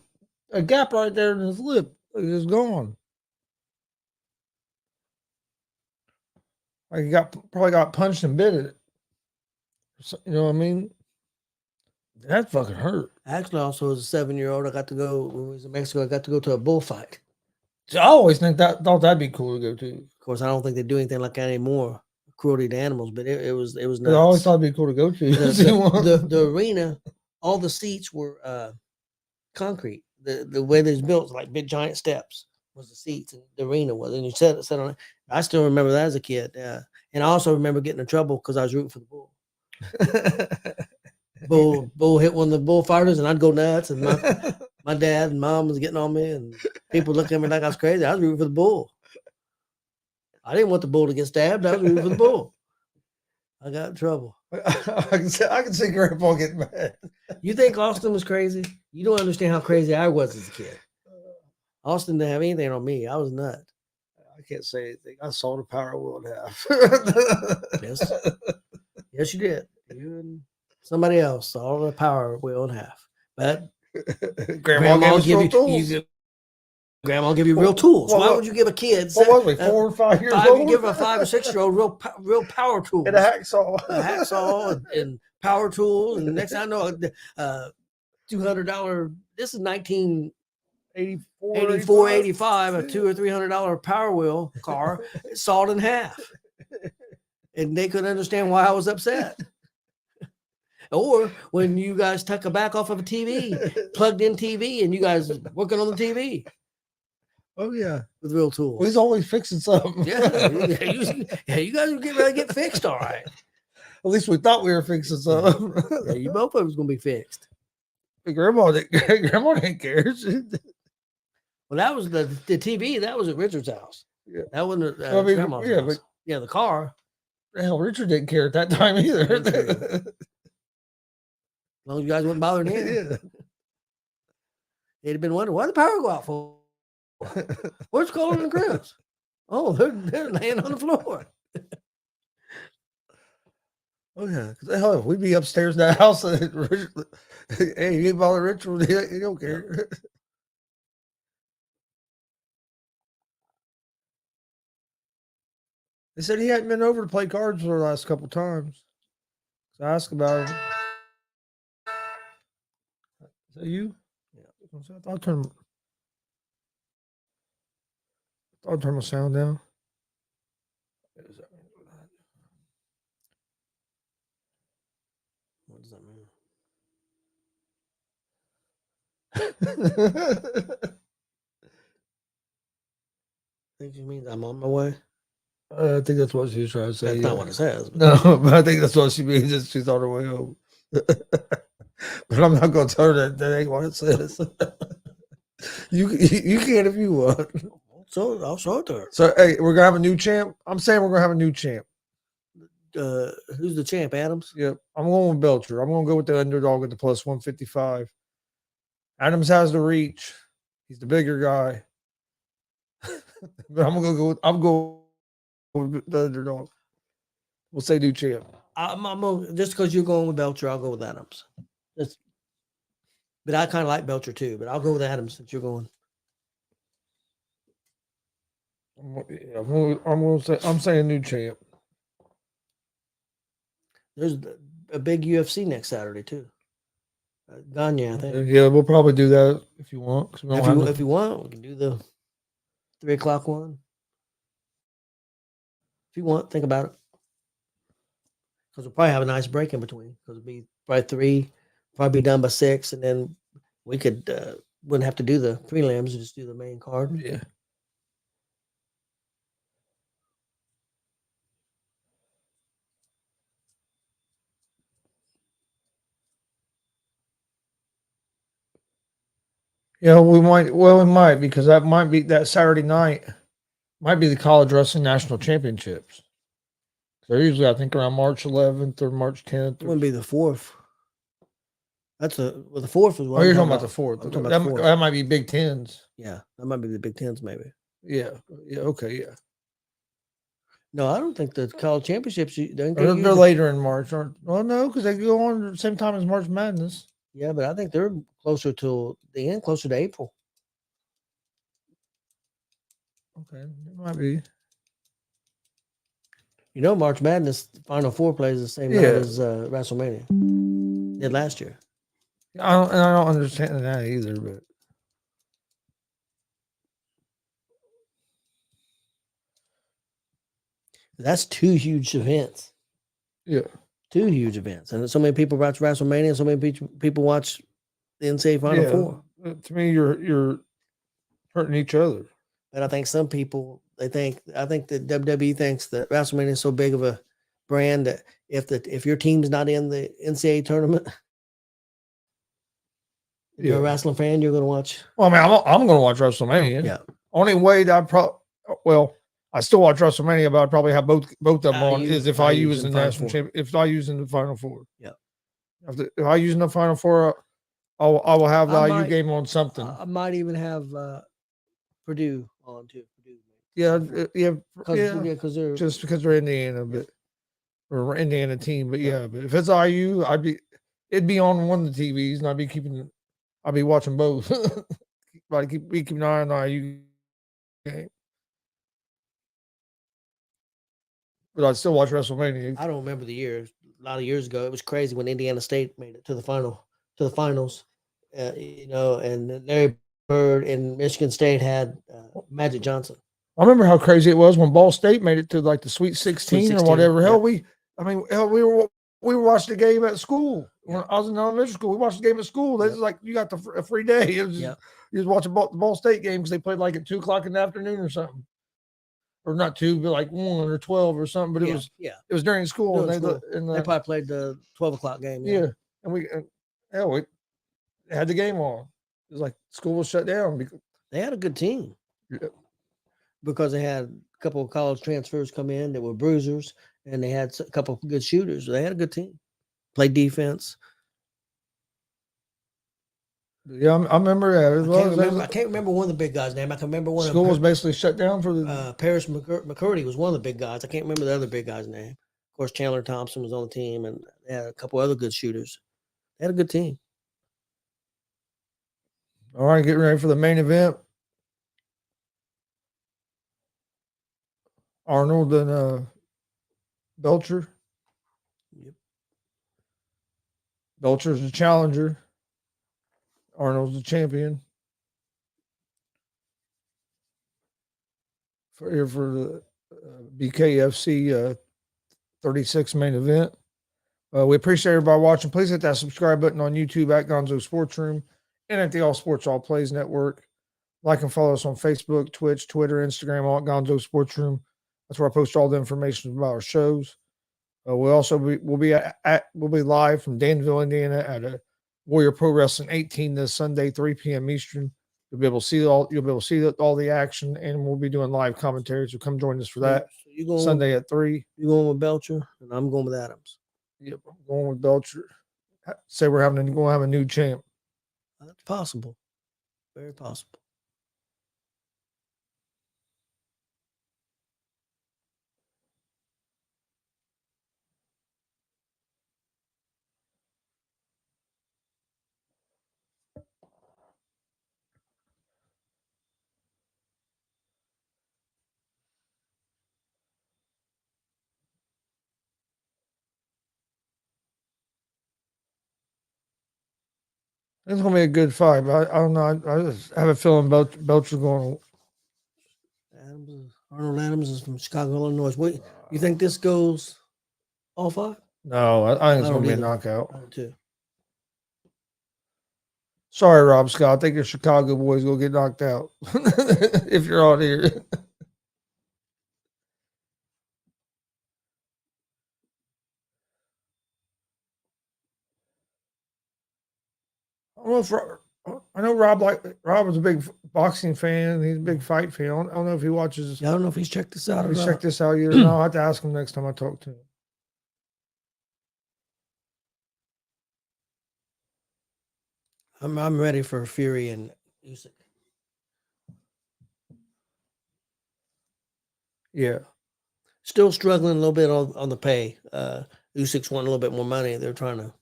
a gap right there in his lip. It's gone. Like he probably got punched and bit it. You know what I mean? That fucking hurt. Actually, also as a 7-year-old, I got to go when we was in Mexico. I got to go to a bullfight. So I always thought that'd be cool to go to. Of course, I don't think they do anything like that anymore. Cruelty to animals, but it was nuts. I always thought it'd be cool to go to. The arena, all the seats were concrete. The way it's built was like big giant steps. Was the seats and the arena was, and you sat on it. I still remember that as a kid. And I also remember getting in trouble because I was rooting for the bull. Bull hit one of the bullfighters, and I'd go nuts. And my dad and mom was getting on me, and people looked at me like I was crazy. I was rooting for the bull. I didn't want the bull to get stabbed. I was rooting for the bull. I got in trouble. I can see Grandpa getting mad. You think Austin was crazy? You don't understand how crazy I was as a kid. Austin didn't have anything on me. I was nuts. I can't say anything. I saw the power of will and half. Yes, you did. You and somebody else saw the power of will and half. But Grandma give you real tools. Why would you give a kid? What was we, 4 or 5 years old? You give a 5 or 6-year-old real power tools. And a hacksaw. And power tools, and the next thing I know, $200. This is 1984, 85, a $200 or $300 Power Wheel car, sawed in half, and they couldn't understand why I was upset. Or when you guys took a back off of a TV, plugged in TV, and you guys working on the TV. Oh yeah, with real tools. Well, he's always fixing something. You guys were getting ready to get fixed, all right. At least we thought we were fixing something. Yeah, you both of it was going to be fixed. Grandma didn't care. Well, that was the TV. That was at Richard's house. Yeah. That wasn't at Grandma's house. But the car. Hell, Richard didn't care at that time either. As long as you guys wouldn't bother him. Yeah. They'd have been wondering, why did the power go out for? Where's Colin and Chris? Oh, they're laying on the floor. Oh yeah, hell, we'd be upstairs in that house. Hey, you ain't bother Richard. He don't care. They said he hadn't been over to play cards for the last couple of times. So I asked about him. Is that you? Yeah. I'll turn my sound down. What does that mean? I think you mean I'm on my way. I think that's what she was trying to say. That's not what it says. No, but I think that's what she means. Is she's on her way home. But I'm not going to tell her that ain't what it says. You can if you want. So I'll show it to her. So hey, we're gonna have a new champ. I'm saying we're gonna have a new champ. Who's the champ? Adams. Yep, I'm going with Belcher. I'm gonna go with the underdog at the plus 155. Adams has the reach. He's the bigger guy. But I'm going with the underdog. We'll say new champ. I'm just because you're going with Belcher, I'll go with Adams. But I kind of like Belcher too. But I'll go with Adams since you're going. I'm saying new champ. There's a big UFC next Saturday too. Gagne, I think. Yeah, we'll probably do that if you want. If you want, we can do the 3 o'clock one. If you want, think about it. Because we'll probably have a nice break in between. Because it'll be probably 3, probably be done by 6, and then we wouldn't have to do the prelims, just do the main card. Yeah. Yeah, we might. Well, we might because that might be that Saturday night. Might be the College Wrestling National Championships. They're usually, I think, around March 11th or March 10th. It wouldn't be the 4th. The 4th is what. Oh, you're talking about the 4th. That might be Big Tens. Yeah, that might be the Big Tens, maybe. Yeah. Okay. Yeah. No, I don't think the college championships. They're later in March, aren't? Well, no, because they go on at the same time as March Madness. Yeah, but I think they're closer to the end, closer to April. Okay, it might be. You know, March Madness Final Four plays the same night as WrestleMania did last year. I don't understand that either, but that's 2 huge events. Yeah, 2 huge events, and so many people watch WrestleMania, and so many people watch the NCAA Final Four. To me, you're hurting each other. But I think some people I think that WWE thinks that WrestleMania is so big of a brand that if your team's not in the NCAA tournament, if you're a wrestling fan, you're going to watch. Well, I mean, I'm going to watch WrestleMania. Yeah. Only way that I still watch WrestleMania, but I'd probably have both of them on if I use the national champion, if I use in the Final Four. Yeah. If I use in the Final Four, I will have the IU game on something. I might even have Purdue on too. Yeah, because they're just because they're Indiana, or Indiana team. But but if it's IU, it'd be on one of the TVs, and I'd be watching both. Like keep an eye on the IU game. But I'd still watch WrestleMania. I don't remember the years. a lot of years ago. It was crazy when Indiana State made it to the finals. And then Larry Bird and Michigan State had Magic Johnson. I remember how crazy it was when Ball State made it to like the Sweet 16, Sweet 16, or whatever. yep. Hell, we were watching the game at school when I was in elementary school. We watched the game at school. This is like you got a free day. It was just, you was watching the Ball State game because they played like at 2:00 in the afternoon or something, or not 2, but like 1 or 12 or something. But it was during school. During and school. And they probably played the 12:00 game. Yeah, and we had the game on. It was like school was shut down because they had a good team. Yeah. Because they had a couple of college transfers come in that were bruisers, and they had a couple of good shooters. They had a good team. Played defense. Yeah, I remember that. I can't remember one of the big guys' name. I can remember one. School was basically shut down for the. Paris McCurdy was one of the big guys. I can't remember the other big guy's name. Of course, Chandler Thompson was on the team, and they had a couple other good shooters. They had a good team. All right, getting ready for the main event. Arnold and Belcher. Yep. Belcher's the challenger. Arnold's the champion. For the BKFC 36 main event. We appreciate everybody watching. Please hit that subscribe button on YouTube at GonzoSportsRoom and at the All Sports All Plays Network. Like and follow us on Facebook, Twitch, Twitter, Instagram, all at GonzoSportsRoom. That's where I post all the information about our shows. We'll be live from Danville, Indiana, at Warrior Pro Wrestling 18 this Sunday, 3 p.m. Eastern. You'll be able to see all the action, and we'll be doing live commentary. So come join us for that. So you going Sunday at 3. You going with Belcher, and I'm going with Adams. Yep, I'm going with Belcher. Say we're going to have a new champ. That's possible. Very possible. It's going to be a good fight, but I don't know. I just have a feeling Belcher's going to. Arnold Adams is from Chicago, Illinois. Wait, you think this goes all 5? No, I think it's going to be a knockout. I do too. Sorry, Rob Scott. I think your Chicago boys will get knocked out if you're out here. I know Rob was a big boxing fan. He's a big fight fan. I don't know if he watches. I don't know if he's checked this out. He's checked this out yet. No, I'll have to ask him next time I talk to him. I'm ready for Fury and Usyk. Yeah. Still struggling a little bit on the pay. Usyk's wanting a little bit more money. They're trying to.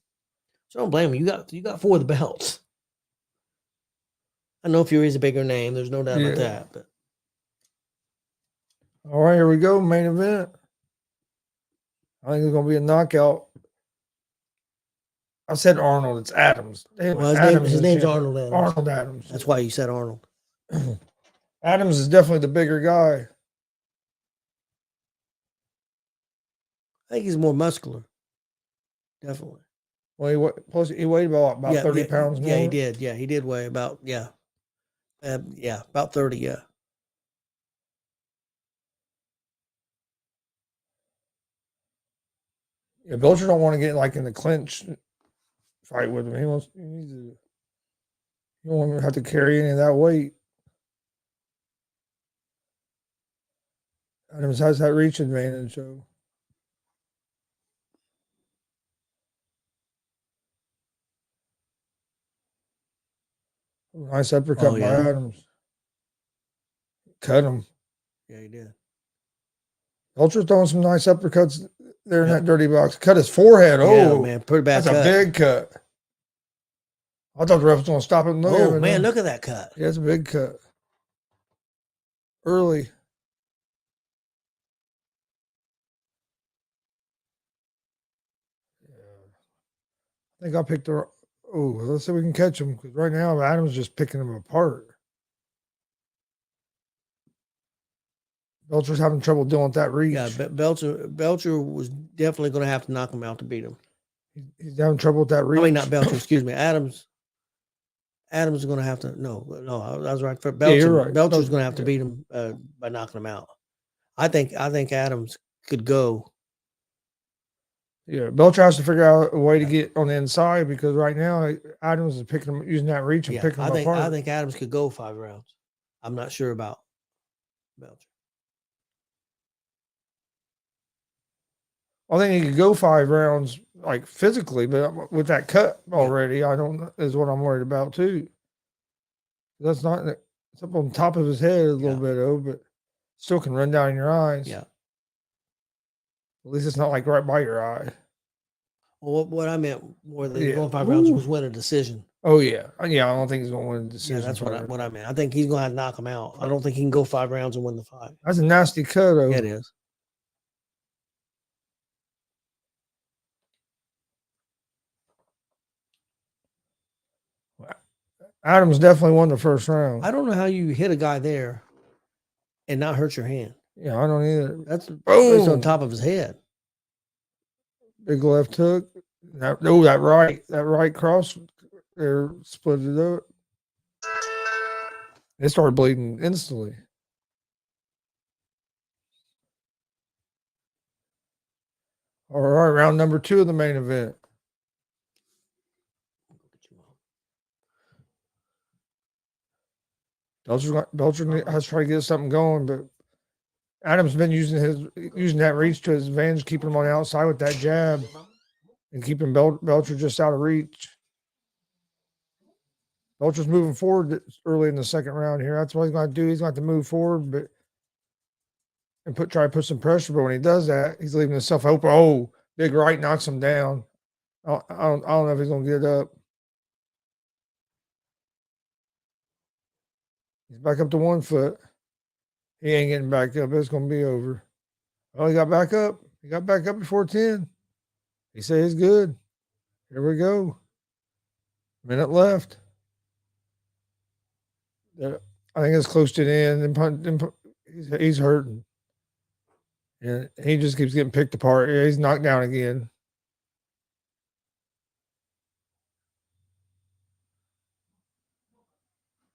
So I don't blame him. You got 4 of the belts. I know Fury's a bigger name. There's no doubt about that. But all right, here we go. Main event. I think it's going to be a knockout. I said Arnold. It's Adams. Well, his name's Arnold Adams. Arnold Adams. That's why you said Arnold. Adams is definitely the bigger guy. I think he's more muscular. Definitely. Well, he weighed about 30 pounds more. Yeah, he did. Yeah, he did weigh about, about 30, yeah. Yeah, Belcher don't want to get in the clinch fight with him. He don't want to have to carry any of that weight. Adams has that reach advantage, so. Nice uppercut by Adams. Cut him. Yeah, he did. Belcher's throwing some nice uppercuts there in that dirty box. Cut his forehead. Oh, man, pretty bad cut. That's a big cut. I thought the ref was going to stop him. Oh, man, look at that cut. Yeah, it's a big cut. Early. I think I picked the. Oh, let's see if we can catch him because right now Adam's just picking him apart. Belcher's having trouble dealing with that reach. Yeah, Belcher was definitely going to have to knock him out to beat him. He's having trouble with that reach. I mean, not Belcher. Excuse me, Adams. Adams is going to have to. No, I was right. For Belcher, you're right. Belcher's going to have to beat him by knocking him out. I think Adams could go. Yeah, Belcher has to figure out a way to get on the inside because right now Adams is picking him, using that reach and picking him apart. I think Adams could go 5 rounds. I'm not sure about Belcher. I think he could go 5 rounds, like physically, but with that cut already, I don't is what I'm worried about too. That's not it's up on top of his head a little bit, though, but still can run down in your eyes. Yeah. At least it's not like right by your eye. Well, what I meant more than going 5 rounds was win a decision. Oh yeah, I don't think he's going to win a decision. Yeah, that's what I meant. I think he's going to have to knock him out. I don't think he can go 5 rounds and win the fight. That's a nasty cut, though. Yeah, it is. Adams definitely won the first round. I don't know how you hit a guy there and not hurt your hand. Yeah, I don't either. That's on top of his head. Big left hook. That right cross there split it up. It started bleeding instantly. All right, round number 2 of the main event. Belcher has to try to get something going, but Adams been using that reach to his advantage, keeping him on the outside with that jab and keeping Belcher just out of reach. Belcher's moving forward early in the second round here. That's what he's going to do. He's going to have to move forward, and try to put some pressure. But when he does that, he's leaving himself open. Oh, big right knocks him down. I don't know if he's going to get up. He's back up to 1 foot. He ain't getting back up. It's going to be over. Oh, he got back up. He got back up before 10. He said he's good. Here we go. Minute left. I think it's close to the end. He's hurting. And he just keeps getting picked apart. Yeah, he's knocked down again.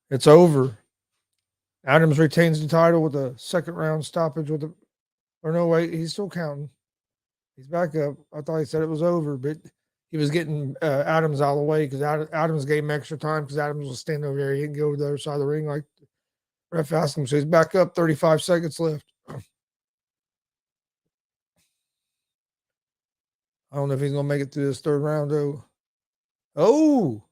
It's over. Adams retains the title with a second round stoppage he's still counting. He's back up. I thought he said it was over, but he was getting Adams out of the way because Adams gave him extra time because Adams was standing over there. He didn't go to the other side of the ring like the ref asked him. So he's back up, 35 seconds left. I don't know if he's going to make it through this third round, though. Oh!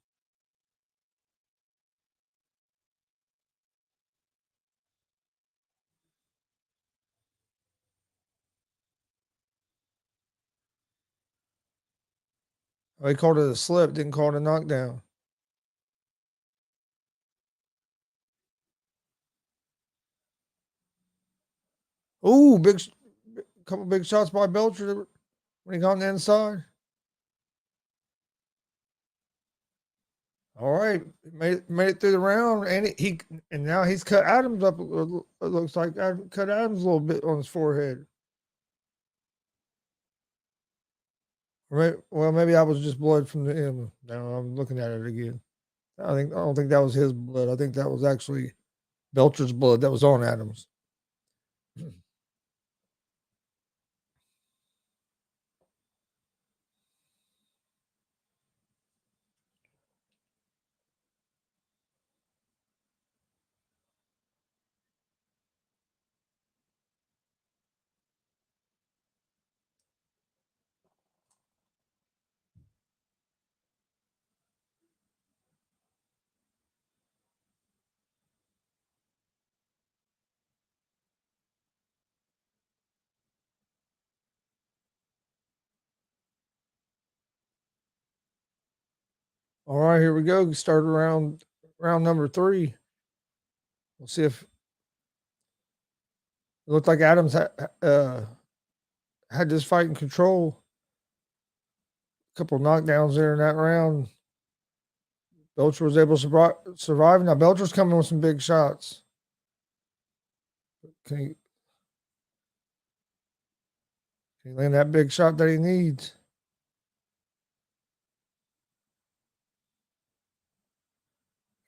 He called it a slip, didn't call it a knockdown. Ooh, couple big shots by Belcher when he got on the inside. All right, made it through the round, and now he's cut Adams up. It looks like cut Adams a little bit on his forehead. Well, maybe that was just blood from the end. Now I'm looking at it again. I don't think that was his blood. I think that was actually Belcher's blood that was on Adams. All right, here we go. Start round number 3. We'll see if it looked like Adams had this fight in control. couple knockdowns there in that round. Belcher was able to survive. Now Belcher's coming with some big shots. Can he land that big shot that he needs?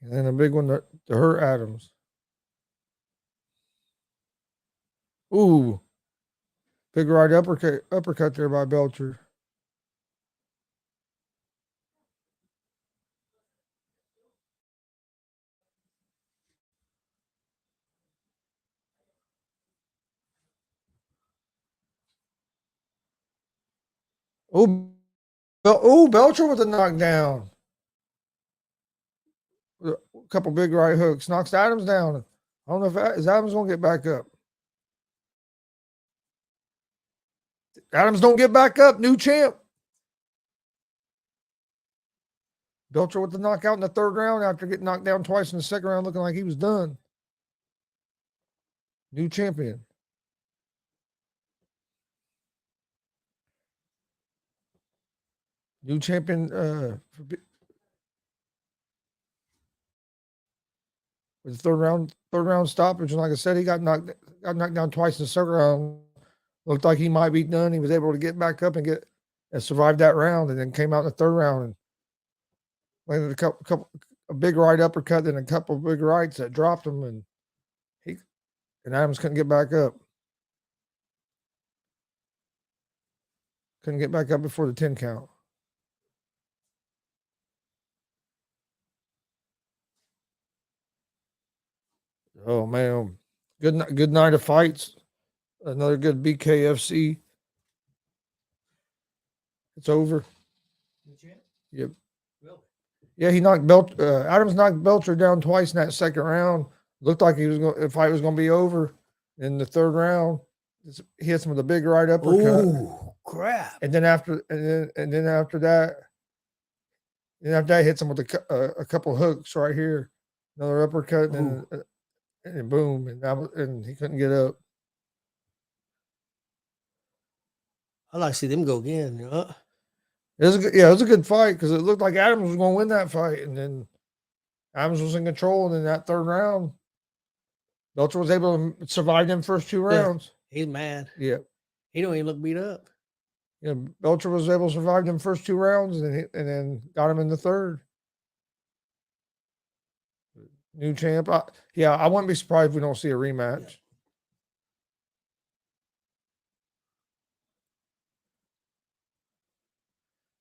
And then a big one to hurt Adams. Ooh. Big right uppercut there by Belcher. Belcher with a knockdown. A couple big right hooks. Knocks Adams down. I don't know if is Adams going to get back up. Adams don't get back up. New champ. Belcher with the knockout in the third round after getting knocked down twice in the second round, looking like he was done. New champion. New champion with the third round stoppage. And like I said, he got knocked down twice in the second round. Looked like he might be done. He was able to get back up and survive that round, and then came out in the third round and landed a big right uppercut, then a couple of big rights that dropped him, and Adams couldn't get back up. Couldn't get back up before the 10 count. Oh man, good night of fights. Another good BKFC. It's over. Yep. Really? Yeah, he knocked Adams knocked Belcher down twice in that second round. Looked like the fight was going to be over. In the third round, he hits him with a big right uppercut. Ooh, crap! And then after that, he hits him with a couple hooks right here, another uppercut, and boom, and he couldn't get up. I like to see them go again. It was a good fight because it looked like Adams was going to win that fight, and then Adams was in control. And in that third round, Belcher was able to survive them first two rounds. Yeah, he's mad. Yeah, he don't even look beat up. Yeah, Belcher was able to survive them first two rounds, and then got him in the third. New champ. I wouldn't be surprised if we don't see a rematch. Yeah.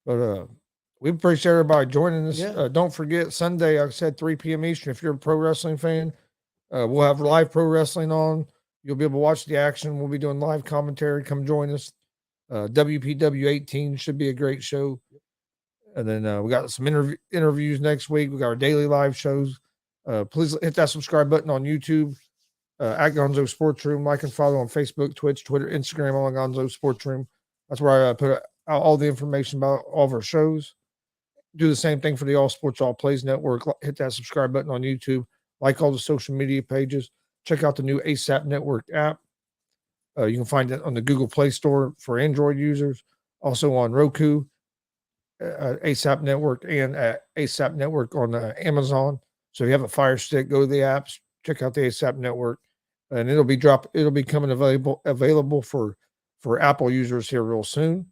But we appreciate everybody joining us. Yeah. Don't forget, Sunday, like I said, 3 p.m. Eastern. If you're a pro wrestling fan, we'll have live pro wrestling on. You'll be able to watch the action. We'll be doing live commentary. Come join us. WPW 18 should be a great show. And then we got some interviews next week. We got our daily live shows. Please hit that subscribe button on YouTube at GonzoSportsRoom. Like and follow on Facebook, Twitch, Twitter, Instagram, all on GonzoSportsRoom. That's where I put all the information about all of our shows. Do the same thing for the All Sports All Plays Network. Hit that subscribe button on YouTube. Like all the social media pages. Check out the new ASAP Network app. You can find it on the Google Play Store for Android users. Also on Roku, ASAP Network, and ASAP Network on Amazon. So if you have a Fire Stick, go to the apps. Check out the ASAP Network, and it'll be coming available for Apple users here real soon.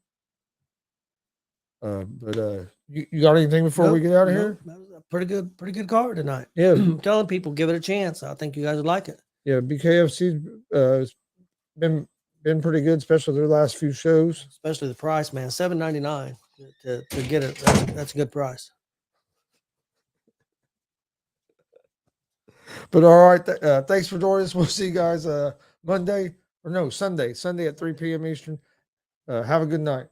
But you got anything before we get out of here? That was a pretty good card tonight. Yeah, telling people give it a chance. I think you guys would like it. Yeah, BKFC has been pretty good, especially their last few shows. Especially the price, man, $7.99 to get it. That's a good price. But all right, thanks for joining us. We'll see you guys Sunday at 3 p.m. Eastern. Have a good night.